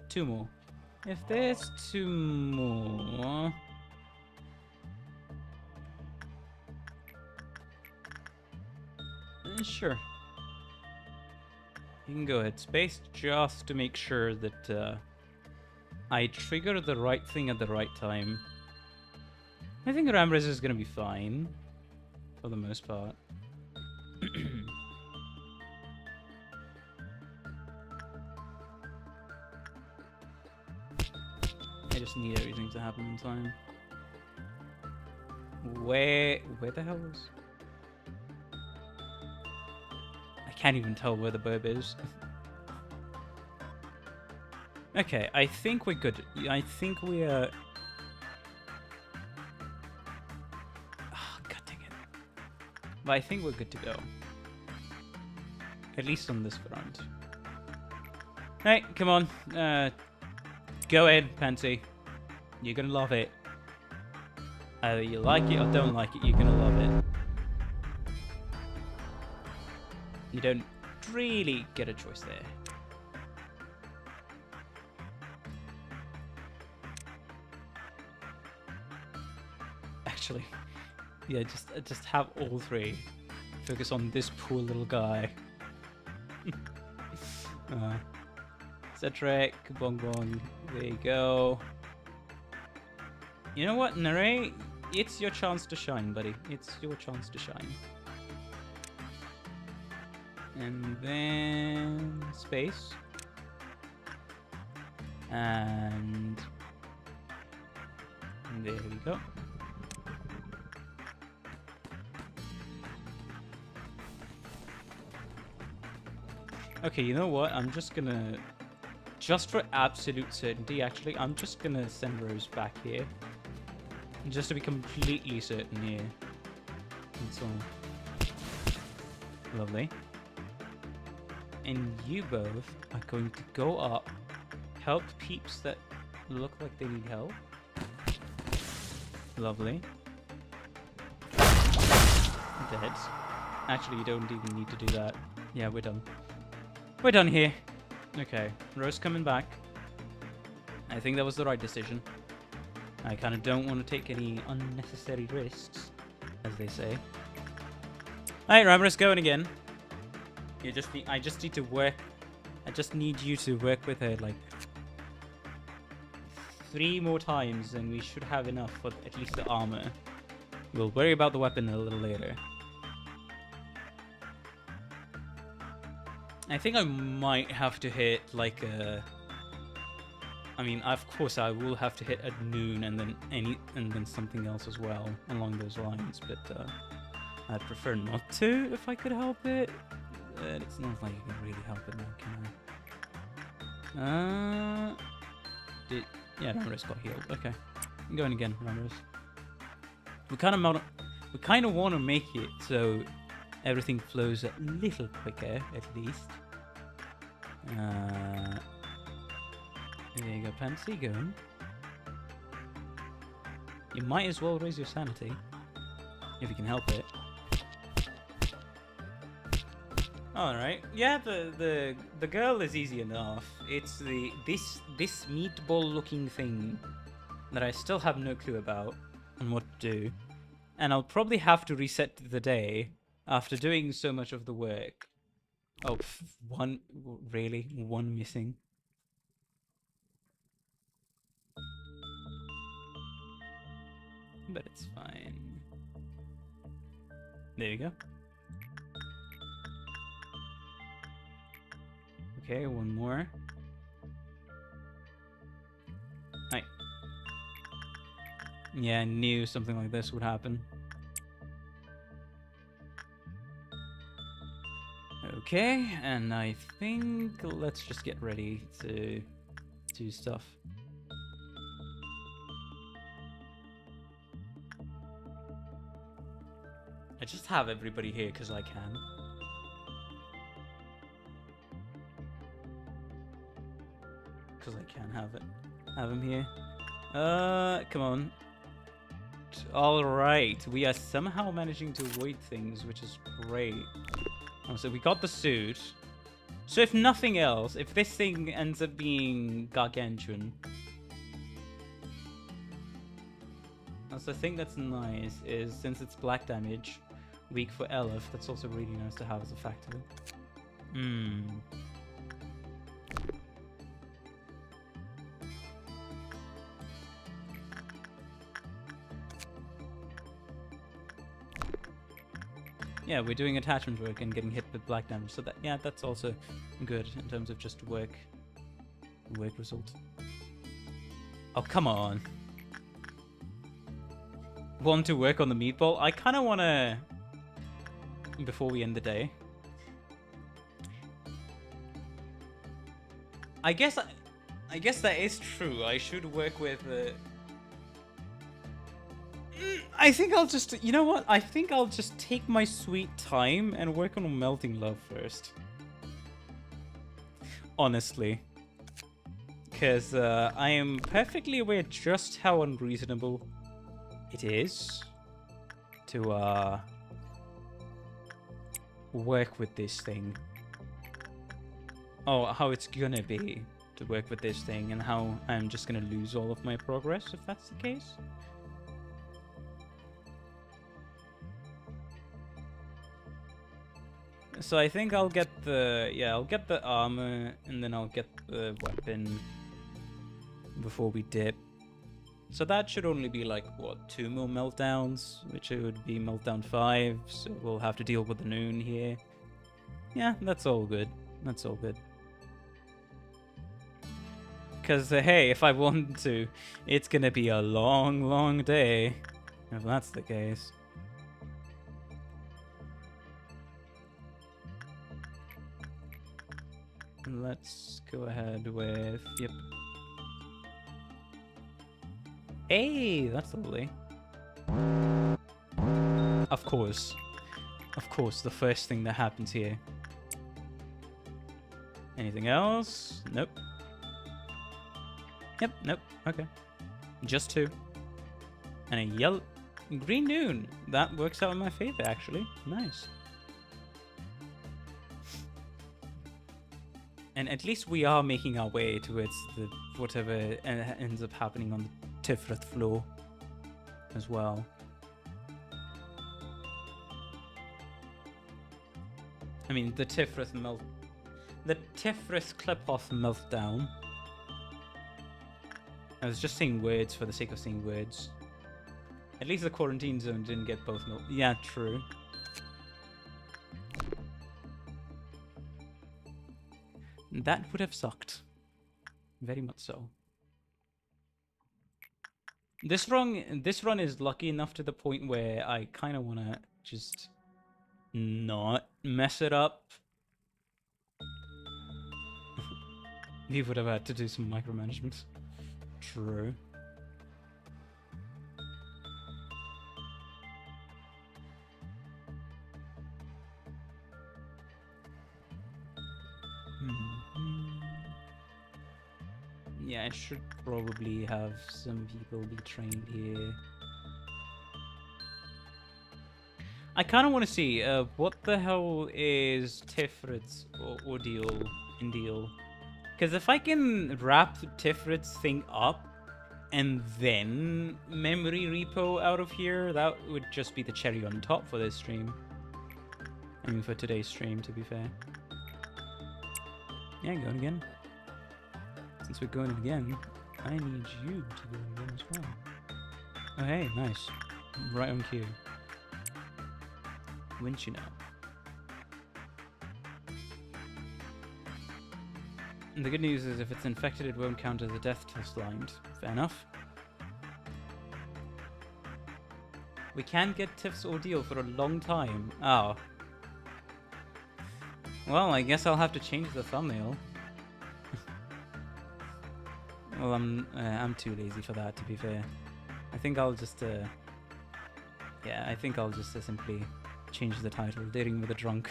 2 more. If there's 2 more... Sure. You can go ahead. Space just to make sure that I trigger the right thing at the right time. I think Ramrez is gonna be fine. For the most part. I just need everything to happen in time. Where the hell is... I can't even tell where the burb is. Okay, I think we're good. I think we are... Oh, god dang it. But I think we're good to go. At least on this front. Hey, come on. Go ahead, Pansy. You're gonna love it. Either you like it or don't like it, you're gonna love it. You don't really get a choice there. Actually, yeah, just have all three. Focus on this poor little guy. Cetrek, bong bong. There you go. You know what, Nare? It's your chance to shine, buddy. It's your chance to shine. And then space. And there we go. Okay, you know what? I'm just gonna... Just for absolute certainty, actually, I'm just gonna send Rose back here. Just to be completely certain here. That's all. Lovely. And you both are going to go up, help peeps that look like they need help. Lovely. Dead. Actually, you don't even need to do that. Yeah, we're done. We're done here. Okay, Rose coming back. I think that was the right decision. I kind of don't want to take any unnecessary risks, as they say. Alright, Ramirez, going again. I just need to work. I just need you to work with her like 3 more times, and we should have enough for at least the armor. We'll worry about the weapon a little later. I think I might have to hit like a... I mean, of course I will have to hit at noon and then something else as well along those lines, but I'd prefer not to if I could help it. But it's not like you can really help it now, can I? Yeah, Ramirez got healed. Okay, I'm going again, Ramirez. We kind of want to make it so everything flows a little quicker, at least. There you go, Pansy, going. You might as well raise your sanity, if you can help it. Alright, yeah, the girl is easy enough. It's this meatball looking thing that I still have no clue about and what to do. And I'll probably have to reset the day after doing so much of the work. Oh, one, really? One missing? But it's fine. There you go. Okay, one more. Hi. Yeah, I knew something like this would happen. Okay, and I think let's just get ready to do stuff. I just have everybody here because I can. Because I can have him here. Come on. Alright, we are somehow managing to avoid things, which is great. Oh, so we got the suit. So if nothing else, if this thing ends up being gargantuan. Also, the thing that's nice is, since it's black damage, weak for Alephs, that's also really nice to have as a factor. Yeah, we're doing attachment work and getting hit with black damage, so that, yeah, that's also good in terms of just work result. Oh, come on. Want to work on the meatball? I kind of want to... Before we end the day. I guess that is true. I should work with... I think I'll just... You know what? I think I'll just take my sweet time and work on melting love first. Honestly. Because I am perfectly aware just how unreasonable it is to work with this thing. Oh, how it's gonna be to work with this thing, and how I'm just gonna lose all of my progress if that's the case. So I think I'll get the... Yeah, I'll get the armor, and then I'll get the weapon before we dip. So that should only be like, what, 2 more meltdowns, which it would be meltdown 5, so we'll have to deal with the noon here. Yeah, that's all good. That's all good. Because, hey, if I want to, it's gonna be a long, long day, if that's the case. Let's go ahead with... Yep. Hey, that's lovely. Of course. Of course, the first thing that happens here. Anything else? Nope. Yep, nope. Okay. Just 2. And a yellow... Green noon. That works out in my favor, actually. Nice. And at least we are making our way towards the whatever ends up happening on the Tifrith floor as well. I mean, the Tifrith clip-off meltdown. I was just saying words for the sake of saying words. At least the quarantine zone didn't get both Yeah, true. That would have sucked. Very much so. This run is lucky enough to the point where I kind of want to just not mess it up. We would have had to do some micromanagement. True. Yeah, I should probably have some people be trained here. I kind of want to see what the hell is Tifrid's ordeal and deal. Because if I can wrap Tifrid's thing up and then memory repo out of here, that would just be the cherry on top for this stream. I mean, for today's stream, to be fair. Yeah, going again. Since we're going again, I need you to go again as well. Oh, hey, nice. Right on cue. Wouldn't you know? And the good news is if it's infected, it won't count as a death test line. Fair enough. We can get Tiff's ordeal for a long time. Oh. Well, I guess I'll have to change the thumbnail. Well, I'm too lazy for that, to be fair. I think I'll just, yeah, I think I'll just simply change the title, Dating with a Drunk.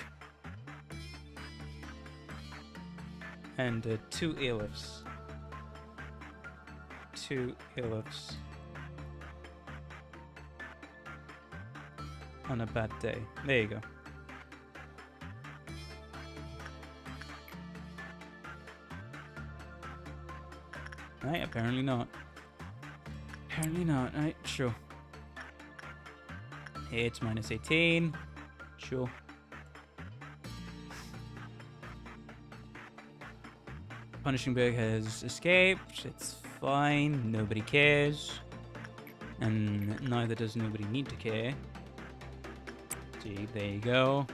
And 2 Alephs. 2 Alephs. On a bad day. There you go. Right, apparently not. Apparently not. Right, sure. It's minus 18. Sure. Punishing Berg has escaped. It's fine. Nobody cares. And neither does nobody need to care. See, there you go.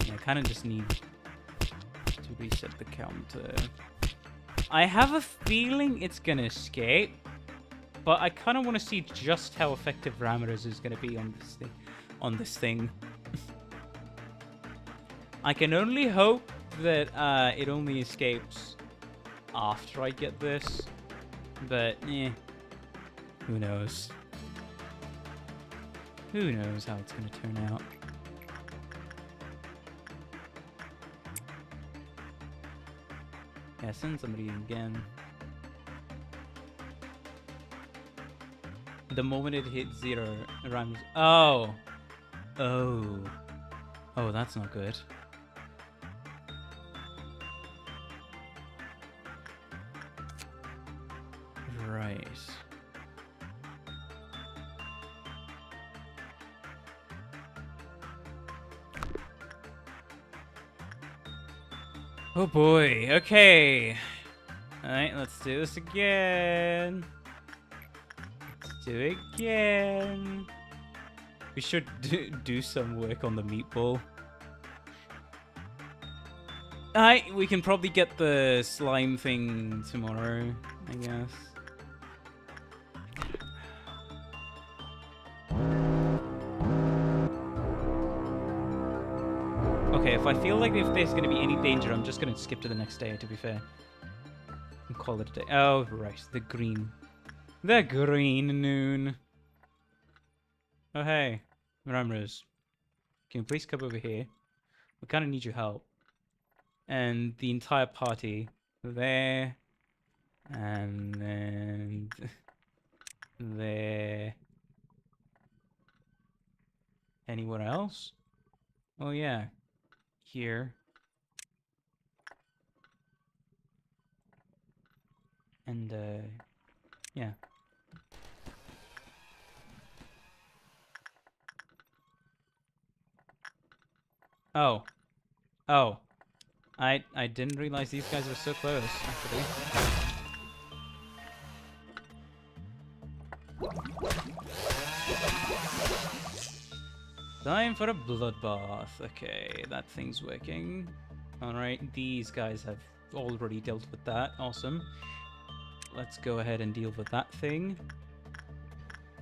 I kind of just need reset the counter. I have a feeling it's gonna escape, but I kind of want to see just how effective Ramirez is gonna be on this thing. I can only hope that it only escapes after I get this, but who knows? Who knows how it's gonna turn out? Yeah, send somebody again. The moment it hits 0, Ramirez. Oh, that's not good. Right. Oh boy, okay. Alright, let's do this again. Let's do it again. We should do some work on the meatball. Alright, we can probably get the slime thing tomorrow, I guess. Okay, if I feel like if there's going to be any danger, I'm just going to skip to the next day, to be fair. And call it a day. Oh, right. The green. The green noon. Oh, hey. Ramirez. Can you please come over here? We kind of need your help. And the entire party. There. And then... there. Anywhere else? Oh, yeah. Here. And, yeah. Oh. Oh. I didn't realize these guys were so close, actually. Time for a bloodbath. Okay, that thing's working. Alright, these guys have already dealt with that. Awesome. Let's go ahead and deal with that thing.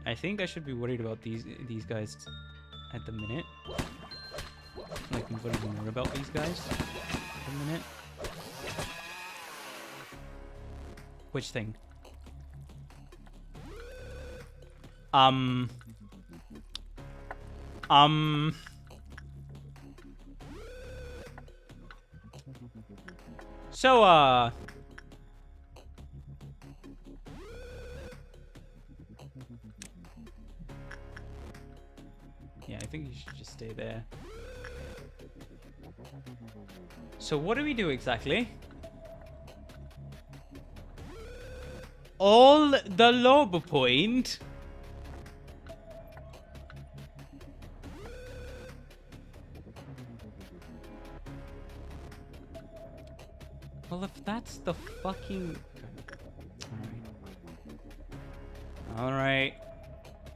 I think I should be worried about these guys at the minute. Like, I'm worried more about these guys at the minute. Which thing? So, yeah, I think you should just stay there. So what do we do exactly? All the lobe point? Well, if that's the fucking... Alright.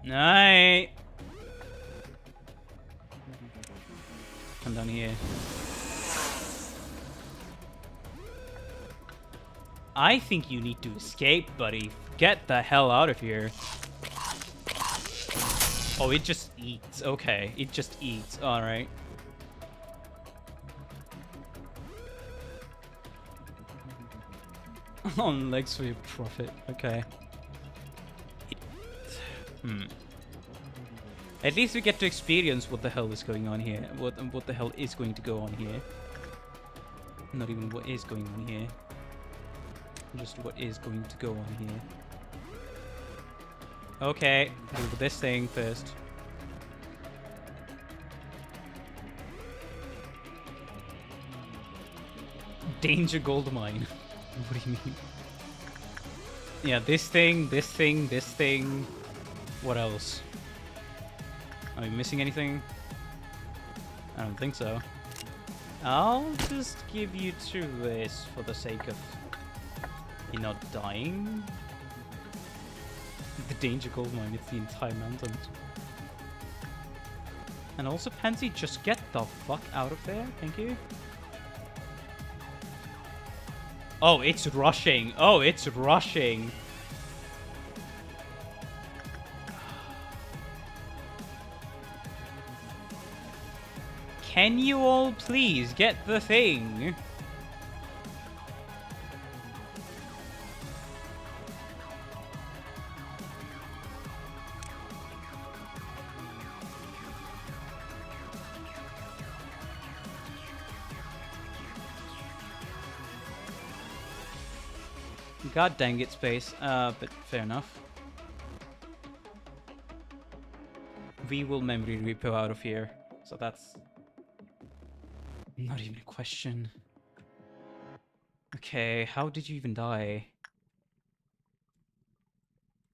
Night. Come down here. I think you need to escape, buddy. Get the hell out of here. Oh, it just eats. Okay, it just eats. Alright. On legs for your profit. Okay. At least we get to experience what the hell is going on here. What the hell is going to go on here. Not even what is going on here. Just what is going to go on here. Okay, do this thing first. Danger gold mine. What do you mean? Yeah, this thing, this thing, this thing. What else? Are we missing anything? I don't think so. I'll just give you to this for the sake of you not dying. The danger gold mine, it's the entire mountain. And also, Pansy, just get the fuck out of there. Thank you. Oh, it's rushing. Oh, it's rushing. Can you all please get the thing? God dang it, space. But fair enough. We will memory repo out of here. So that's not even a question. Okay, how did you even die?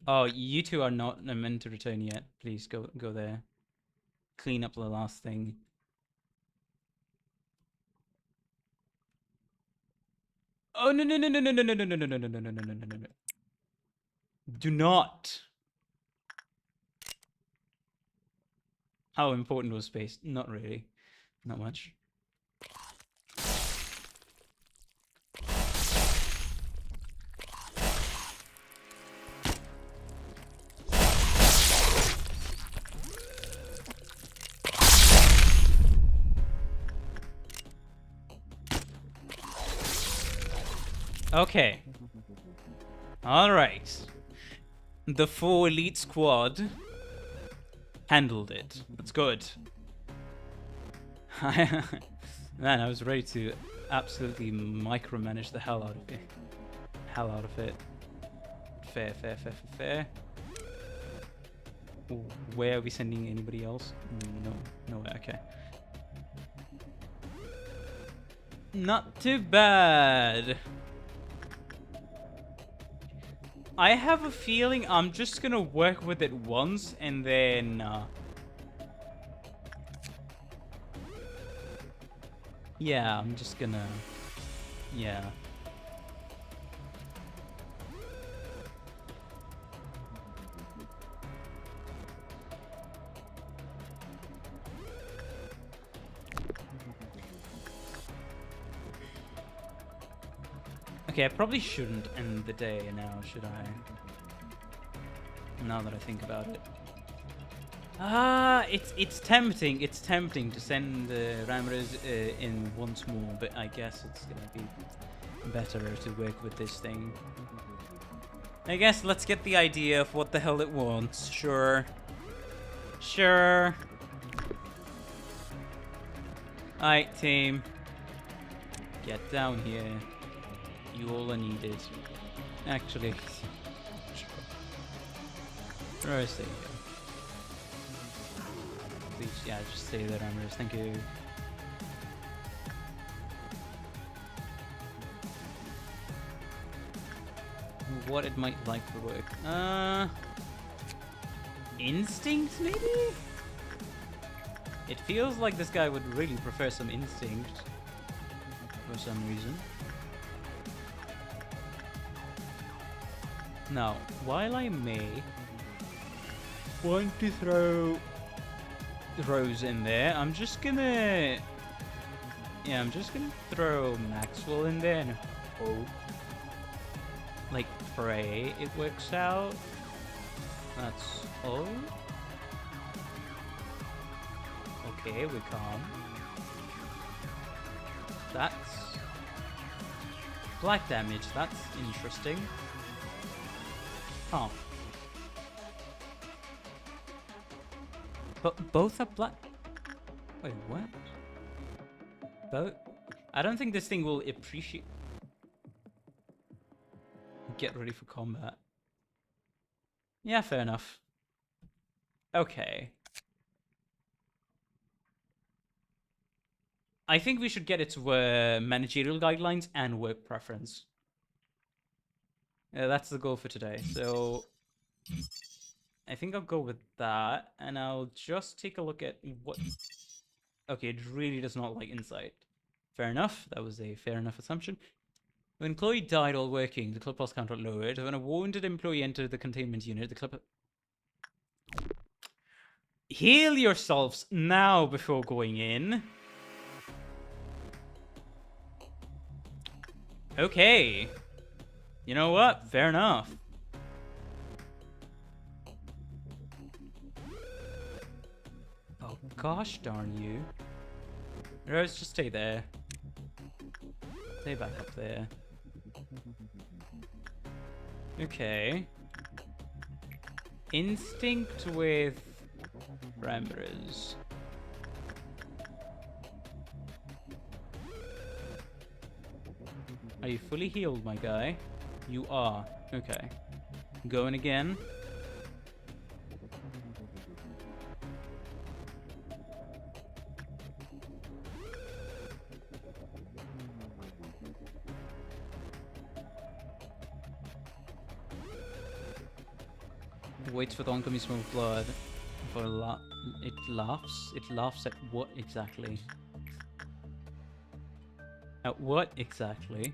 Oh, you two are not meant to return yet. Please go there. Clean up the last thing. Oh no no no no no no no no no no no no no no no no no. Do not. How important was space? Not really. Not much. Okay. Alright. The 4 elite squad handled it. That's good. Man, I was ready to absolutely micromanage the hell out of it. Fair, fair, fair, fair, fair. Where are we sending anybody else? No, nowhere, okay. Not too bad. I have a feeling I'm just gonna work with it once and then yeah, I'm just gonna yeah. Okay, I probably shouldn't end the day now, should I? Now that I think about it. It's tempting. It's tempting to send Ramirez in once more, but I guess it's gonna be better to work with this thing. I guess let's get the idea of what the hell it wants. Sure. Sure. Alright, team. Get down here. You all are needed. Actually. Sure. Stay here. Please, yeah, just stay there, Ramirez. Thank you. What it might like for work. Instinct, maybe? It feels like this guy would really prefer some instinct. For some reason. Now, while I may want to throw Rose in there, I'm just gonna... Yeah, I'm just gonna throw Maxwell in there and hope. Like, pray it works out. That's all. Okay, we calm. That's black damage. That's interesting. Huh. But both are black. Wait, what? Both? I don't think this thing will appreciate. Get ready for combat. Yeah, fair enough. Okay. I think we should get its managerial guidelines and work preference. That's the goal for today. So I think I'll go with that, and I'll just take a look at what... Okay, it really does not like insight. Fair enough. That was a fair enough assumption. When Chloe died while working, the club loss counter lowered. When a wounded employee entered the containment unit, the club... Heal yourselves now before going in. Okay. You know what? Fair enough. Oh, gosh darn you. Rose, just stay there. Stay back up there. Okay. Instinct with parameters. Are you fully healed, my guy? You are. Okay. Going again. Waits for the oncoming smell of blood. For it laughs. It laughs at what exactly? At what exactly?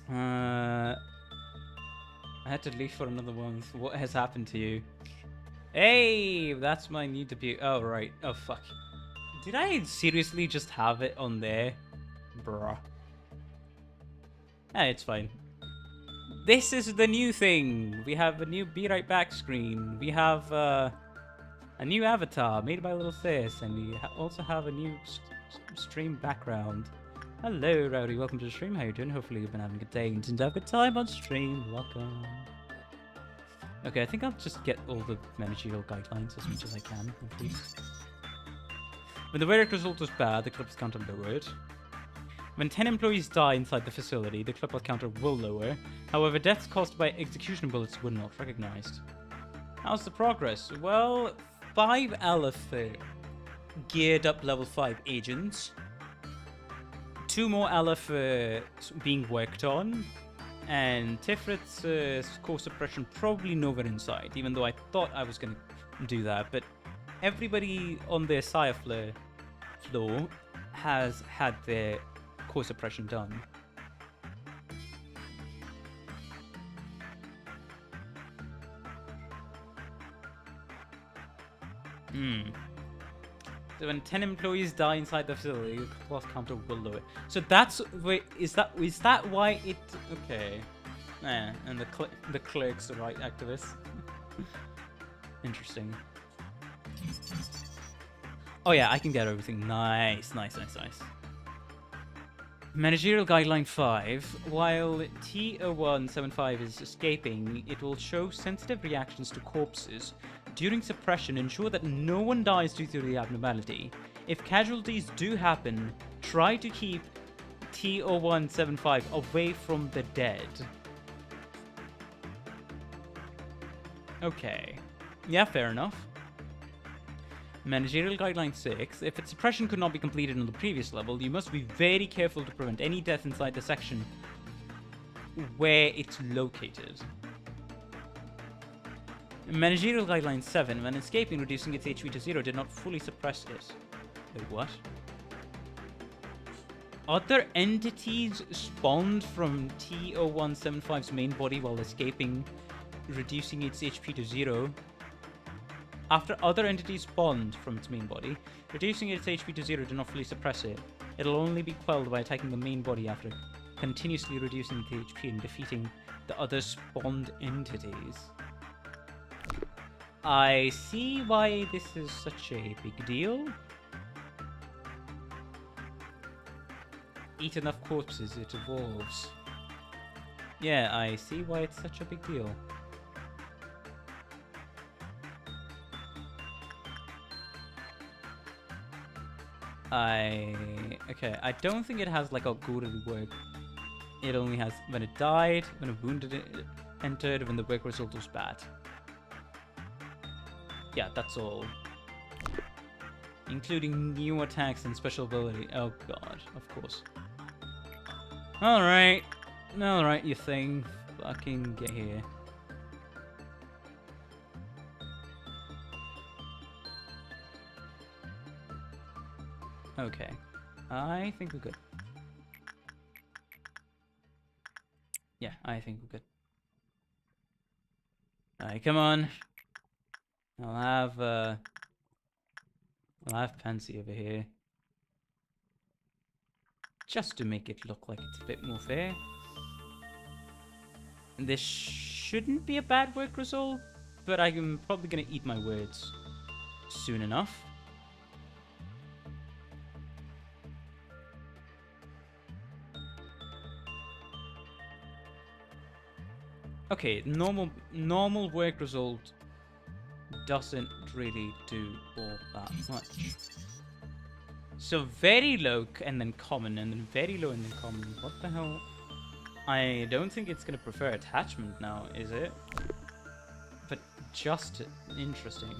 I had to leave for another one. What has happened to you? Hey, that's my new debut. Oh, right. Oh, fuck. Did I seriously just have it on there? Bruh. It's fine. This is the new thing. We have a new Be Right Back screen. We have a new avatar made by Little Sis, and we also have a new stream background. Hello, Rowdy. Welcome to the stream. How you doing? Hopefully you've been having a good day and have a good time on stream. Welcome. Okay, I think I'll just get all the managerial guidelines as much as I can, at least. When the verdict result was bad, the club's counter lowered. When 10 employees die inside the facility, the club counter will lower. However, deaths caused by execution bullets were not recognized. How's the progress? Well, 5 Alephs geared up level 5 agents. 2 more Alephs being worked on. And Tifrit's core suppression probably nowhere in sight, even though I thought I was going to do that. But everybody on their Saviour floor has had their core suppression done. So when 10 employees die inside the facility, the class counter will lower. So that's wait, is that why it? Okay, and the clerks are right activists. Interesting. Oh yeah, I can get everything. Nice. Managerial Guideline 5. While T0175 is escaping, it will show sensitive reactions to corpses. During suppression, ensure that no one dies due to the abnormality. If casualties do happen, try to keep T0175 away from the dead. Okay. Yeah, fair enough. Managerial Guideline 6. If its suppression could not be completed on the previous level, you must be very careful to prevent any death inside the section where it's located. Managerial Guideline 7. When escaping, reducing its HP to 0 did not fully suppress it. Wait, what? Other entities spawned from T0175's main body while escaping, reducing its HP to 0. After other entities spawned from its main body, reducing its HP to 0 did not fully suppress it. It'll only be quelled by attacking the main body after continuously reducing the HP and defeating the other spawned entities. I see why this is such a big deal. Eat enough corpses, it evolves. Yeah, I see why it's such a big deal. Okay, I don't think it has like a good work. It only has when it died, when a wounded entered, when the work result was bad. Yeah, that's all. Including new attacks and special ability. Oh god, of course. Alright, you thing. Fucking get here. Okay, I think we're good. Yeah, I think we're good. Alright, come on. I'll have Well, I have Pansy over here. Just to make it look like it's a bit more fair. And this shouldn't be a bad work result, but I'm probably gonna eat my words soon enough. Okay, normal work result doesn't really do all that much. So very low and then common and then very low and then common. What the hell? I don't think it's gonna prefer attachment now, is it? But just interesting.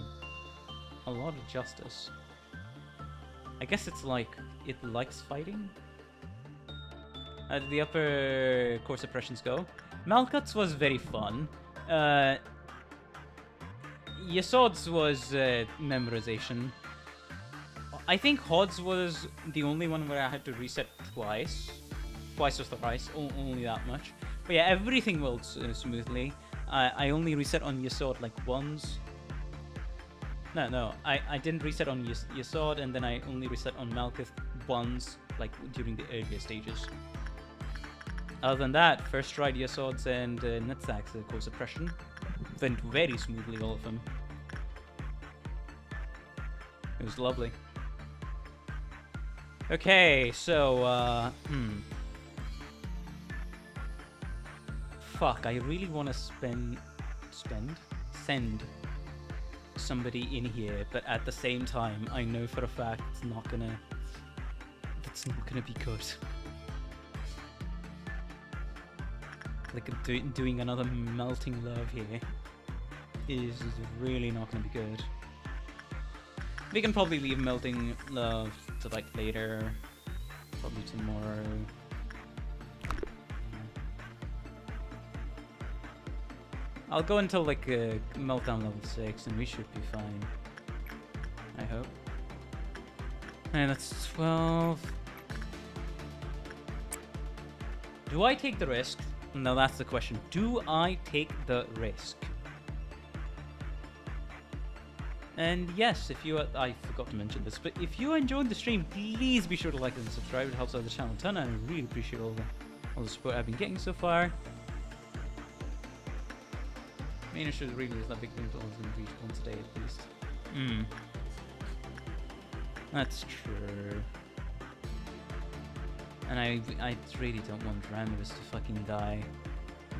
A lot of justice. I guess it's like it likes fighting. The upper core suppressions go. Malkuth's was very fun. Yesod's was memorization. I think Hod's was the only one where I had to reset twice. Twice or thrice, only that much. But yeah, everything went smoothly. I only reset on Yesod like once. No, I didn't reset on Yesod, and then I only reset on Malkuth once, like during the earlier stages. Other than that, first tried Yesods and Nutsacks, the core suppression. Went very smoothly, all of them. It was lovely. Okay, so, fuck, I really want to send somebody in here, but at the same time, I know for a fact that's not gonna be good. Like, doing another melting love here is really not gonna be good. We can probably leave melting love to like later, probably tomorrow. I'll go until like meltdown level 6 and we should be fine. I hope. And that's 12. Do I take the risk? No, that's the question. Do I take the risk? And yes, if you I forgot to mention this, but if you enjoyed the stream, please be sure to like and subscribe. It helps out the channel a ton, and I really appreciate all the support I've been getting so far. Main issue really is that big things only reach once a day at least. That's true. And I really don't want Randos to fucking die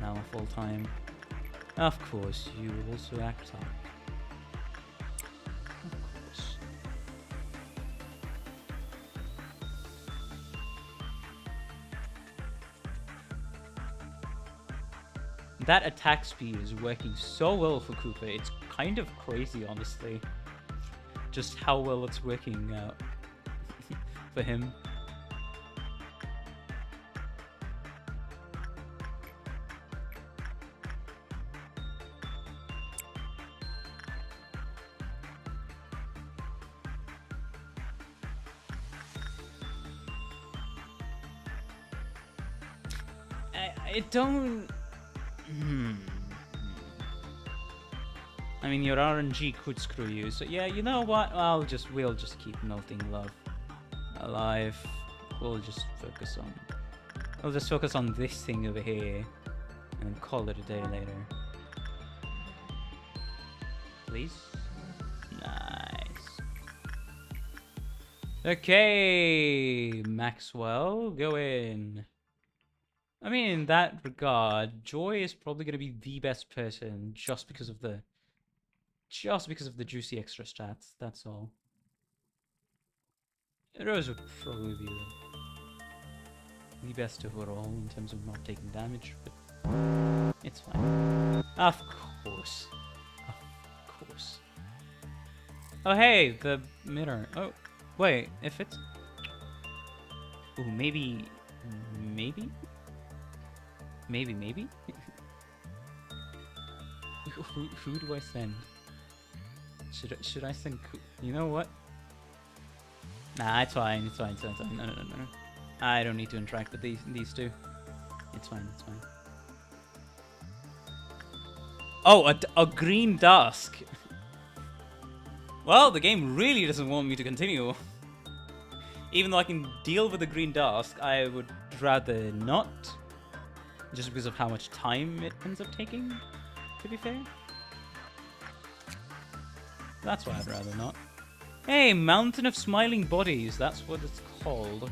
now full time. Of course, you will also act up. Of course. That attack speed is working so well for Cooper. It's kind of crazy, honestly. Just how well it's working out for him. I don't... I mean, your RNG could screw you, so yeah, you know what? We'll just keep melting love alive. We'll just focus on this thing over here and call it a day later. Please? Nice. Okay, Maxwell, go in. I mean, in that regard, Joy is probably going to be the best person just because of the juicy extra stats. That's all. Rose would probably be the best overall in terms of not taking damage, but it's fine. Of course. Of course. Oh, hey, the mirror. Oh, wait, if it's... Ooh, maybe... Maybe? Who do I send? Should I send... You know what? Nah, it's fine. No. I don't need to interact with these two. It's fine. Oh, a green dusk. Well, the game really doesn't want me to continue. Even though I can deal with the green dust, I would rather not. Just because of how much time it ends up taking, to be fair. That's why I'd rather not. Hey, Mountain of Smiling Bodies. That's what it's called.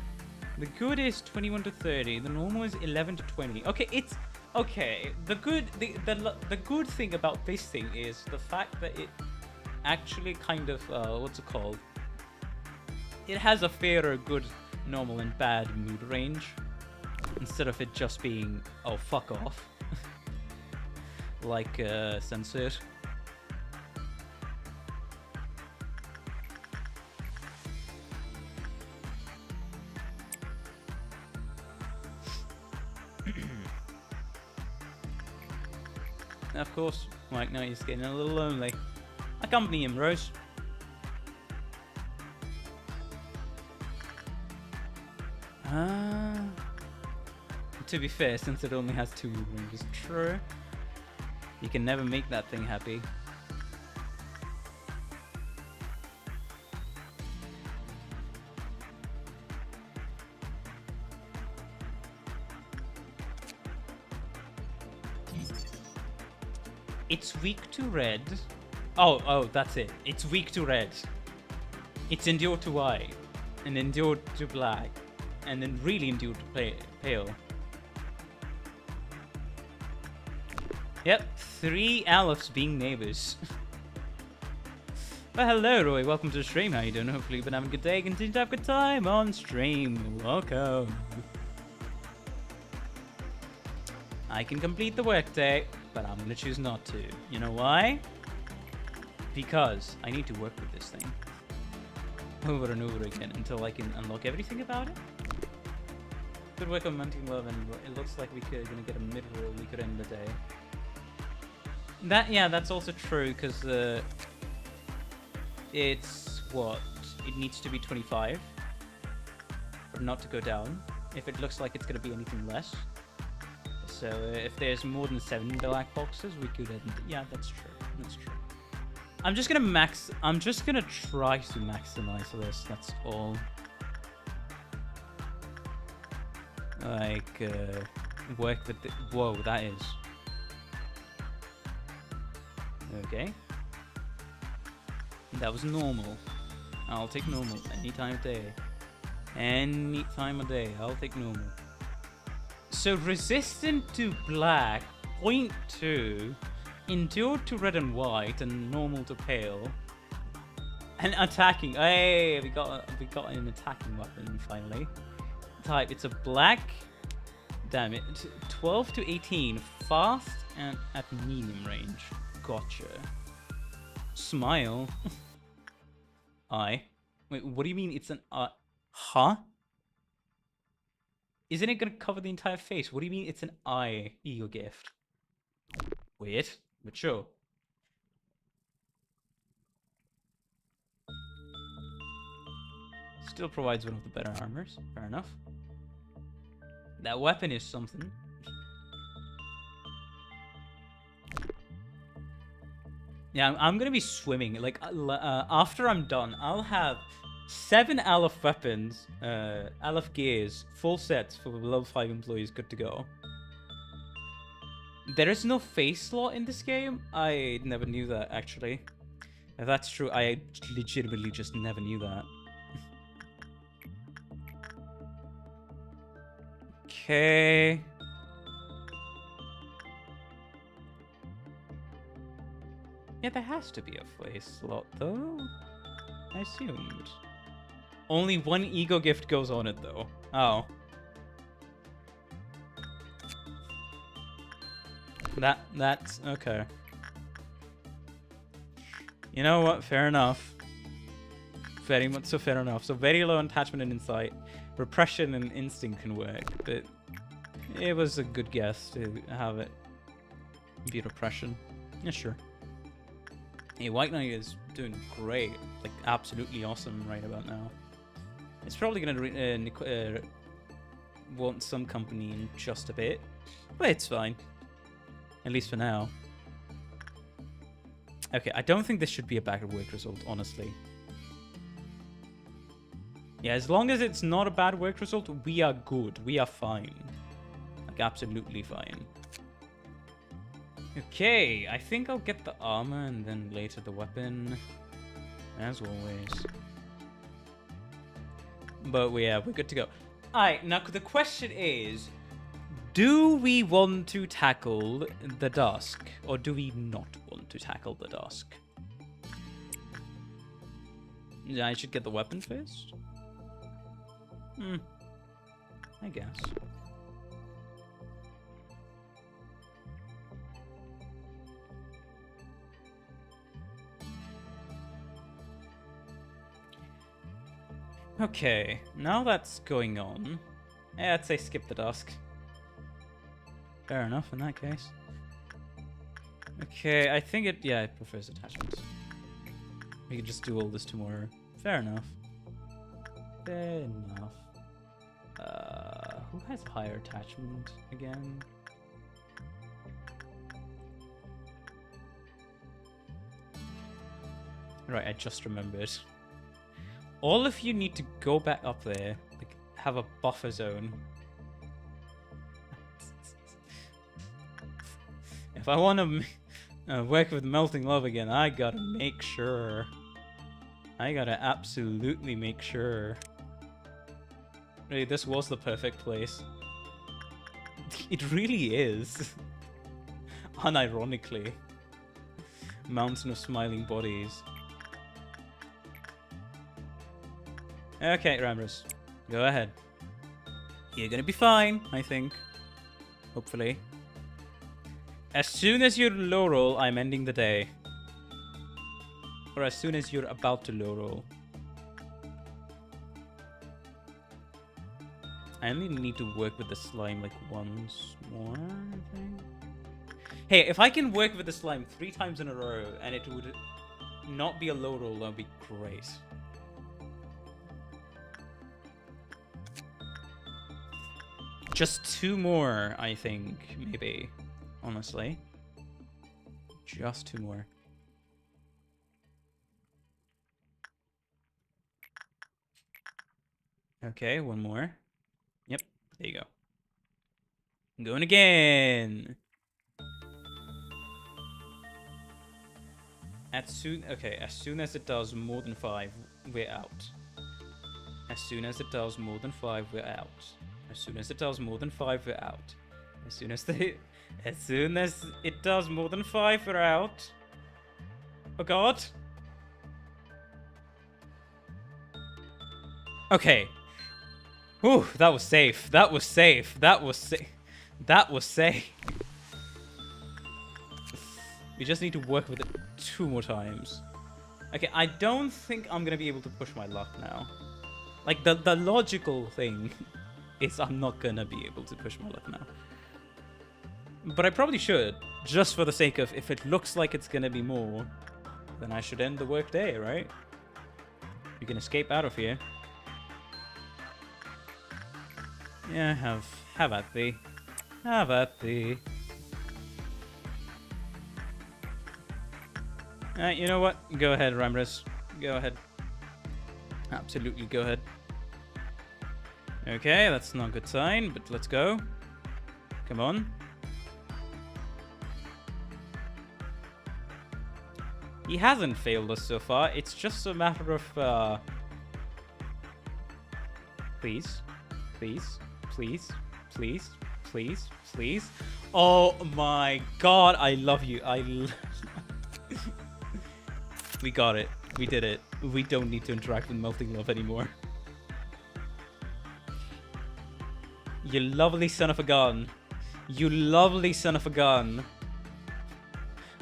The good is 21 to 30. The normal is 11 to 20. Okay, it's... Okay, the good thing about this thing is the fact that it actually kind of... what's it called? It has a fairer good, normal, and bad mood range. Instead of it just being, oh, fuck off. Like, censored. Of course, Mike, now he's getting a little lonely. Accompany him, Rose. To be fair, since it only has 2 mood ranges, true. You can never make that thing happy. It's weak to red. Oh, that's it. It's weak to red. It's endured to white, and endured to black, and then really endured to pale. Yep, 3 Alephs being neighbors. Well, hello, Roy. Welcome to the stream. How you doing? Hopefully you've been having a good day. Continue to have a good time on stream. Welcome. I can complete the workday, but I'm gonna choose not to. You know why? Because I need to work with this thing over and over again until I can unlock everything about it. Good work on Mounting Love, and it looks like we're gonna get a mid-roll. We could end the day. Yeah, that's also true, because it's what? It needs to be 25 for not to go down. If it looks like it's going to be anything less. So if there's more than 7 black boxes, we could end. Yeah, that's true. That's true. I'm just gonna try to maximize this. That's all. Like work with the... Whoa, that is... Okay. That was normal. I'll take normal any time of day. Any time of day, I'll take normal. So resistant to black, 0.2, endured to red and white, and normal to pale. And attacking. Hey, we got an attacking weapon finally. Type, it's a black. Damn it. 12 to 18, fast and at medium range. Gotcha. Smile. Eye. Wait, what do you mean it's an huh? Isn't it gonna cover the entire face? What do you mean it's an eye ego gift? Weird, but sure. Still provides one of the better armors. Fair enough. That weapon is something. Yeah, I'm gonna be swimming. Like, after I'm done, I'll have 7 Aleph weapons, Aleph gears, full sets for level 5 employees, good to go. There is no face slot in this game? I never knew that, actually. If that's true, I legitimately just never knew that. Okay. Yeah, there has to be a face slot, though. I assumed. Only 1 ego gift goes on it, though. Oh. That's... okay. You know what? Fair enough. Very much so fair enough. So very low attachment and insight. Repression and instinct can work, but it was a good guess to have it be repression. Yeah, sure. Hey, White Knight is doing great. Like, absolutely awesome right about now. It's probably gonna want some company in just a bit, but it's fine. At least for now. Okay, I don't think this should be a bad work result, honestly. Yeah, as long as it's not a bad work result, we are good. We are fine. Like, absolutely fine. Okay, I think I'll get the armor and then later the weapon. As always. But yeah, we're good to go. Alright, now the question is, do we want to tackle the dusk? Or do we not want to tackle the dusk? Yeah, I should get the weapon first? I guess. Okay, now that's going on. Yeah, I'd say skip the dusk. Fair enough in that case. Okay, I think it prefers attachments. We can just do all this tomorrow. Fair enough. Fair enough. Who has higher attachment again? Right, I just remembered. All of you need to go back up there, like, have a buffer zone. If I want to work with melting love again, I gotta make sure. I gotta absolutely make sure. Really, this was the perfect place. It really is. Unironically. Mountain of smiling bodies. Okay, Ramrus. Go ahead. You're gonna be fine, I think. Hopefully. As soon as you're low roll, I'm ending the day. Or as soon as you're about to low roll. I only need to work with the slime like once more, I think. Hey, if I can work with the slime 3 times in a row and it would not be a low roll, that would be great. Just 2 more, I think, maybe. Honestly. Just 2 more. Okay, 1 more. Yep, there you go. I'm going again. As soon as it does more than 5, we're out. As soon as it does more than 5, we're out. As soon as it does more than 5, we're out. As soon as it does more than 5, we're out. Oh god. Okay. Ooh, that was safe. That was safe. That was safe. That was safe. We just need to work with it 2 more times. Okay, I don't think I'm gonna be able to push my luck now. Like, the logical thing is I'm not gonna be able to push my luck now. But I probably should, just for the sake of, if it looks like it's gonna be more, then I should end the work day, right? You can escape out of here. Yeah, have at thee. Have at thee. You know what? Go ahead, Ramrus. Go ahead. Absolutely go ahead. Okay, that's not a good sign, but let's go. Come on. He hasn't failed us so far. It's just a matter of, Please. Please. Please. Please. Please. Please. Oh my god, I love you. We got it. We did it. We don't need to interact with Melting Love anymore. You lovely son of a gun. You lovely son of a gun.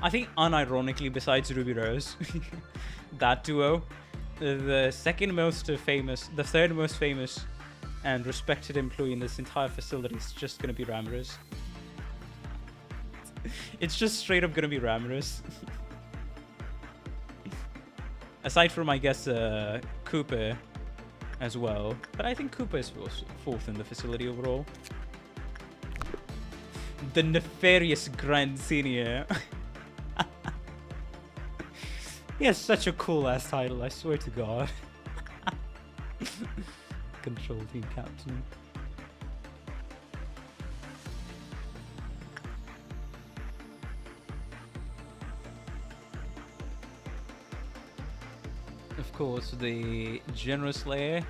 I think unironically, besides Ruby Rose, that duo, the third most famous and respected employee in this entire facility is just gonna be Ramrus. It's just straight up gonna be Ramrus. Aside from, I guess, Cooper as well. But I think Cooper is 4th in the facility overall. The nefarious Grand Senior. He has such a cool ass title, I swear to God. Control team captain. Of course, the generous layer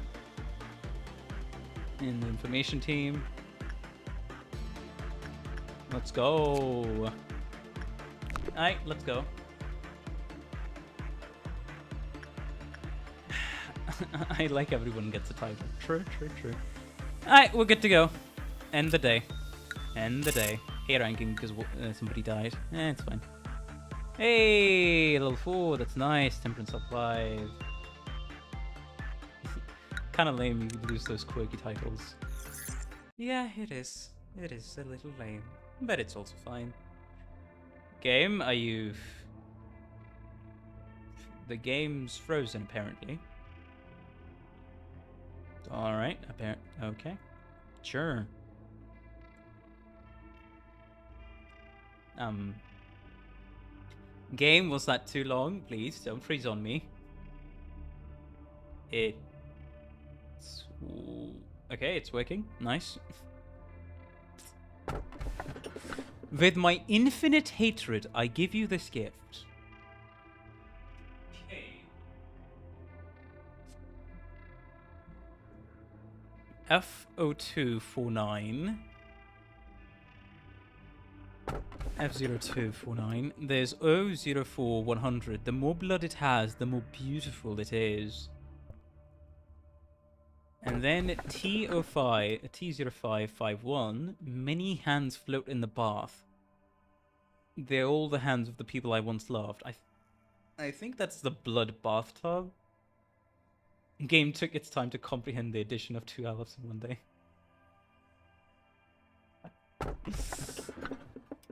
in the information team. Let's go. Alright, let's go. I like everyone gets a title. True. Alright, we're good to go. End the day. End the day. A ranking because somebody died. It's fine. Hey, level 4, that's nice. Temperance up live. Kind of lame you lose those quirky titles. Yeah, it is. It is a little lame. But it's also fine. Game, are you... The game's frozen, apparently. Alright, okay. Sure. Game, was that too long? Please, don't freeze on me. It's... Okay, it's working. Nice. With my infinite hatred, I give you this gift. Okay. F0249. F0249. There's 004-100. The more blood it has, the more beautiful it is. And then T0551. Many hands float in the bath. They're all the hands of the people I once loved. I think that's the blood bathtub. Game took its time to comprehend the addition of 2 Alephs in one day.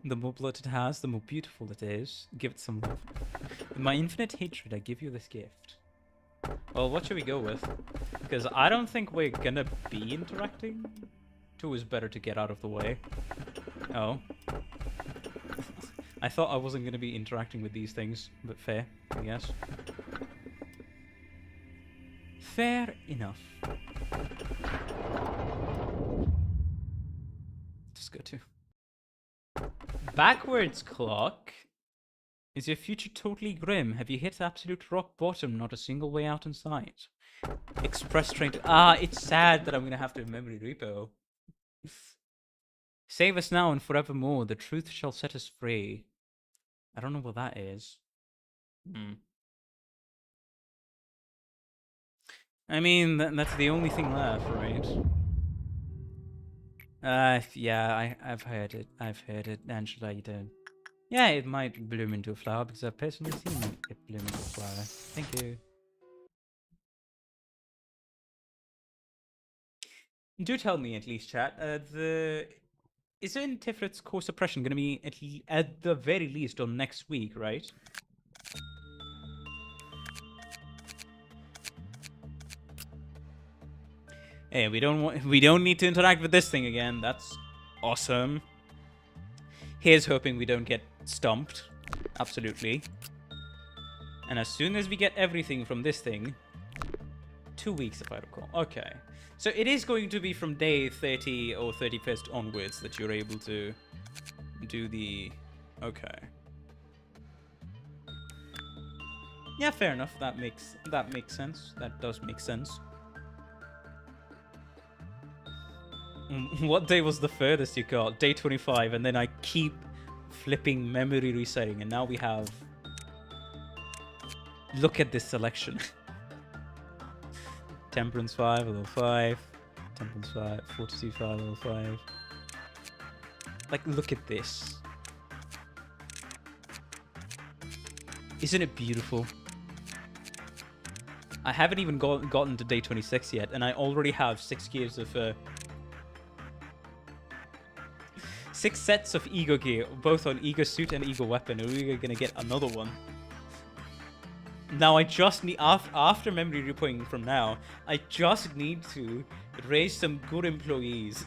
The more blood it has, the more beautiful it is. Give it some love. With my infinite hatred, I give you this gift. Well, what should we go with? Because I don't think we're gonna be interacting. 2 is better to get out of the way. Oh. I thought I wasn't gonna be interacting with these things, but fair, I guess. Fair enough. Just go to. Backwards clock. Is your future totally grim? Have you hit absolute rock bottom? Not a single way out in sight. Express train to... Ah, it's sad that I'm gonna have to memory repo. Save us now and forevermore. The truth shall set us free. I don't know what that is. I mean, that's the only thing left, right? Yeah, I've heard it. Angela, you don't. Yeah, it might bloom into a flower because I've personally seen it bloom into a flower. Thank you. Do tell me at least, chat. Isn't Tiflet's core suppression going to be at the very least on next week, right? Hey, we don't need to interact with this thing again. That's awesome. Here's hoping we don't get stumped. Absolutely. And as soon as we get everything from this thing, 2 weeks if I recall. Okay. So it is going to be from day 30 or 31st onwards that you're able to do the... Okay. Yeah, fair enough. That makes sense. That does make sense. What day was the furthest you got? Day 25, and then I keep flipping memory resetting, and now we have... Look at this selection. Temperance 5, level 5. Temperance 5, Fortitude 5, level 5. Like, look at this. Isn't it beautiful? I haven't even gotten to day 26 yet, and I already have 6 gears of... 6 sets of ego gear, both on ego suit and ego weapon, and we're gonna get another one. Now I just need, after memory repoing from now, I just need to raise some good employees.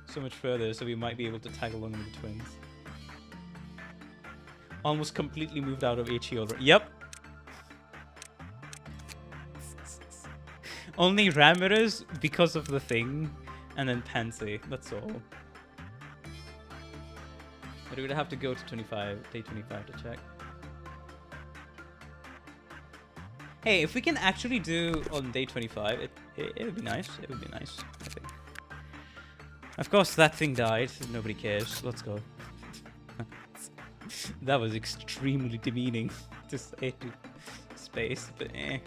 So much further, so we might be able to tag along with the twins. Almost completely moved out of HE already. Yep. Only Ramirez because of the thing, and then Pansy. That's all. But we would have to go to day 25 to check. Hey, if we can actually do on day 25, it would be nice. It would be nice, I think. Of course, that thing died. Nobody cares. Let's go. That was extremely demeaning to say to space, but eh.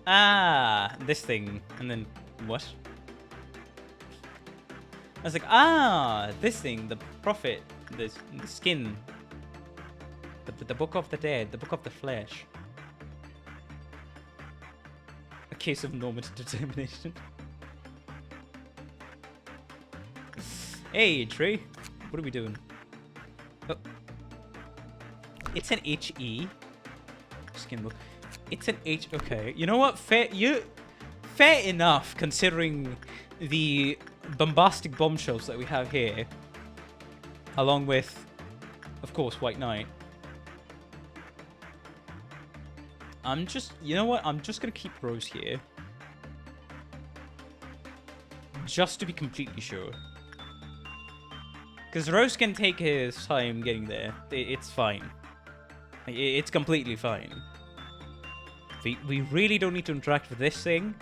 Ah, this thing. And then, what? I was like, ah, this thing, the prophet, the skin. The book of the dead, the book of the flesh. A case of normative determination. Hey, Trey. What are we doing? Oh. It's an HE. Skin book. It's an H. Okay. You know what? Fair enough, considering the bombastic bombshells that we have here. Along with, of course, White Knight. You know what? I'm just gonna keep Rose here. Just to be completely sure. Because Rose can take his time getting there. It's fine. It's completely fine. We really don't need to interact with this thing.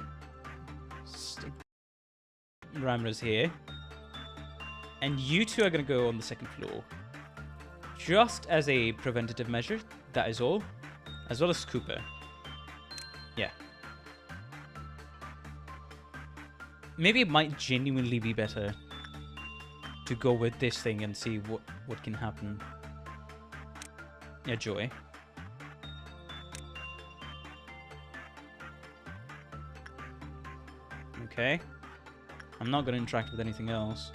Ramra's here. And you two are going to go on the second floor. Just as a preventative measure. That is all. As well as Cooper. Yeah. Maybe it might genuinely be better to go with this thing and see what can happen. Yeah, Joy. Okay. I'm not going to interact with anything else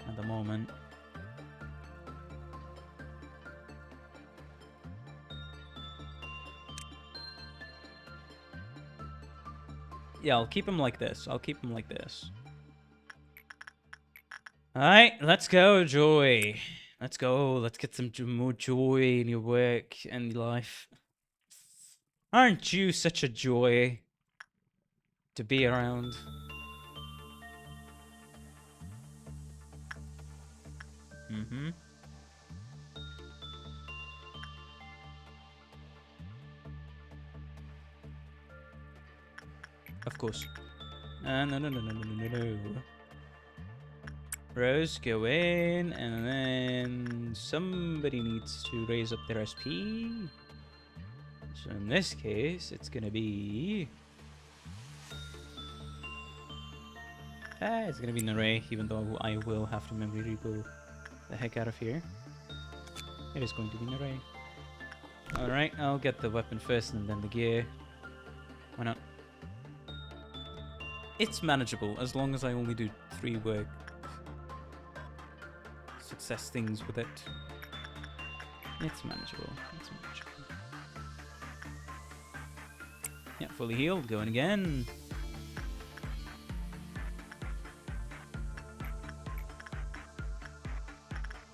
at the moment. Yeah, I'll keep him like this. Alright, let's go, Joy. Let's go. Let's get some more joy in your work and your life. Aren't you such a joy to be around? Mm-hmm. Of course. No. Rose, go in, and then somebody needs to raise up their SP. So in this case, it's gonna be... it's gonna be an array, even though I will have to memory rebuild the heck out of here. It is going to be an array. Alright, I'll get the weapon first and then the gear. Why not? It's manageable, as long as I only do 3 work success things with it. It's manageable. Yeah, fully healed, going again.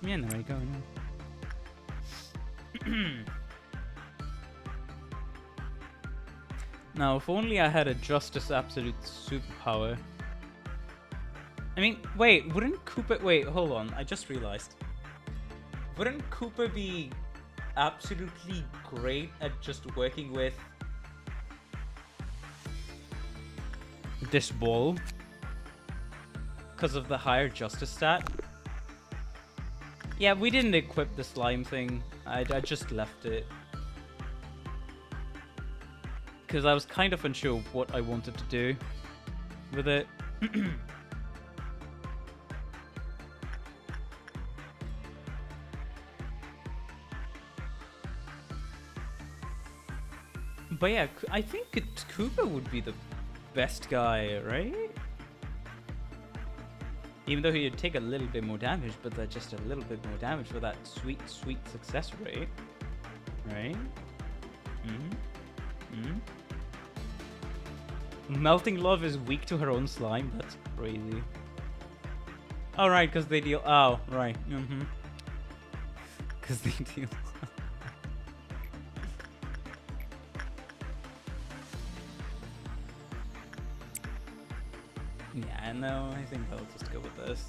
Yeah, there we go. Now, if only I had a Justice Absolute superpower. I mean, wait, wouldn't Cooper... Wait, hold on, I just realized. Wouldn't Cooper be absolutely great at just working with this ball? Because of the higher Justice stat? Yeah, we didn't equip the slime thing. I just left it. Because I was kind of unsure what I wanted to do with it. But yeah, I think Cooper would be the best guy, right? Even though he'd take a little bit more damage, but that's just a little bit more damage for that sweet, sweet success rate. Right? Melting Love is weak to her own slime? That's crazy. Oh, right, because they deal... Oh, right. Because they deal. Yeah, no, I think I'll just go with this.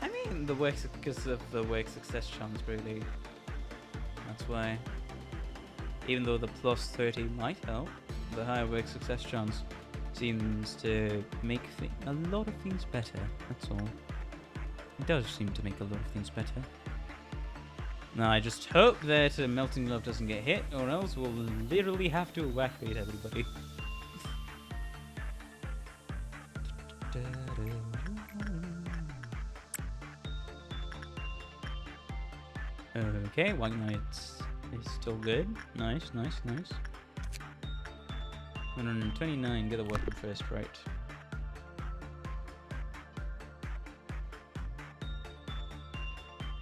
I mean, because of the work success chance, really. That's why. Even though the plus 30 might help, the higher work success chance seems to make a lot of things better. That's all. It does seem to make a lot of things better. Now, I just hope that Melting Love doesn't get hit, or else we'll literally have to evacuate everybody. Okay, White Knight is still good. Nice, nice, nice. 129, get a weapon first, right?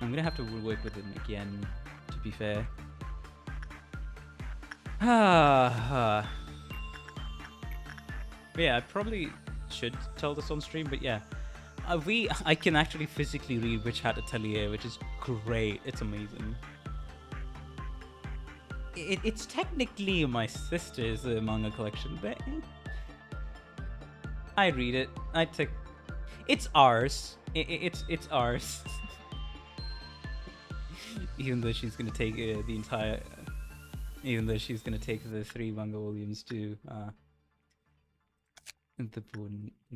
I'm gonna have to work with him again, to be fair. But yeah, I probably should tell this on stream, but yeah. I can actually physically read Witch Hat Atelier, which is great. It's amazing. It's technically my sister's manga collection, but I read it. It's ours. It's ours. Even though she's gonna take the entire, even though she's gonna take the 3 manga volumes to the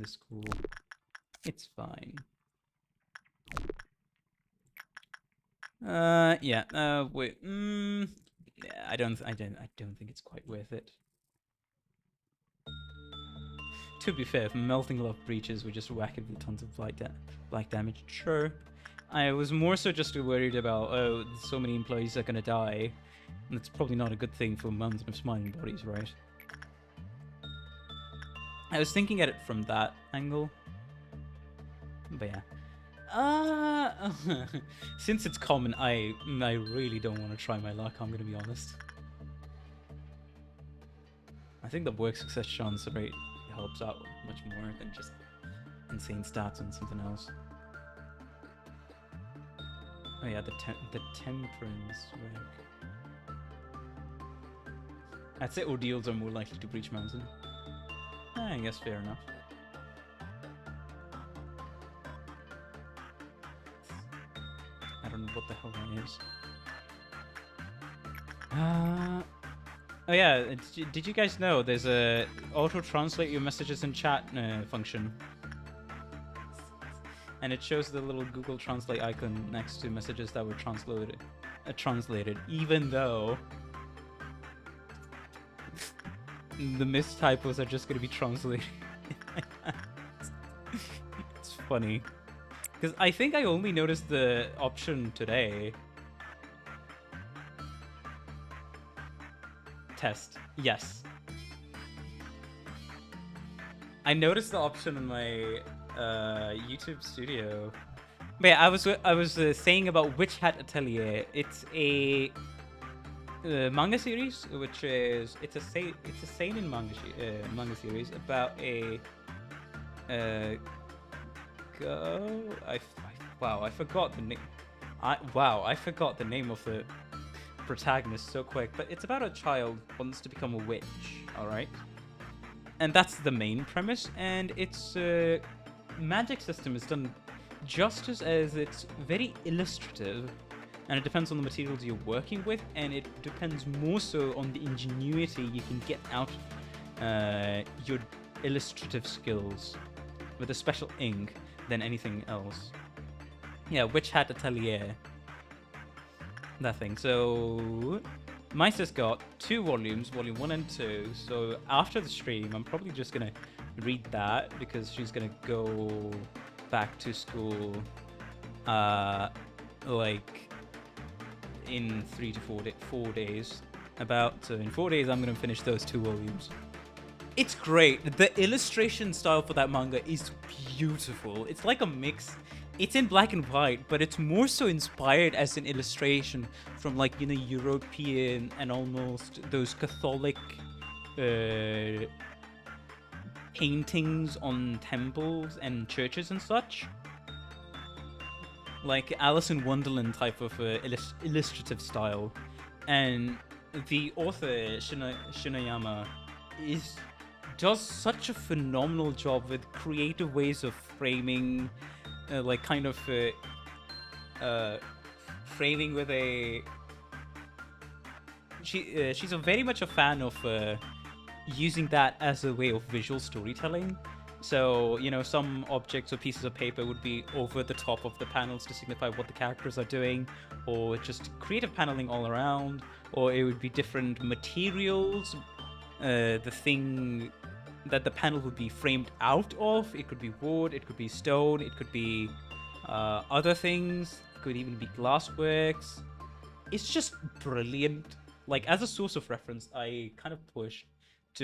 school. It's fine. Yeah. Wait. Yeah, I don't think it's quite worth it. To be fair, if Melting Love breaches, we just whack it with tons of black damage. Sure. I was more so just worried about, oh, so many employees are gonna die. And that's probably not a good thing for Mountain of Smiling Bodies, right? I was thinking at it from that angle. But yeah. Since it's common, I really don't want to try my luck, I'm gonna be honest. I think the work success chance rate helps out much more than just insane stats and something else. Oh yeah, the temperance work. I'd say ordeals are more likely to breach mountain. I guess fair enough. I don't know what the hell that is. Oh yeah, did you guys know there's a auto-translate your messages in chat function? And it shows the little Google Translate icon next to messages that were translated, even though the missed typos are just going to be translated. It's funny. Because I think I only noticed the option today. Test. Yes. I noticed the option in my YouTube studio. But yeah, I was saying about Witch Hat Atelier. It's a manga series, which is it's a seinen manga series about a I forgot the name. I forgot the name of the protagonist so quick. But it's about a child who wants to become a witch. All right, and that's the main premise. And its magic system is done justice as it's very illustrative. And it depends on the materials you're working with, and it depends more so on the ingenuity you can get out of your illustrative skills with a special ink than anything else. Yeah, Witch Hat Atelier. That thing. So, my sis got 2 volumes, volume 1 and 2. So, after the stream, I'm probably just going to read that because she's going to go back to school, like, in 3 to 4 days. So in 4 days, I'm going to finish those 2 volumes. It's great. The illustration style for that manga is beautiful. It's like a mix. It's in black and white, but it's more so inspired as an illustration from, like, you know, European and almost those Catholic paintings on temples and churches and such. like Alice in Wonderland type of illustrative style, and the author Shinoyama does such a phenomenal job with creative ways of framing, like kind of framing with a. She's very much a fan of using that as a way of visual storytelling. So, you know, some objects or pieces of paper would be over the top of the panels to signify what the characters are doing, or just creative paneling all around, or it would be different materials, the thing that the panel would be framed out of. It could be wood, it could be stone, it could be other things, it could even be glassworks. It's just brilliant. Like, as a source of reference, I kind of push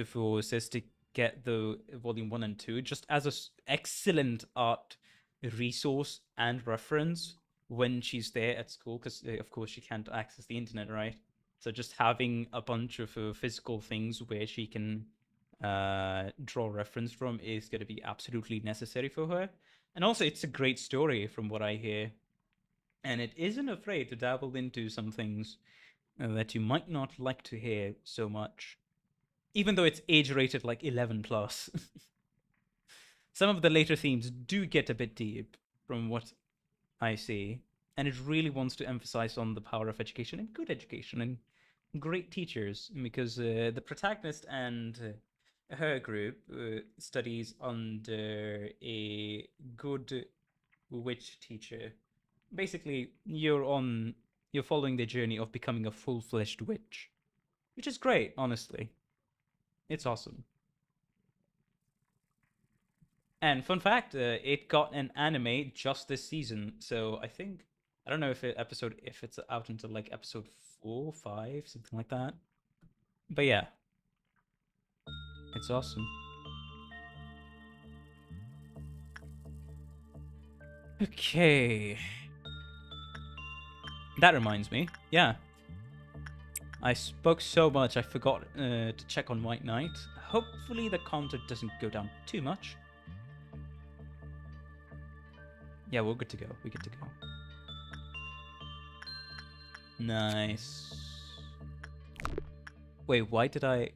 for Sis to get the volume 1 and 2 just as an excellent art resource and reference when she's there at school, because of course she can't access the internet, right? So just having a bunch of physical things where she can draw reference from is going to be absolutely necessary for her. And also, it's a great story from what I hear, and it isn't afraid to dabble into some things that you might not like to hear so much, even though it's age rated like 11 plus. Some of the later themes do get a bit deep from what I see, and it really wants to emphasize on the power of education and good education and great teachers, because the protagonist and her group studies under a good witch teacher. Basically, you're following the journey of becoming a full-fledged witch, which is great, honestly. It's awesome. And fun fact, it got an anime just this season. So I think, I don't know if it's out until like episode 4, 5, something like that. But yeah, it's awesome. Okay. That reminds me, yeah. I spoke so much I forgot to check on White Knight. Hopefully the content doesn't go down too much. Yeah, we're good to go. We're good to go. Nice. Wait, why did I...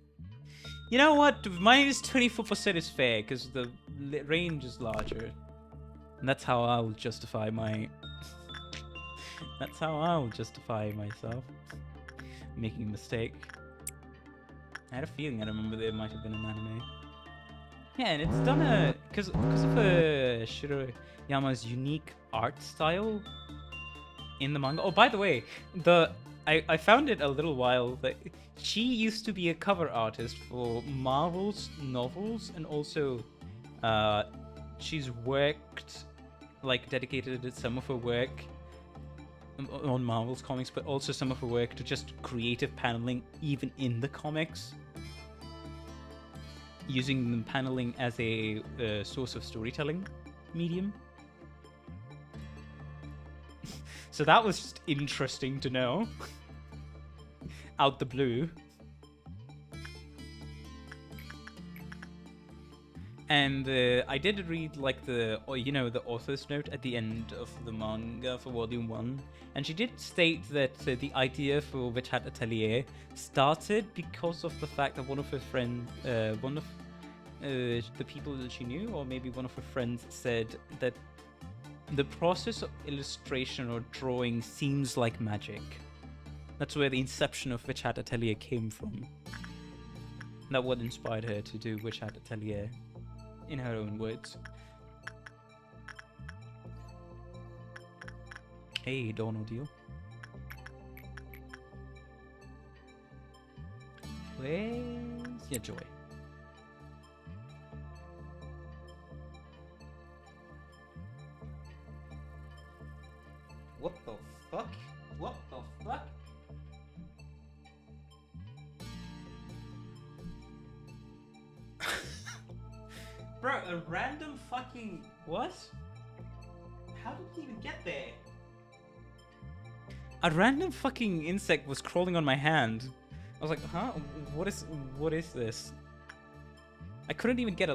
You know what? Minus 24% is fair, because the range is larger. And that's how I'll justify my... That's how I'll justify myself making a mistake. I had a feeling I remember there might have been an anime. Yeah, and it's done because of Shiroyama's unique art style in the manga. Oh, by the way, I found it a little while that she used to be a cover artist for Marvel's novels, and also she's worked, like, dedicated some of her work on Marvel's comics, but also some of her work to just creative paneling even in the comics, using the paneling as a source of storytelling medium. So that was just interesting to know. Out the blue. And I did read, like, the author's note at the end of the manga for Volume 1. And she did state that the idea for Witch Hat Atelier started because of the fact that one of her friends, one of the people that she knew, or maybe one of her friends, said that the process of illustration or drawing seems like magic. That's where the inception of Witch Hat Atelier came from. That what inspired her to do Witch Hat Atelier, in her own words. Hey, Donald deal. Where's your joy? What the fuck? What the fuck? Bro, a random fucking... What? How did he even get there? A random fucking insect was crawling on my hand. I was like, huh? What is this? I couldn't even get a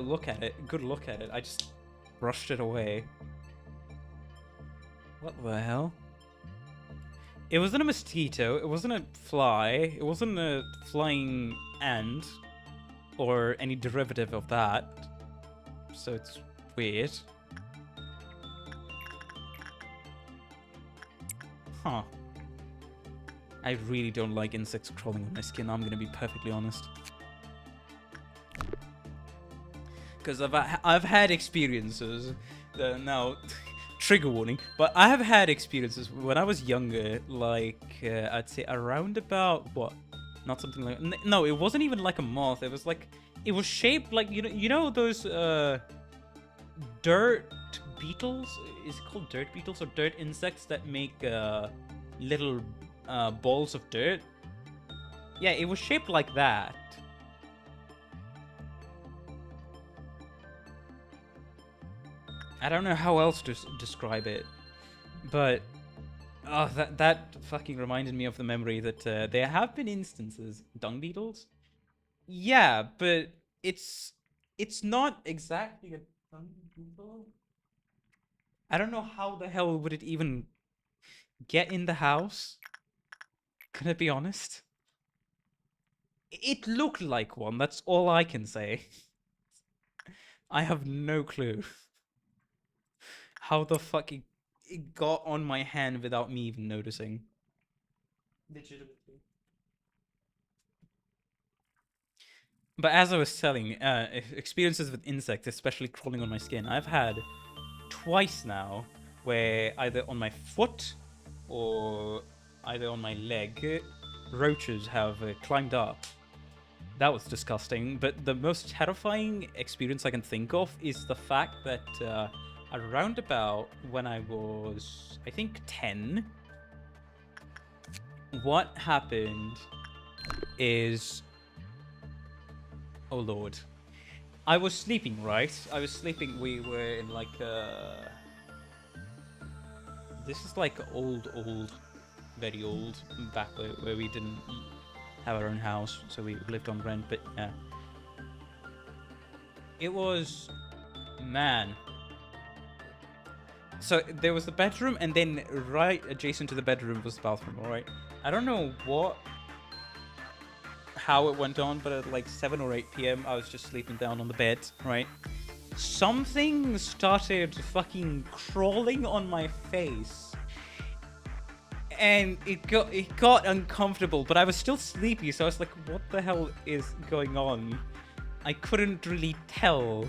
good look at it. I just brushed it away. What the hell? It wasn't a mosquito, it wasn't a fly, it wasn't a flying ant, or any derivative of that. So it's weird. Huh. I really don't like insects crawling on my skin, I'm gonna be perfectly honest. Because I've had experiences, now, trigger warning, but I have had experiences when I was younger, like, I'd say around about, what? Not something like, no, it wasn't even like a moth, it was like, it was shaped like, you know those, dirt beetles? Is it called dirt beetles or dirt insects that make, little, balls of dirt? Yeah, it was shaped like that. I don't know how else to describe it, but oh, that fucking reminded me of the memory that there have been instances. Dung beetles? Yeah, but it's not exactly a dung beetle. I don't know how the hell would it even get in the house. Can I be honest? It looked like one, that's all I can say. I have no clue how the fuck it got on my hand without me even noticing. Legitimately. But as I was telling, experiences with insects, especially crawling on my skin, I've had twice now where either on my foot or either on my leg, roaches have climbed up. That was disgusting, but the most terrifying experience I can think of is the fact that around about when I was, I think, 10, what happened is, oh lord, I was sleeping, right? I was sleeping, we were in like this is like old, very old, back where we didn't have our own house, so we lived on rent, but yeah. It was, man. So there was the bedroom, and then right adjacent to the bedroom was the bathroom, alright? I don't know how it went on, but at like 7 or 8 p.m. I was just sleeping down on the bed, right? Something started fucking crawling on my face. And it got uncomfortable, but I was still sleepy, so I was like, what the hell is going on? I couldn't really tell.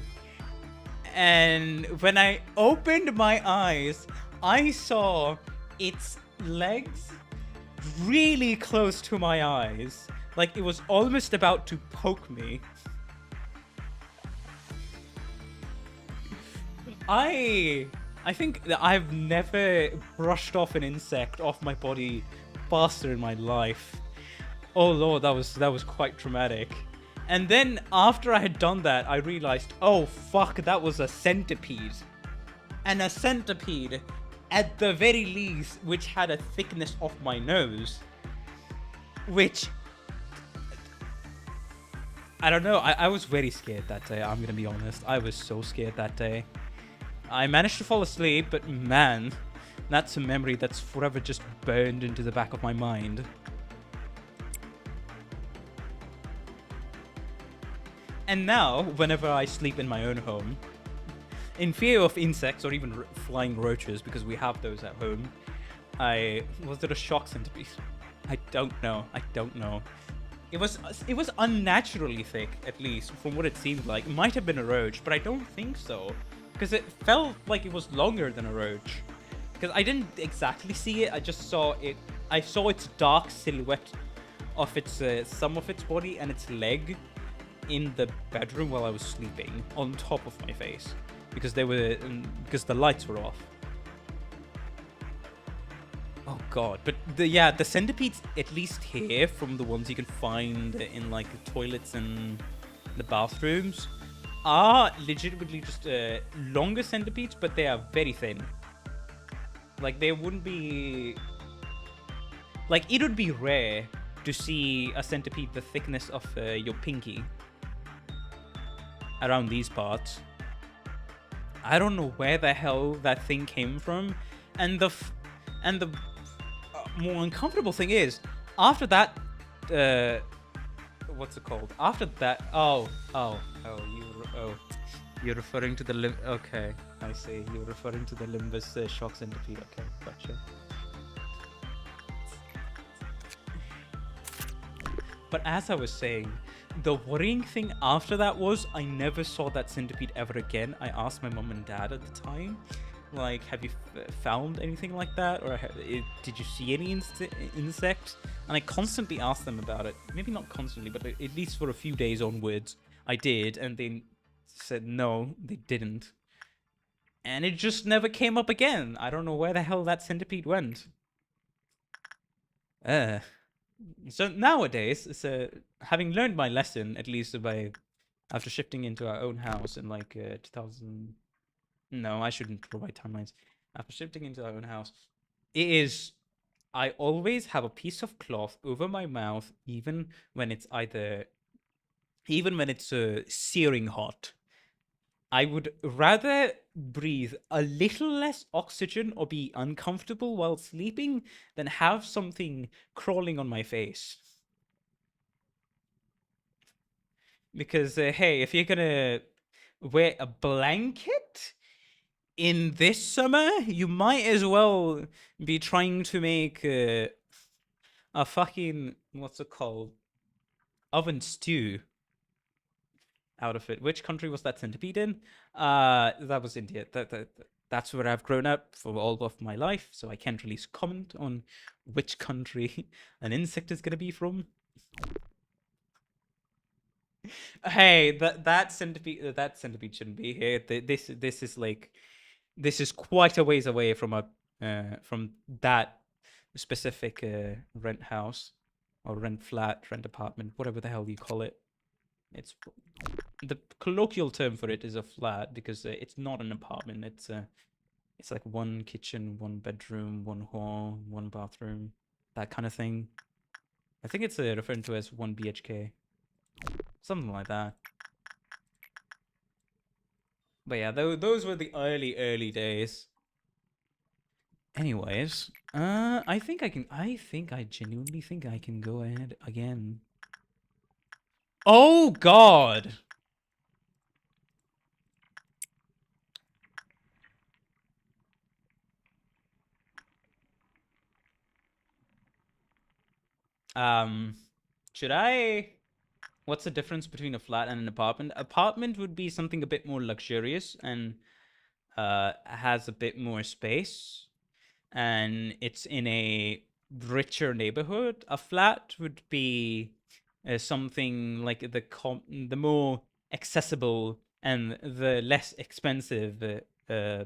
And when I opened my eyes, I saw its legs really close to my eyes. Like it was almost about to poke me. I think that I've never brushed off an insect off my body faster in my life. Oh lord, that was quite traumatic. And then after I had done that, I realized, oh fuck, that was a centipede. And a centipede, at the very least, which had a thickness of my nose. Which, I don't know, I was very scared that day, I'm gonna be honest. I was so scared that day. I managed to fall asleep, but man, that's a memory that's forever just burned into the back of my mind. And now, whenever I sleep in my own home, in fear of insects or even flying roaches, because we have those at home, was it a shock centipede? I don't know. It was unnaturally thick, at least, from what it seemed like. It might have been a roach, but I don't think so. Because it felt like it was longer than a roach. Because I didn't exactly see it, I just saw it. I saw its dark silhouette of its some of its body and its leg in the bedroom while I was sleeping, on top of my face, because because the lights were off. Oh god, but the centipedes, at least here, from the ones you can find in like the toilets and the bathrooms, are legitimately just longer centipedes, but they are very thin. Like they wouldn't be, like it would be rare to see a centipede the thickness of your pinky around these parts. I don't know where the hell that thing came from, And the more uncomfortable thing is, after that, what's it called? After that, you're referring to the okay, I see. You're referring to the Limbus shock centipede. Okay, gotcha. But as I was saying, the worrying thing after that was I never saw that centipede ever again. I asked my mom and dad at the time, like, have you found anything like that? Or did you see any insects? And I constantly asked them about it. Maybe not constantly, but at least for a few days onwards, I did. And they said no, they didn't. And it just never came up again. I don't know where the hell that centipede went. So nowadays, having learned my lesson, at least after shifting into our own house in like 2000. No, I shouldn't provide timelines. After shifting into our own house, I always have a piece of cloth over my mouth, even when it's searing hot. I would rather breathe a little less oxygen or be uncomfortable while sleeping than have something crawling on my face. Because, hey, if you're gonna wear a blanket in this summer, you might as well be trying to make a fucking, what's it called? Oven stew out of it. Which country was that centipede in? That was India. That's where I've grown up for all of my life, so I can't really comment on which country an insect is gonna be from. Hey, that centipede shouldn't be here. This is quite a ways away from that specific rent house or rent flat, rent apartment, whatever the hell you call it. It's the colloquial term for it is a flat because it's not an apartment. It's like one kitchen, one bedroom, one hall, one bathroom, that kind of thing. I think it's referred to as 1 BHK, something like that. But yeah, those were the early days. Anyways, I genuinely think I can go ahead again. Oh God! Should I? What's the difference between a flat and an apartment? Apartment would be something a bit more luxurious and has a bit more space, and it's in a richer neighborhood. A flat would be something like the more accessible and the less expensive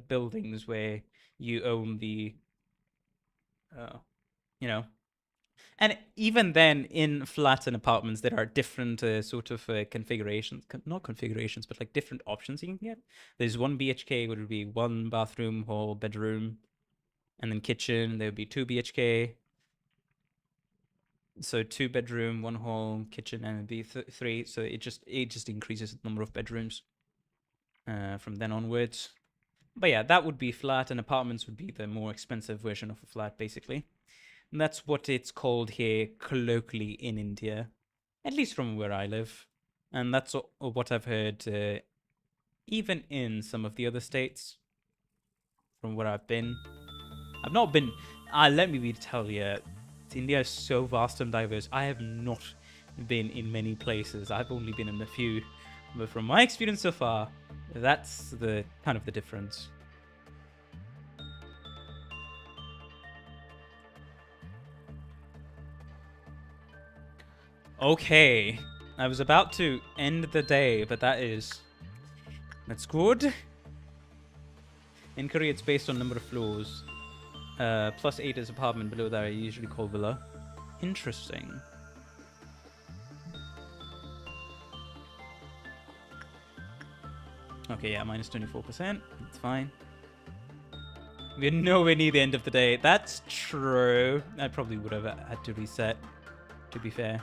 buildings where you own the, you know. And even then, in flats and apartments, there are different sort of configurations, not configurations, but like different options you can get. There's 1 BHK, would be 1 bathroom, hall, bedroom, and then kitchen. There would be 2 BHK. So 2 bedroom, 1 hall, kitchen, and it'd be 3. So it just increases the number of bedrooms from then onwards. But yeah, that would be flat, and apartments would be the more expensive version of a flat, basically. And that's what it's called here colloquially in India, at least from where I live. And that's what I've heard even in some of the other states from where I've been. I've not been, let me tell you, India is so vast and diverse. I have not been in many places. I've only been in a few. But from my experience so far, that's the kind of the difference. Okay, I was about to end the day, but that's good. In Korea, it's based on number of floors. +8 is apartment, below that I usually call villa. Interesting. Okay, yeah, -24%. That's fine. We're nowhere near the end of the day. That's true. I probably would have had to reset, to be fair.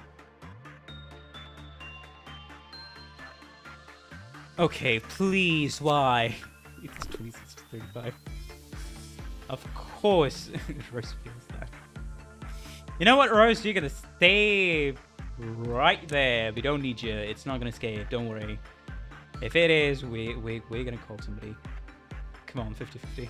Okay, please, why? It's 26 to 35. Of course. course Rose feels that. You know what, Rose? You're gonna stay right there. We don't need you. It's not gonna escape. Don't worry. If it is, we're gonna call somebody. Come on, 50-50.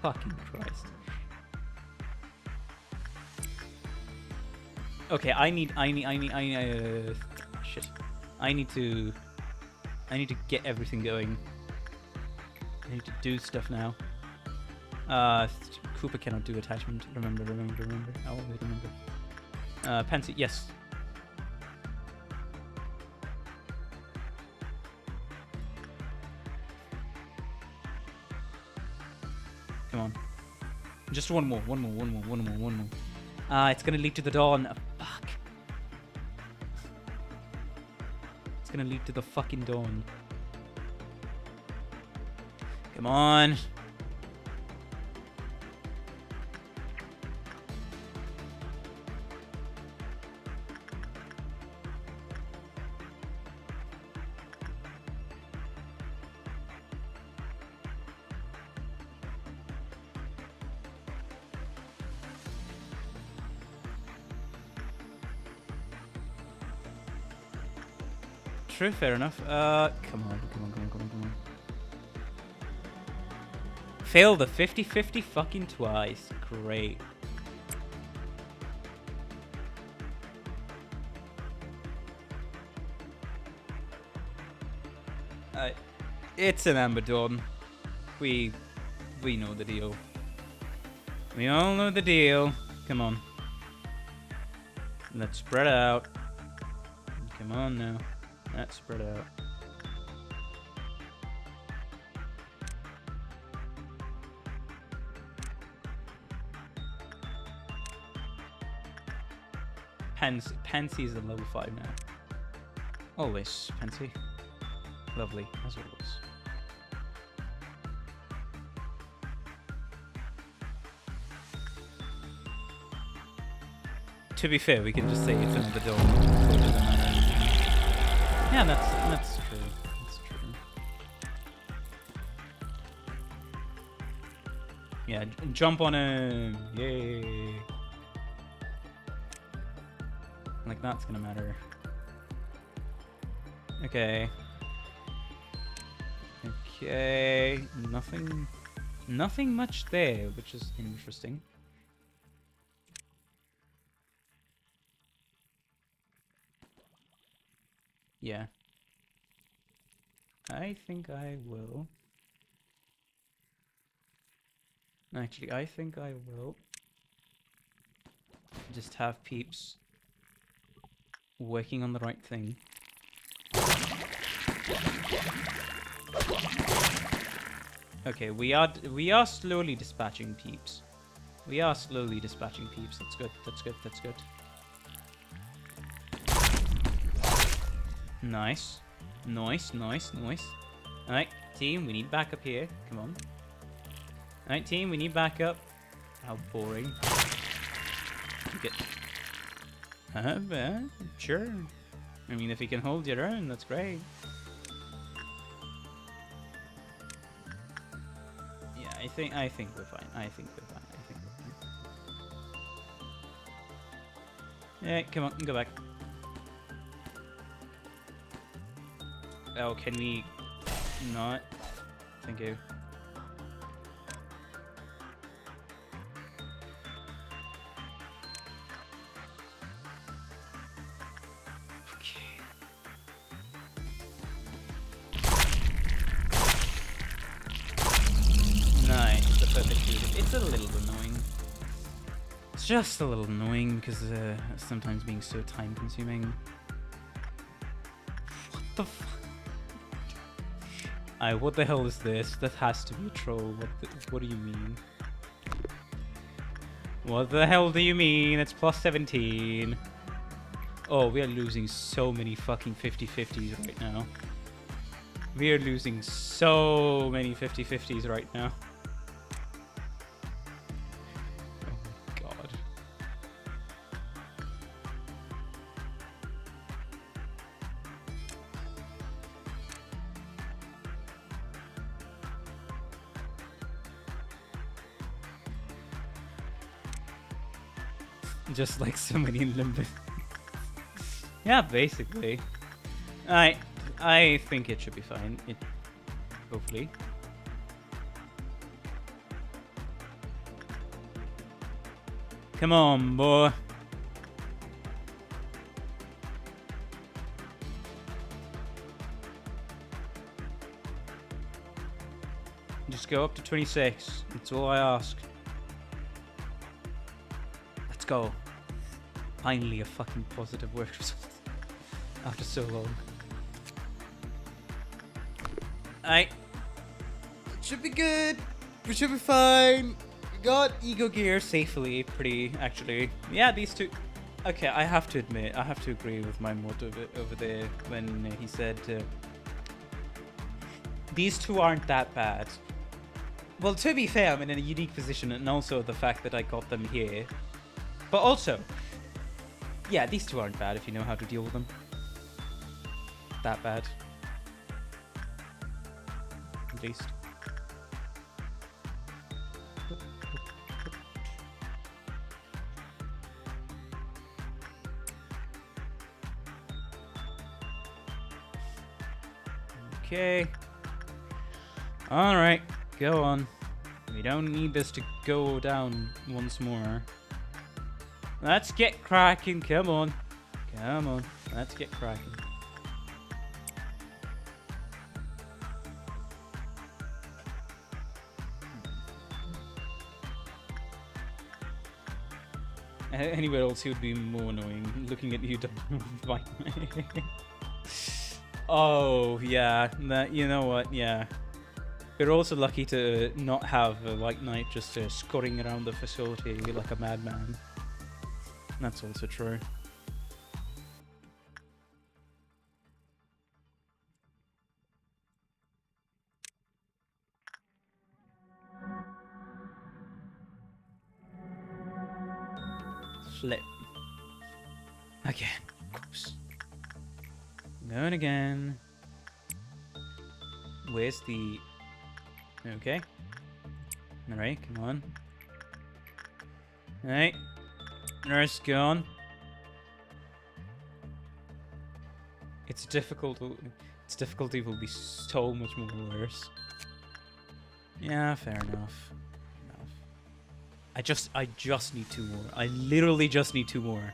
Fucking Christ. Okay, I need shit. I need to get everything going. I need to do stuff now. Cooper cannot do attachment. Remember. I always remember. Pansy, yes. Come on. Just one more. It's gonna lead to the dawn. Fuck. It's gonna lead to the fucking dawn. Come on. True, fair enough. Come on. Fail the 50-50 fucking twice. Great. It's an Amber Dawn. We know the deal. We all know the deal. Come on. Let's spread out. Come on now. Let's spread out. Pansy is a level 5 now. Always, Pansy. Lovely, as always. To be fair, we can just say it's another door. Yeah, that's true. That's true. Yeah, jump on him. Yay. Like that's gonna matter. Okay. Okay. Nothing much there, which is interesting. Yeah. I think I will. Actually, I think I will just have peeps working on the right thing. Okay, we are slowly dispatching peeps. We are slowly dispatching peeps. That's good. That's good. That's good. Nice. Nice. Alright, team, we need backup here. Come on. Alright, team, we need backup. How boring. Get. Sure. I mean, if you can hold your own, that's great. Yeah, I think we're fine. I think we're fine. Yeah, come on, go back. Oh, can we not? Thank you. Okay. Nice, the perfect shooting. It's a little annoying. It's just a little annoying because sometimes being so time consuming. What the fuck? What the hell is this? That has to be a troll. What do you mean? What the hell do you mean? It's plus 17. Oh, we are losing so many fucking 50-50s right now. We are losing so many 50-50s right now. Oh my god. Just like so many in Limbo. Yeah, basically. I think it should be fine. Hopefully. Come on, boy. Just go up to 26. That's all I ask. Let's go. Finally a fucking positive work result. After so long. It should be good. We should be fine. We got ego gear safely, pretty, actually. Yeah, these two... Okay, I have to admit, I have to agree with my mod over there when he said... these two aren't that bad. Well, to be fair, I'm in a unique position, and also the fact that I got them here. But also... yeah, these two aren't bad if you know how to deal with them. That bad. At least. Okay. Alright, go on. We don't need this to go down once more. Let's get cracking, come on. Come on, let's get cracking. Anywhere else he would be more annoying, looking at you. Oh, yeah, you know what, yeah. We're also lucky to not have a White Knight just scurrying around the facility like a madman. That's also true. Flip. Again, of course. Going again. Where's the... okay. Alright, come on. Alright. Nurse, go on. Its difficulty will be so much more worse. Yeah, fair enough. I just need 2 more. I literally just need 2 more.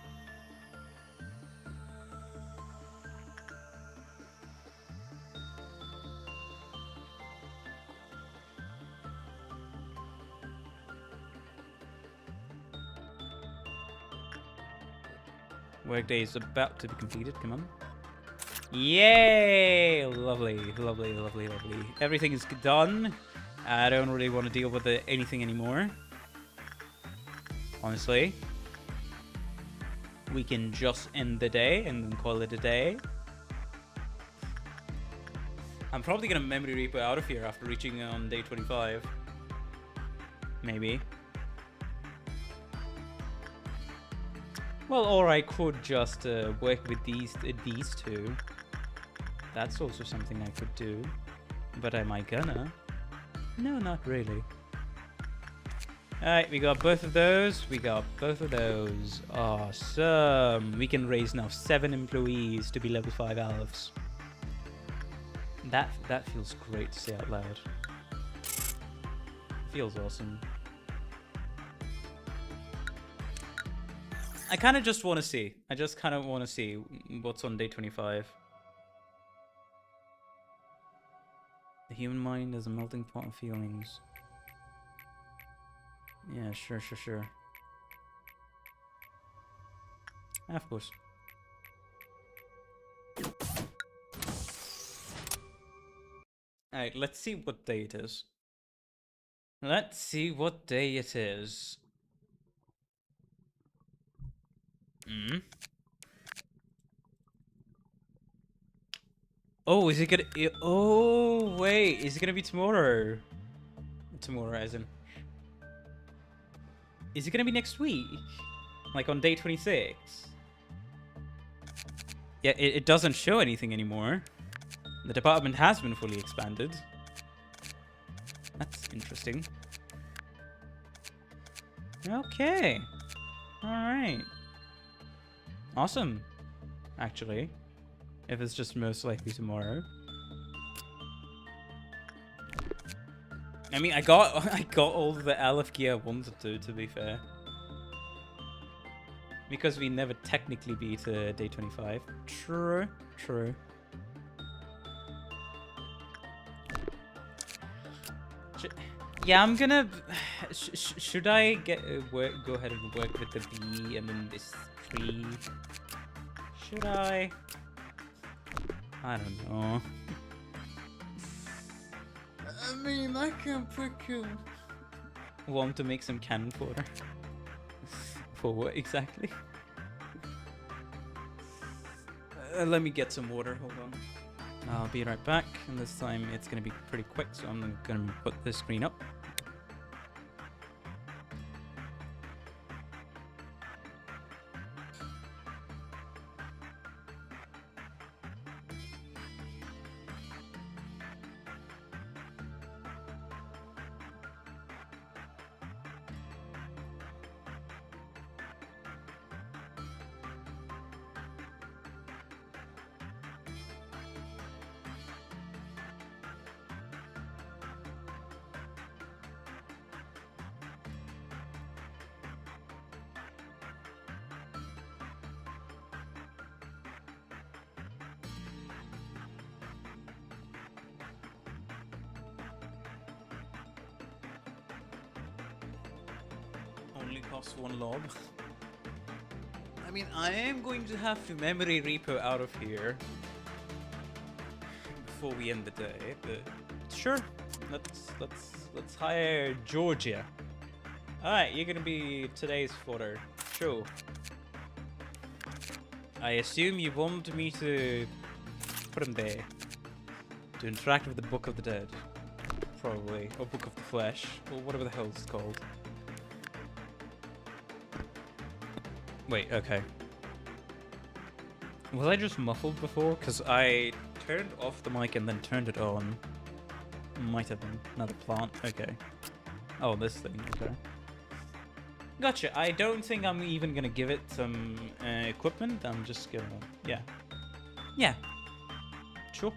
Workday is about to be completed. Come on. Yay! Lovely, lovely, lovely, lovely. Everything is done. I don't really want to deal with anything anymore. Honestly. We can just end the day and then call it a day. I'm probably going to memory repo out of here after reaching on day 25. Maybe. Well, or I could just work with these two. That's also something I could do. But am I gonna? No, not really. Alright, we got both of those. We got both of those. Awesome. We can raise now 7 employees to be level 5 Alephs. That feels great to say out loud. Feels awesome. I kind of just want to see. I just kind of want to see what's on day 25. The human mind is a melting pot of feelings. Yeah, sure. Of course. Alright, let's see what day it is. Let's see what day it is. Oh, is it gonna... oh, wait. Is it gonna be tomorrow? Tomorrow, as in... is it gonna be next week? Like on day 26? Yeah, it doesn't show anything anymore. The department has been fully expanded. That's interesting. Okay. Alright. Awesome. Actually. If it's just most likely tomorrow. I mean, I got all the Aleph gear I wanted to be fair. Because we never technically beat day 25. True. True. Yeah, I'm gonna... should I get go ahead and work with the B and then this 3? Should I? I don't know. I mean, I can pick you. Want to make some cannon fodder? For what exactly? Let me get some water, hold on. I'll be right back, and this time it's gonna be pretty quick, so I'm gonna put this screen up. Only costs 1 lob. I mean, I am going to have to memory repo out of here before we end the day, but sure. Let's hire Georgia. Alright, you're gonna be today's fodder. Sure. I assume you want me to put him there to interact with the Book of the Dead, probably, or Book of the Flesh, or whatever the hell it's called. Wait, okay. Was I just muffled before? Because I turned off the mic and then turned it on. Might have been another plant. Okay. Oh, this thing. Okay. Gotcha. I don't think I'm even gonna give it some equipment. I'm just gonna... Yeah. Yeah. Sure.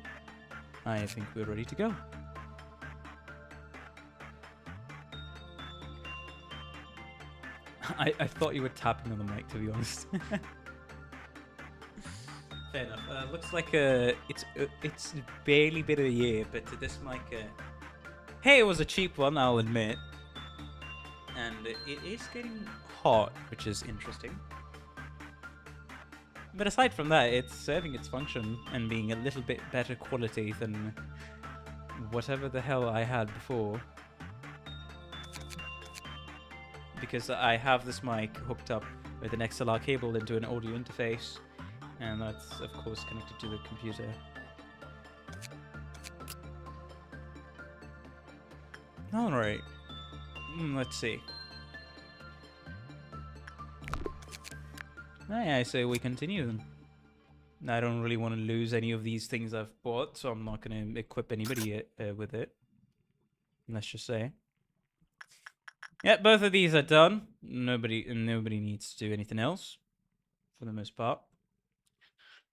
I think we're ready to go. I thought you were tapping on the mic, to be honest. Fair enough. Looks like it's barely been a year, but this mic, hey, it was a cheap one, I'll admit, and it is getting hot, which is interesting. But aside from that, it's serving its function and being a little bit better quality than whatever the hell I had before. Because I have this mic hooked up with an XLR cable into an audio interface, and that's of course connected to the computer. Alright, let's see. I say we continue then. I don't really want to lose any of these things I've bought, so I'm not going to equip anybody with it. Let's just say. Yeah, both of these are done. Nobody needs to do anything else, for the most part.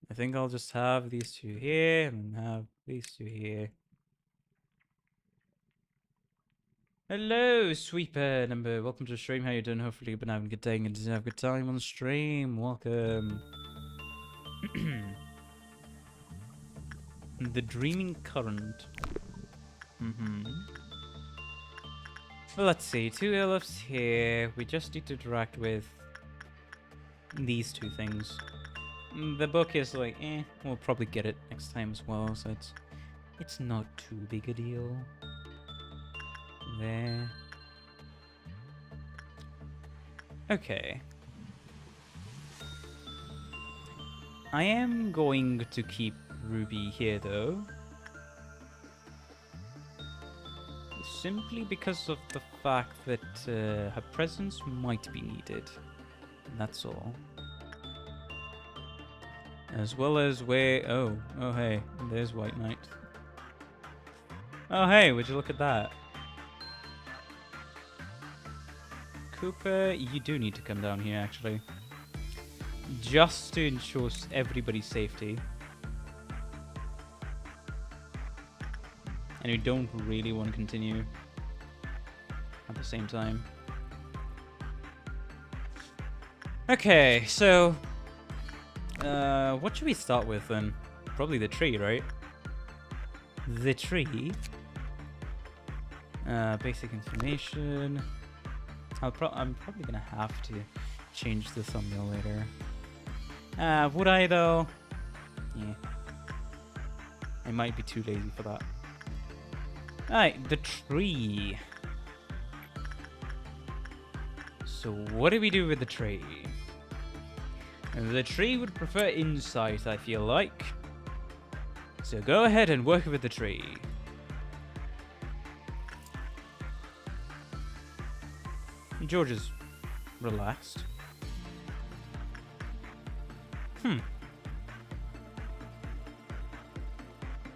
I think I'll just have these 2 here, and have these 2 here. Hello, Sweeper number. Welcome to the stream. How you doing? Hopefully you've been having a good day and have a good time on the stream. Welcome. The Dreaming Current. Well, let's see. 2 Alephs here. We just need to interact with these 2 things. The book is like, we'll probably get it next time as well, so it's not too big a deal. There. Okay. I am going to keep Ruby here, though. Simply because of the fact that her presence might be needed. That's all. As well as where... Oh, hey, there's White Knight. Oh, hey, would you look at that? Cooper, you do need to come down here, actually. Just to ensure everybody's safety. And we don't really want to continue at the same time. Okay, so... what should we start with, then? Probably the tree, right? The tree. Basic information. I'm probably gonna have to change the thumbnail later. Would I, though? Yeah. I might be too lazy for that. Alright, the tree. So what do we do with the tree? The tree would prefer insight, I feel like. So go ahead and work with the tree. George is relaxed.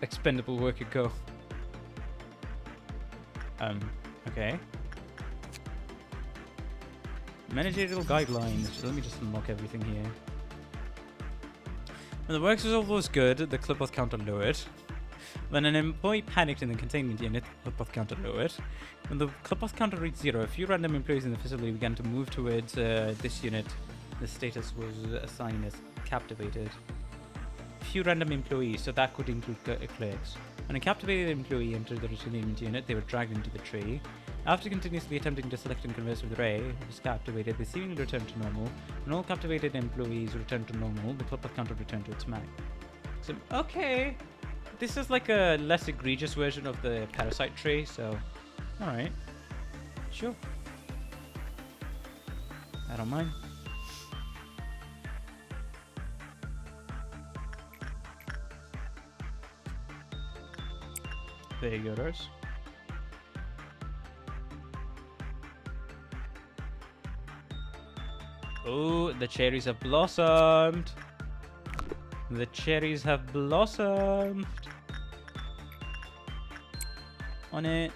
Expendable worker go. Okay. Managerial guidelines. Let me just unlock everything here. When the works result was good, the clipboard counter lowered. When an employee panicked in the containment unit, the clipboard counter lowered. When the clipboard counter reached 0, a few random employees in the facility began to move towards this unit. The status was assigned as captivated. Few random employees, so that could include clerks. When a captivated employee entered the containment unit, they were dragged into the tree. After continuously attempting to select and converse with Ray, who was captivated, they seemingly returned to normal. When all captivated employees returned to normal, the clipboard counter returned to its max. So, okay. This is like a less egregious version of the parasite tree, so... Alright. Sure. I don't mind. There you go, Rose. Oh, the cherries have blossomed. The cherries have blossomed. On it.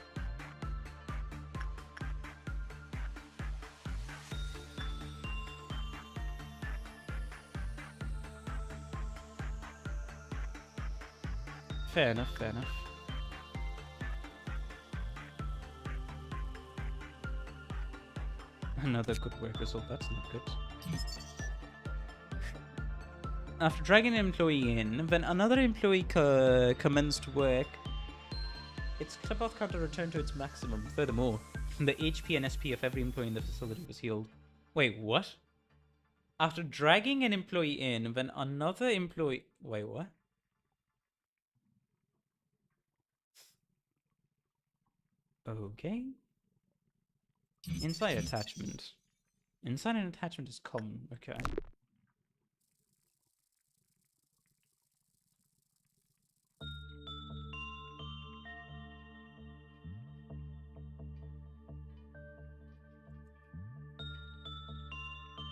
Fair enough, fair enough. Another good work result, that's not good. After dragging an employee in, when another employee commenced work, its clipboard counter returned to its maximum. Furthermore, the HP and SP of every employee in the facility was healed. Wait, what? After dragging an employee in, when another employee... Wait, what? Okay. Inside attachment. Inside an attachment is common. Okay.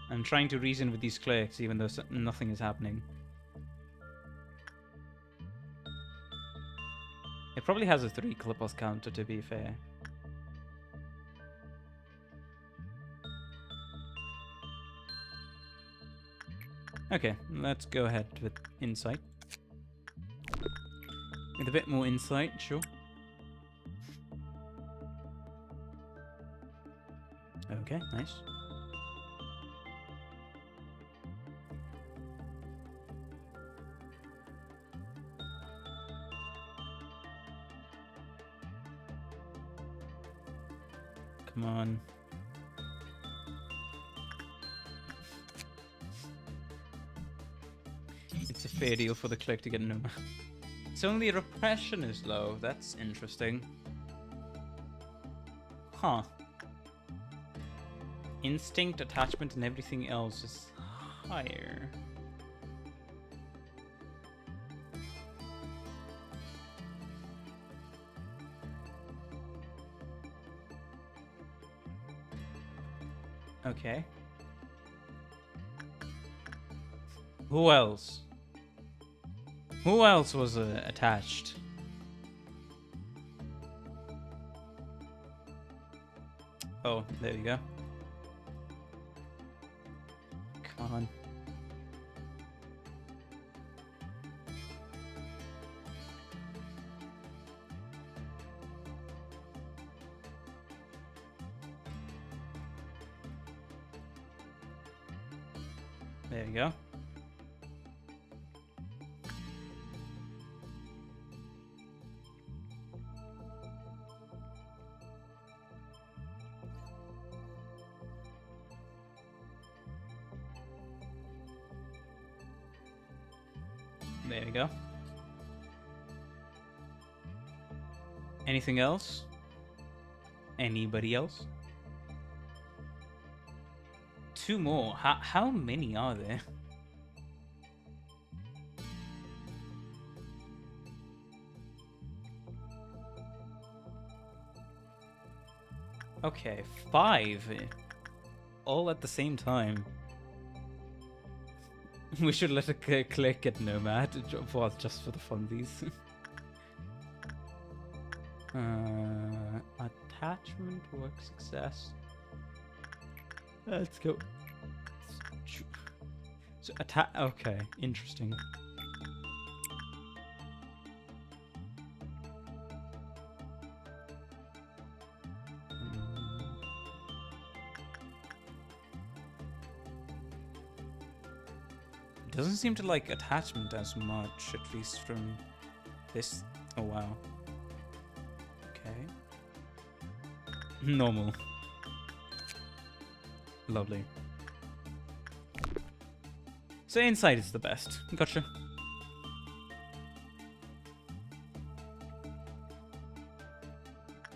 I'm trying to reason with these clerks even though nothing is happening. It probably has a 3 clipboard counter, to be fair. Okay, let's go ahead with insight. With a bit more insight, sure. Okay, nice. Come on. It's a fair deal for the clerk to get no. It's only repression is low. That's interesting. Huh. Instinct, attachment, and everything else is higher. Okay. Who else? Who else was attached? Oh, there you go. on. There you go. There you go. Anything else? Anybody else? 2 more. How many are there? Okay, 5. All at the same time. We should let a clerk get Nomad just for the funsies. Attachment, work success. Let's go. So okay, interesting. Doesn't seem to like attachment as much, at least from this. Oh wow. Okay. Normal. Lovely. So insight is the best. Gotcha.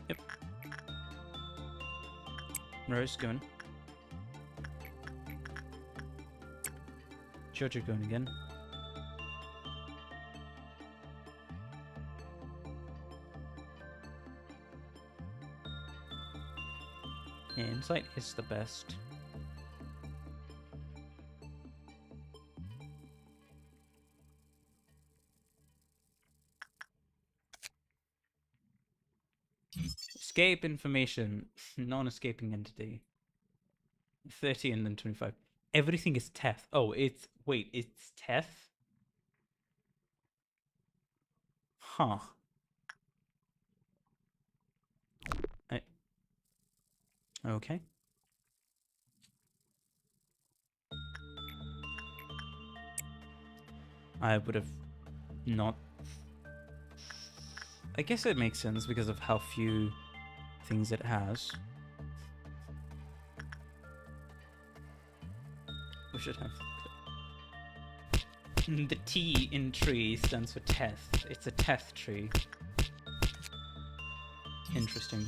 Yep. Rose going. Jojo going again. Yeah, insight is the best. Escape information. Non-escaping entity. 30 and then 25. Everything is Teth. Oh, it's... Wait, it's Teth? Huh. Okay. I would have not... I guess it makes sense because of how few things it has. We should have... The T in tree stands for Teth. It's a Teth tree. Interesting.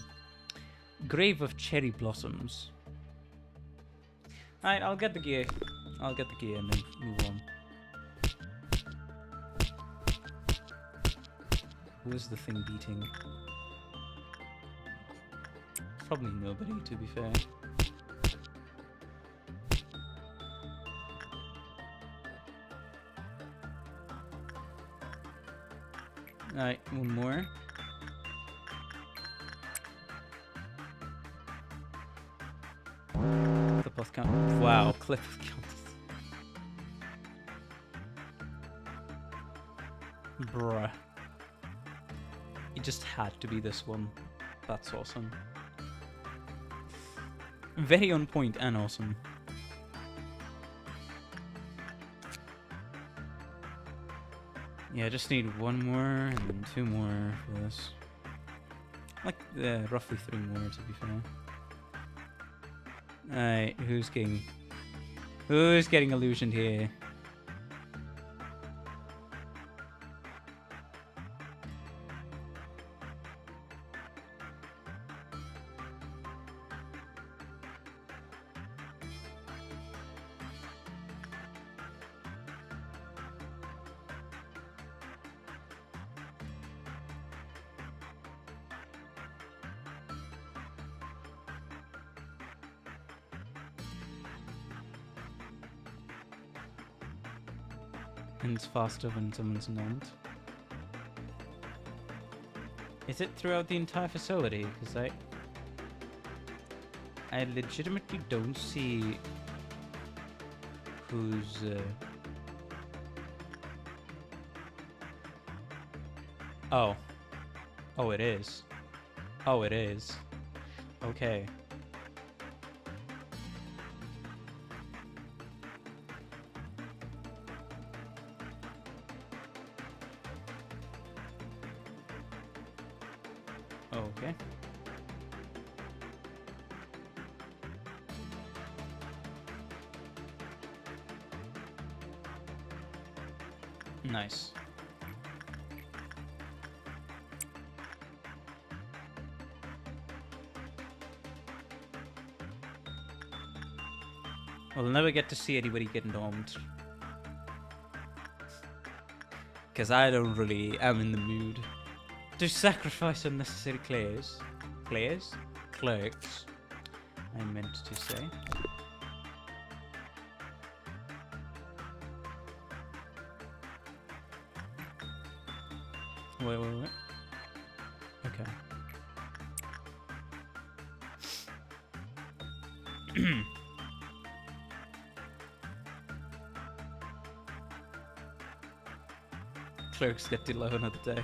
Grave of Cherry Blossoms. Alright, I'll get the gear. I'll get the gear and then move on. Who is the thing beating? Probably nobody, to be fair. Alright, one more. Clip count. Wow, clip count. Bruh. It just had to be this one. That's awesome. Very on point and awesome. Yeah, I just need 1 more and then 2 more for this. Like, roughly 3 more to be fair. Alright, who's getting illusioned here? Ends faster when someone's not. Is it throughout the entire facility? Because I legitimately don't see Who's... Oh. Oh, it is. Oh, it is. Okay. Okay. Nice. We'll never get to see anybody get normed. Because I don't really am in the mood to sacrifice unnecessary clerks. Clerks, I meant to say. Wait. Okay. Clerks get to live another day.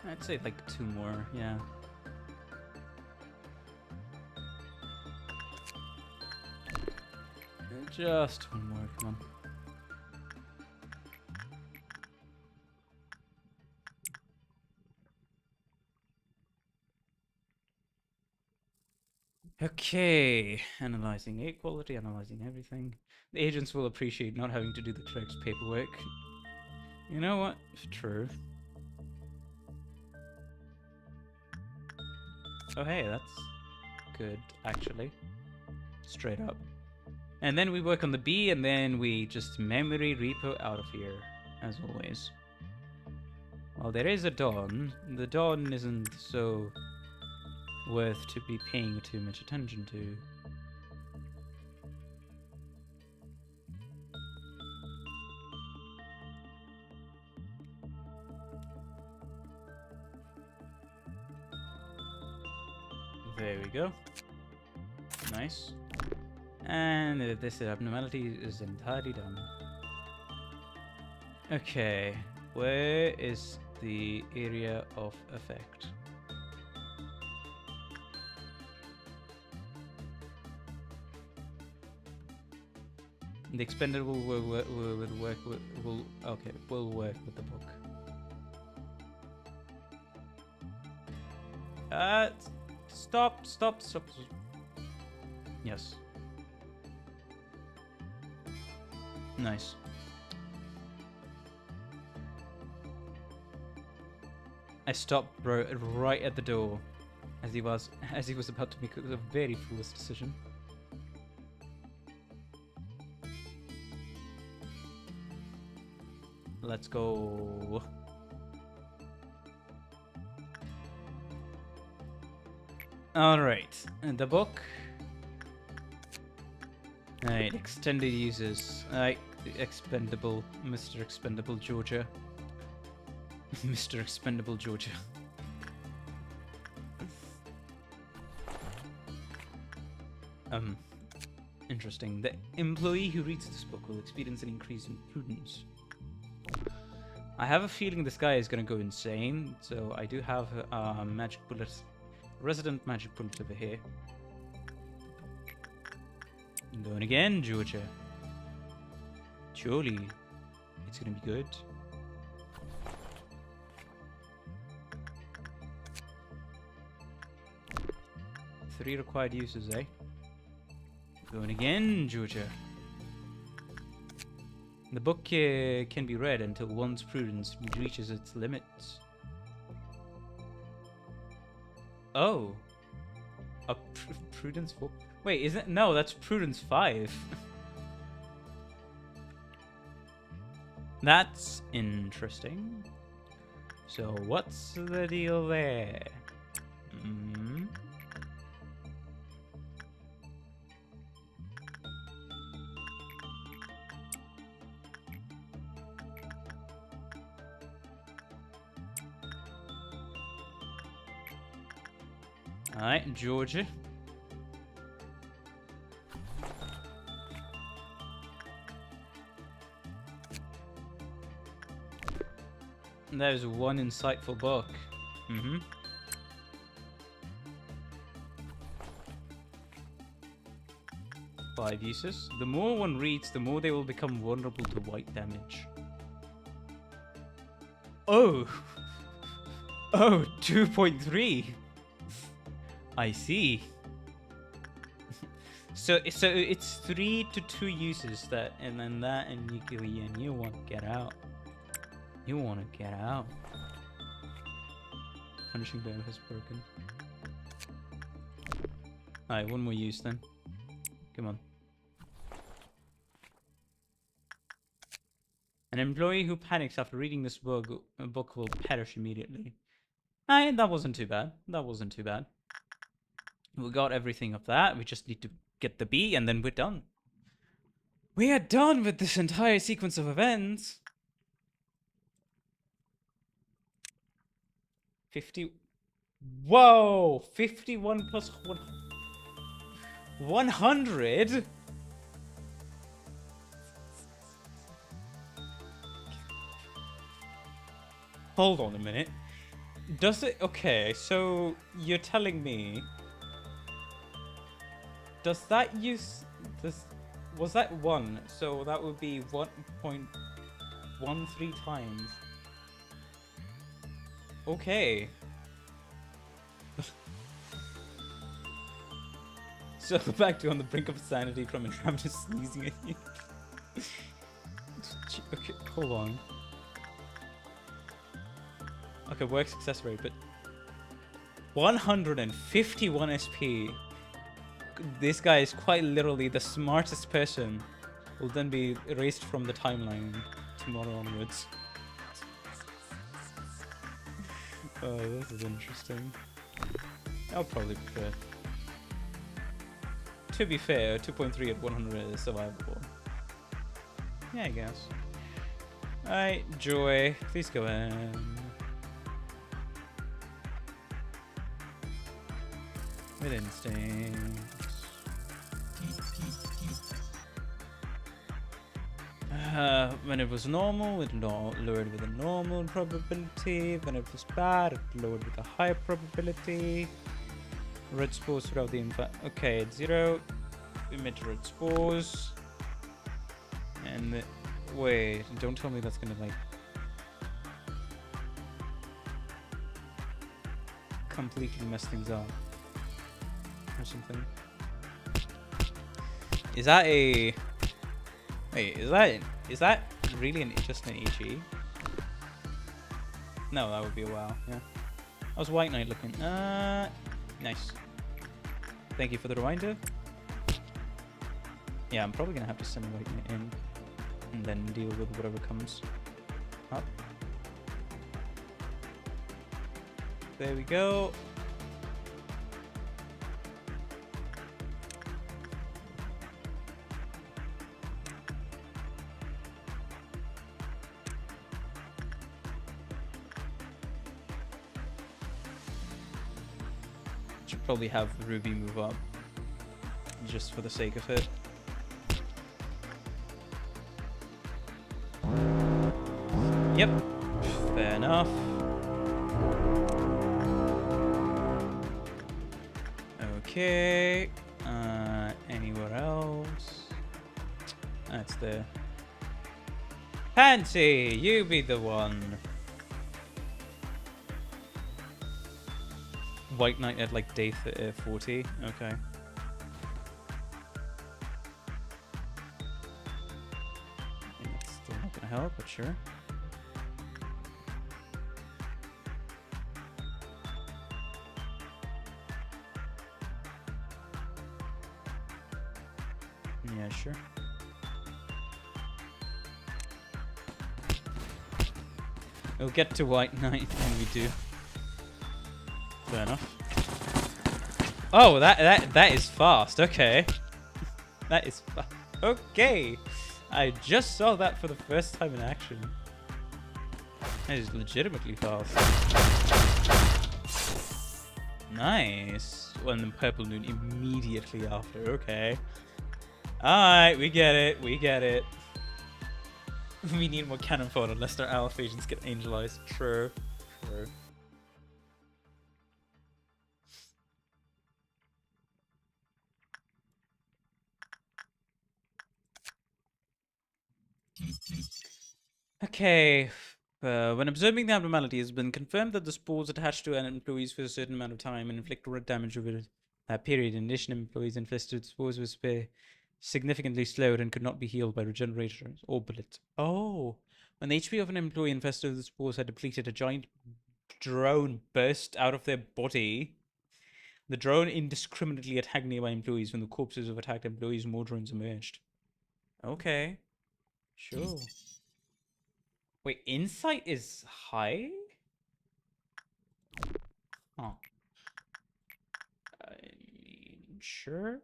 I'd say like 2 more, yeah. Just 1 more, come on. Okay, analyzing equality, analyzing everything. The agents will appreciate not having to do the clerk's paperwork. You know what? True. Oh hey, that's good, actually. Straight up. And then we work on the B, and then we just memory repo out of here, as always. Well, there is a Dawn. The Dawn isn't so worth to be paying too much attention to. There we go. Nice. And this abnormality is entirely done. Okay, where is the area of effect? The expendable will work with the book. Stop. Yes. Nice. I stopped bro right at the door as he was about to make a very foolish decision. Let's go. Alright, and the book. Alright, extended uses. Alright, expendable, Mr. Expendable Georgia. Mr. Expendable Georgia. Interesting. The employee who reads this book will experience an increase in prudence. I have a feeling this guy is gonna go insane, so I do have magic bullets. Resident magic bullet over here. Going again, Georgia. Surely it's gonna be good. Three required uses, eh? Going again, Georgia. The book can be read until one's prudence reaches its limits. Oh. A prudence 4? Wait, is it? No, that's prudence 5. That's interesting. So what's the deal there? Alright, Georgia. There's one insightful book. Mm-hmm. Five uses. The more one reads, the more they will become vulnerable to white damage. Oh! Oh, 2.3! I see. So it's 3 to 2 uses that, and then that, and you want to get out. You want to get out. Punishing bow has broken. Alright, one more use then. Come on. An employee who panics after reading this book will perish immediately. Aye, that wasn't too bad. That wasn't too bad. We got everything of that. We just need to get the B and then we're done. We are done with this entire sequence of events. 50. Whoa! 51 plus 100? Hold on a minute. Does it... Okay, so you're telling me... Does that use... Was that 1? So that would be 1.13 times. Okay. So back to on the brink of sanity from an I'm just sneezing at you. Okay, hold on. Okay, work success rate, but 151 SP. This guy is quite literally the smartest person. Will then be erased from the timeline tomorrow onwards. Oh, this is interesting. I'll probably prefer. To be fair, 2.3 at 100 is survivable. Yeah, I guess. Alright, Joy, please go in. With instinct. When it was normal, it lowered with a normal probability. When it was bad, it lowered with a high probability. Red spores throughout the okay, it's 0. Emit red spores. And wait, don't tell me that's gonna like completely mess things up or something. Is that a... Wait, is that really just an HE? No, that would be a WoW, yeah. How's White Knight looking? Nice. Thank you for the reminder. Yeah, I'm probably gonna have to send White Knight in and then deal with whatever comes up. There we go. Should probably have Ruby move up just for the sake of it. Yep, fair enough. Okay, anywhere else? That's there. Pansy, you be the one. White Knight at like day 40. Okay. That's still not gonna help, but sure. Yeah, sure. We'll get to White Knight when we do. Fair enough. Oh, that is fast. Okay. That is okay. I just saw that for the first time in action. That is legitimately fast. Nice. Well, and then purple noon immediately after. Okay. Alright, we get it. We get it. We need more cannon fodder unless our Aleph agents get angelized. True. True. Okay. When observing the abnormality, it has been confirmed that the spores attached to an employees for a certain amount of time and inflict damage over that period. In addition, employees infested with spores were significantly slowed and could not be healed by regenerators or bullets. Oh. When the HP of an employee infested with the spores had depleted, a giant drone burst out of their body. The drone indiscriminately attacked nearby employees. When the corpses of attacked employees, more drones emerged. Okay. Sure. Wait, insight is high? Oh. I mean, sure.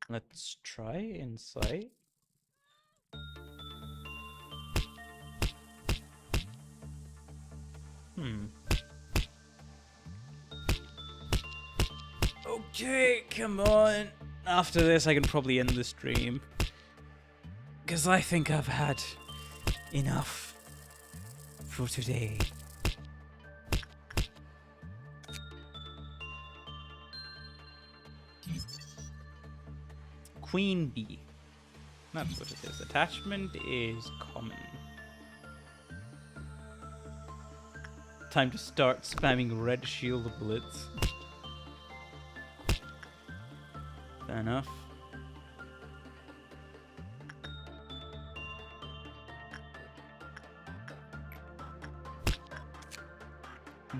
Let's try insight. Okay, come on. After this, I can probably end the stream. Because I think I've had enough for today. Queen bee. That's what it is. Attachment is common. Time to start spamming red shield bullets. Fair enough.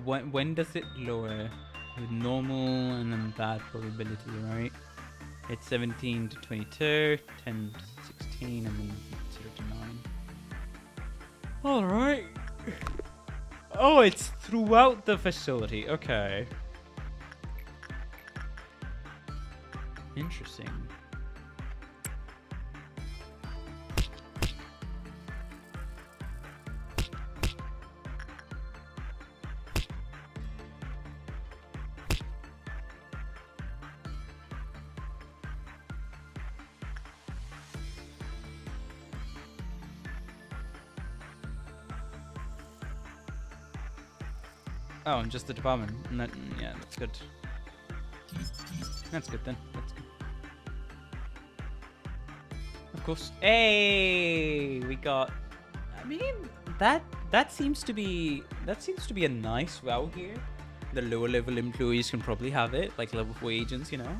When does it lower? With normal and then bad probability, right? It's 17 to 22, 10 to 16, and then 0 to 9. Alright. Oh, it's throughout the facility. Okay. Interesting. Oh, and just the department. And that, yeah, that's good. That's good then. That's good. Of course. Hey, we got. I mean, that seems to be a nice route here. The lower level employees can probably have it, like level 4 agents, you know.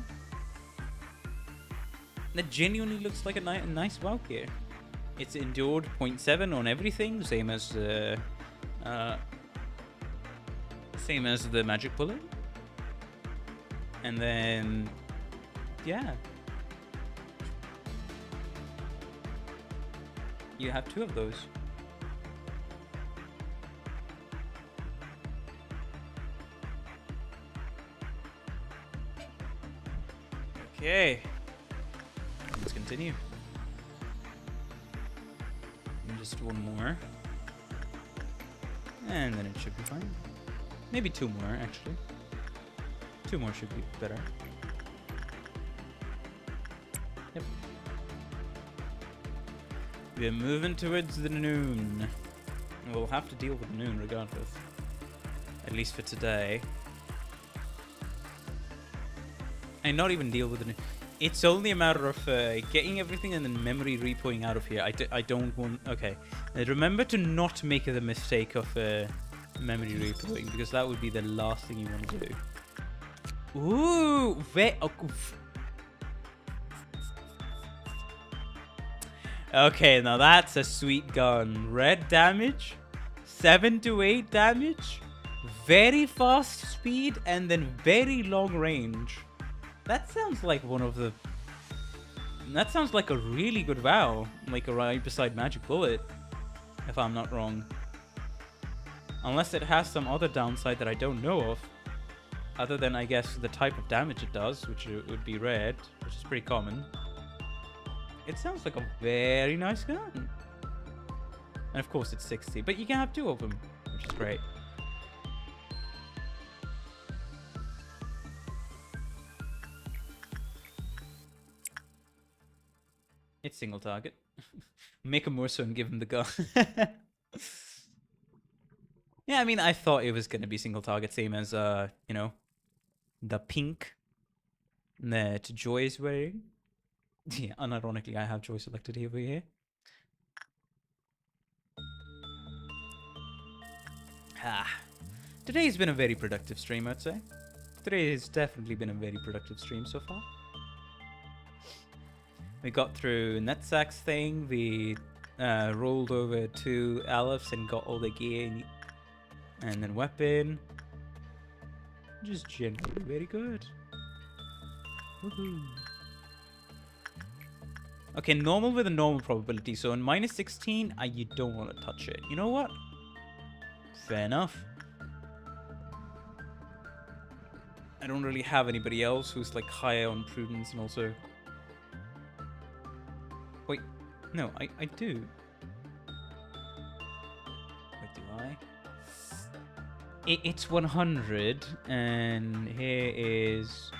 That genuinely looks like a nice route here. It's endured 0.7 on everything, same as the magic bullet. And then, yeah. You have 2 of those. Okay. Let's continue. And just 1 more. And then it should be fine. Maybe 2 more, actually. 2 more should be better. Yep. We're moving towards the noon. We'll have to deal with noon regardless. At least for today. And not even deal with the noon. It's only a matter of getting everything and then memory repoing out of here. I don't want... Okay. Remember to not make the mistake of memory repoing, because that would be the last thing you want to do. Ooh! Okay, now that's a sweet gun. Red damage, 7 to 8 damage, very fast speed, and then very long range. That sounds like one of the... That sounds like a really good vow. Like a right beside Magic Bullet, if I'm not wrong. Unless it has some other downside that I don't know of. Other than, I guess, the type of damage it does, which would be red, which is pretty common. It sounds like a very nice gun. And of course it's 60, but you can have 2 of them, which is great. It's single target. Make him more so and give him the gun. Yeah, I mean, I thought it was gonna be single target, same as you know, the pink that Joy is wearing. Yeah, unironically, I have Joy selected over here. Ah, today's been a very productive stream, I'd say. Today has definitely been a very productive stream so far. We got through Netsack's thing. We rolled over to Alephs and got all the gear and then weapon. Just generally very good. Woohoo. Okay, normal with a normal probability. So in -16, you don't want to touch it. You know what? Fair enough. I don't really have anybody else who's like higher on prudence and also... Wait, no, I do. Wait, do I? It's 100 and here is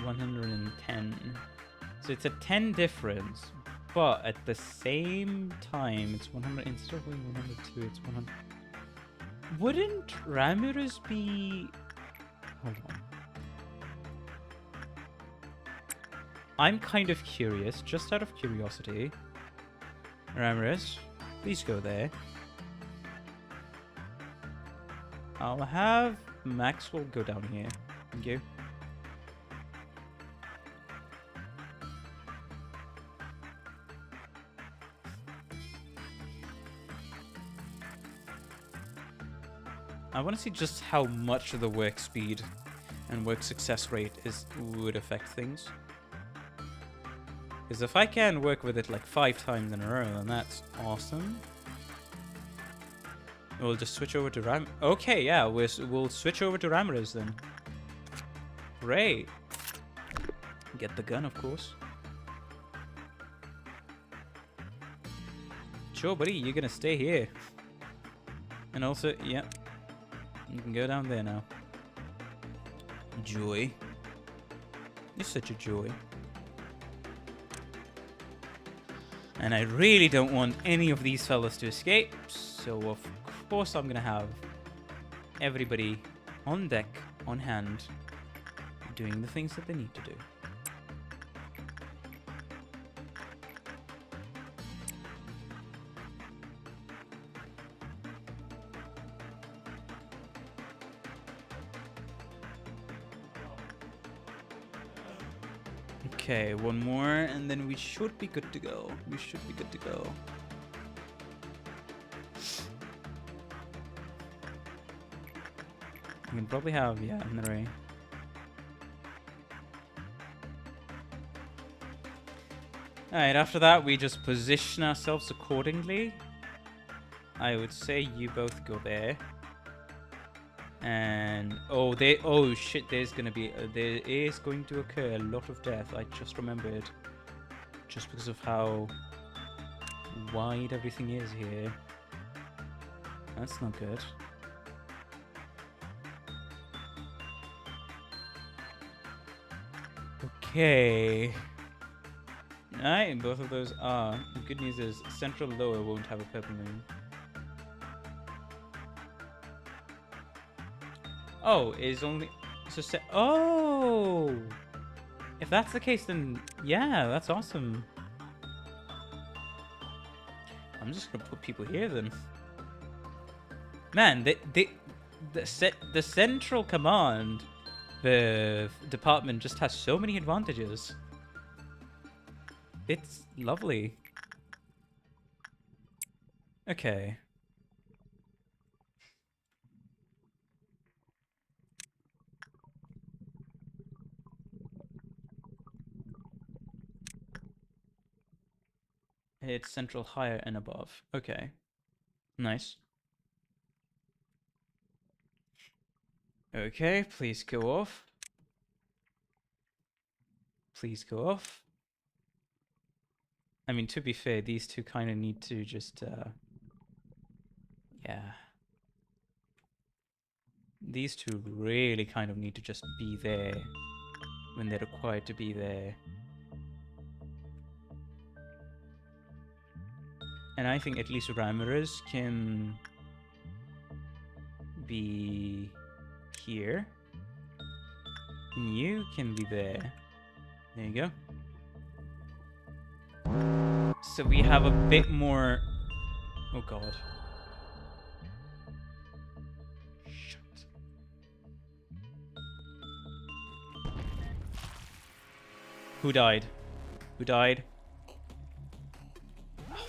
110. So it's a 10 difference, but at the same time, it's 100 instead of being 102, it's 100. Wouldn't Ramirez be... Hold on. I'm kind of curious, just out of curiosity. Ramirez, please go there. I'll have Maxwell go down here. Thank you. I want to see just how much of the work speed and work success rate would affect things. Because if I can work with it like 5 times in a row, then that's awesome. We'll just switch over to Ram. Okay, yeah, we'll switch over to Ramirez then. Great. Get the gun, of course. Sure, buddy, you're gonna stay here. And also, yeah, you can go down there now. Joy. You're such a joy. And I really don't want any of these fellas to escape, so of course I'm gonna have everybody on deck, on hand, doing the things that they need to do. Okay, one more, and then we should be good to go. We should be good to go. We can probably have, yeah, an array. Alright, after that, we just position ourselves accordingly. I would say you both go there. And oh shit, there is going to occur a lot of death. I just remembered, just because of how wide everything is here. That's not good. Okay. Alright, both of those are. The good news is central lower won't have a purple moon. Oh, is only so set. Oh, if that's the case, then yeah, that's awesome. I'm just gonna put people here then. Man, the central command, the department just has so many advantages. It's lovely. Okay. It's central higher and above. Okay. Nice. Okay, please go off. Please go off. I mean, to be fair, these two kind of need to just, yeah. These two really kind of need to just be there when they're required to be there. And I think at least Ramirez can be here. And you can be there. There you go. So we have a bit more... Oh god. Shut. Who died? Who died? Oh,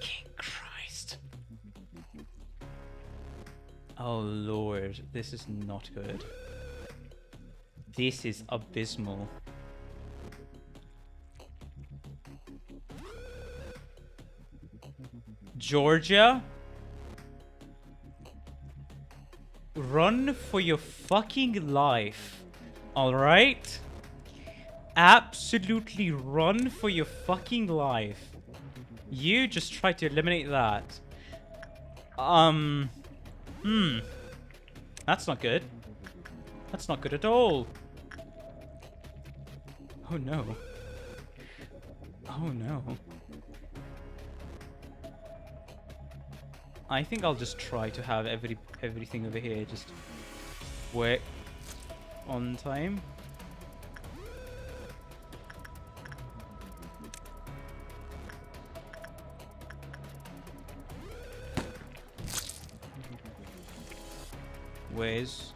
King Christ. Oh lord, this is not good. This is abysmal. Georgia? Run for your fucking life. Alright? Absolutely run for your fucking life. You just try to eliminate that. That's not good. That's not good at all. Oh no. Oh no. I think I'll just try to have everything over here just work on time. Where's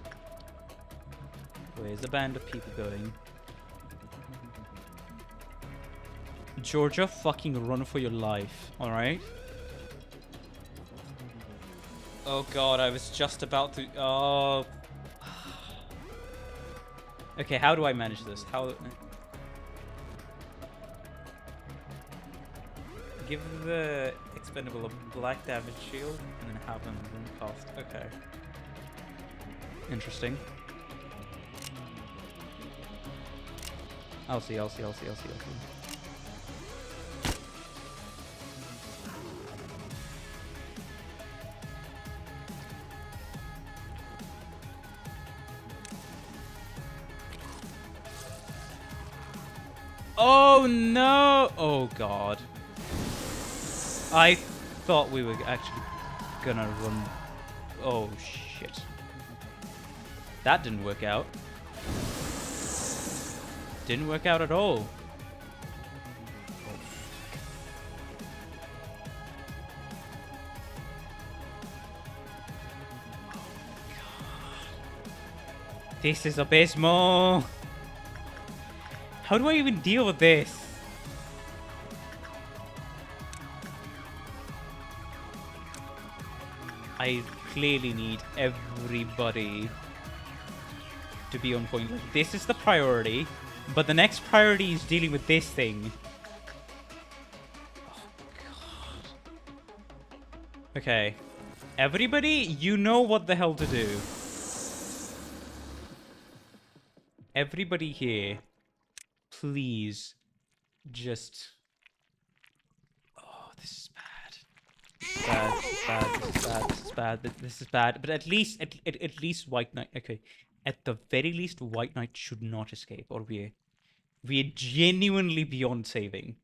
the band of people going? Georgia, fucking run for your life, alright? Oh god, I was just about to... Oh... Okay, how do I manage this? How... Give the expendable a black damage shield, and then have them run past. Okay. Interesting. I'll see. Oh no! Oh god. I thought we were actually gonna run. Oh shit. That didn't work out. Didn't work out at all. This is abysmal. How do I even deal with this? I clearly need everybody to be on point. This is the priority, but the next priority is dealing with this thing. Oh, God. Okay. Everybody, you know what the hell to do. Everybody here, please, just... Oh, this is bad. This is bad, this is bad, this is bad, this is bad, this is bad. But at least White Knight, okay. At the very least, White Knight should not escape, or we're genuinely beyond saving.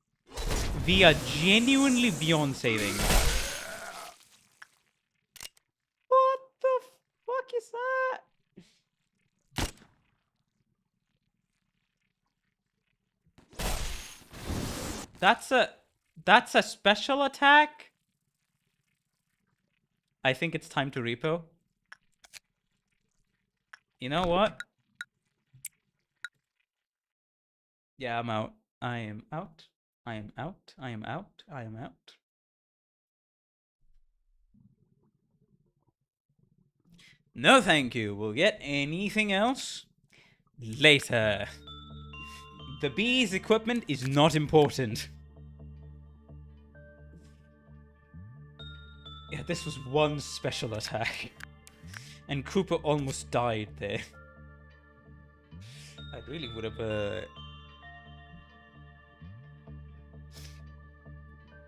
We are genuinely beyond saving. What the fuck is that? That's a special attack? I think it's time to repo. You know what? Yeah, I'm out. I am out. I am out. I am out. I am out. No, thank you. We'll get anything else later. The bee's equipment is not important. Yeah, this was one special attack. And Cooper almost died there. I really would have...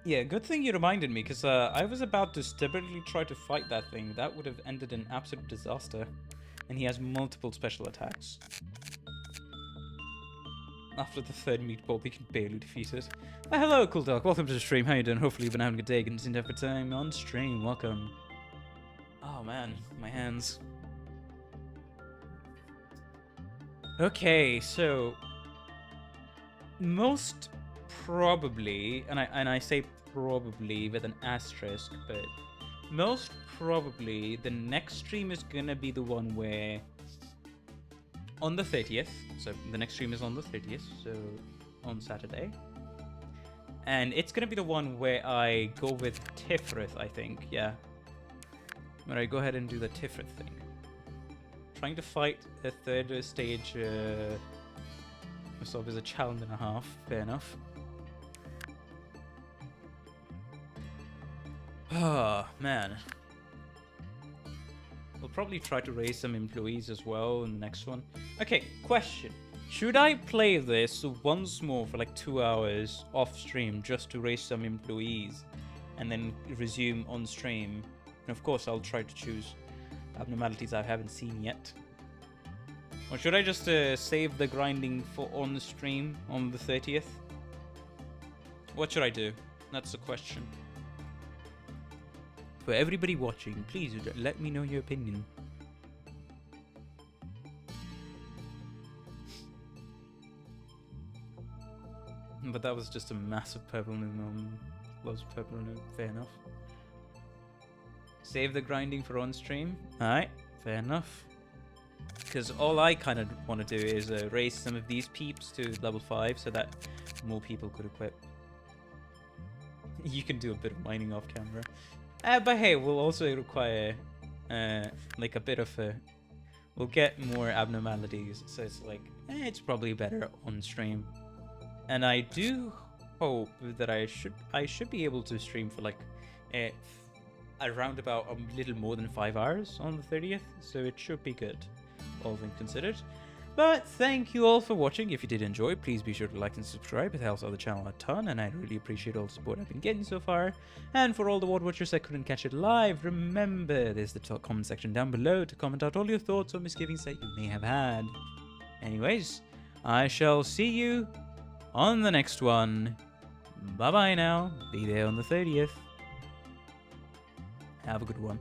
Yeah, good thing you reminded me, because I was about to stubbornly try to fight that thing. That would have ended in absolute disaster. And he has multiple special attacks. After the third meatball, they can barely defeat it. Hello, Cool Dog. Welcome to the stream. How you doing? Hopefully you've been having a good day. Getting into for time on stream. Welcome. Oh man, my hands. Okay, so most probably, and I say probably with an asterisk, but most probably the next stream is gonna be the one where on the 30th, so the next stream is on the 30th, so on Saturday. And it's gonna be the one where I go with Tifrith, I think, yeah. Where I go ahead and do the Tifrith thing. Trying to fight a third stage myself is a challenge and a half, fair enough. Oh, man. We'll probably try to raise some employees as well in the next one. Okay, question. Should I play this once more for like 2 hours off stream just to raise some employees and then resume on stream? And of course, I'll try to choose abnormalities I haven't seen yet. Or should I just save the grinding for on the stream on the 30th? What should I do? That's the question. For everybody watching, please let me know your opinion. But that was just a massive purple moon. Was purple moon, fair enough. Save the grinding for on stream. Alright, fair enough. Because all I kind of want to do is raise some of these peeps to level 5 so that more people could equip. You can do a bit of mining off camera. But hey, we'll also require like a bit of a... We'll get more abnormalities, so it's like, it's probably better on stream. And I do hope that I should be able to stream for like around about a little more than 5 hours on the 30th, so it should be good, all things considered. But thank you all for watching. If you did enjoy, please be sure to like and subscribe. It helps out the channel a ton, and I really appreciate all the support I've been getting so far. And for all the WOD watchers that couldn't catch it live, remember there's the comment section down below to comment out all your thoughts or misgivings that you may have had. Anyways, I shall see you on the next one. Bye bye now. Be there on the 30th. Have a good one.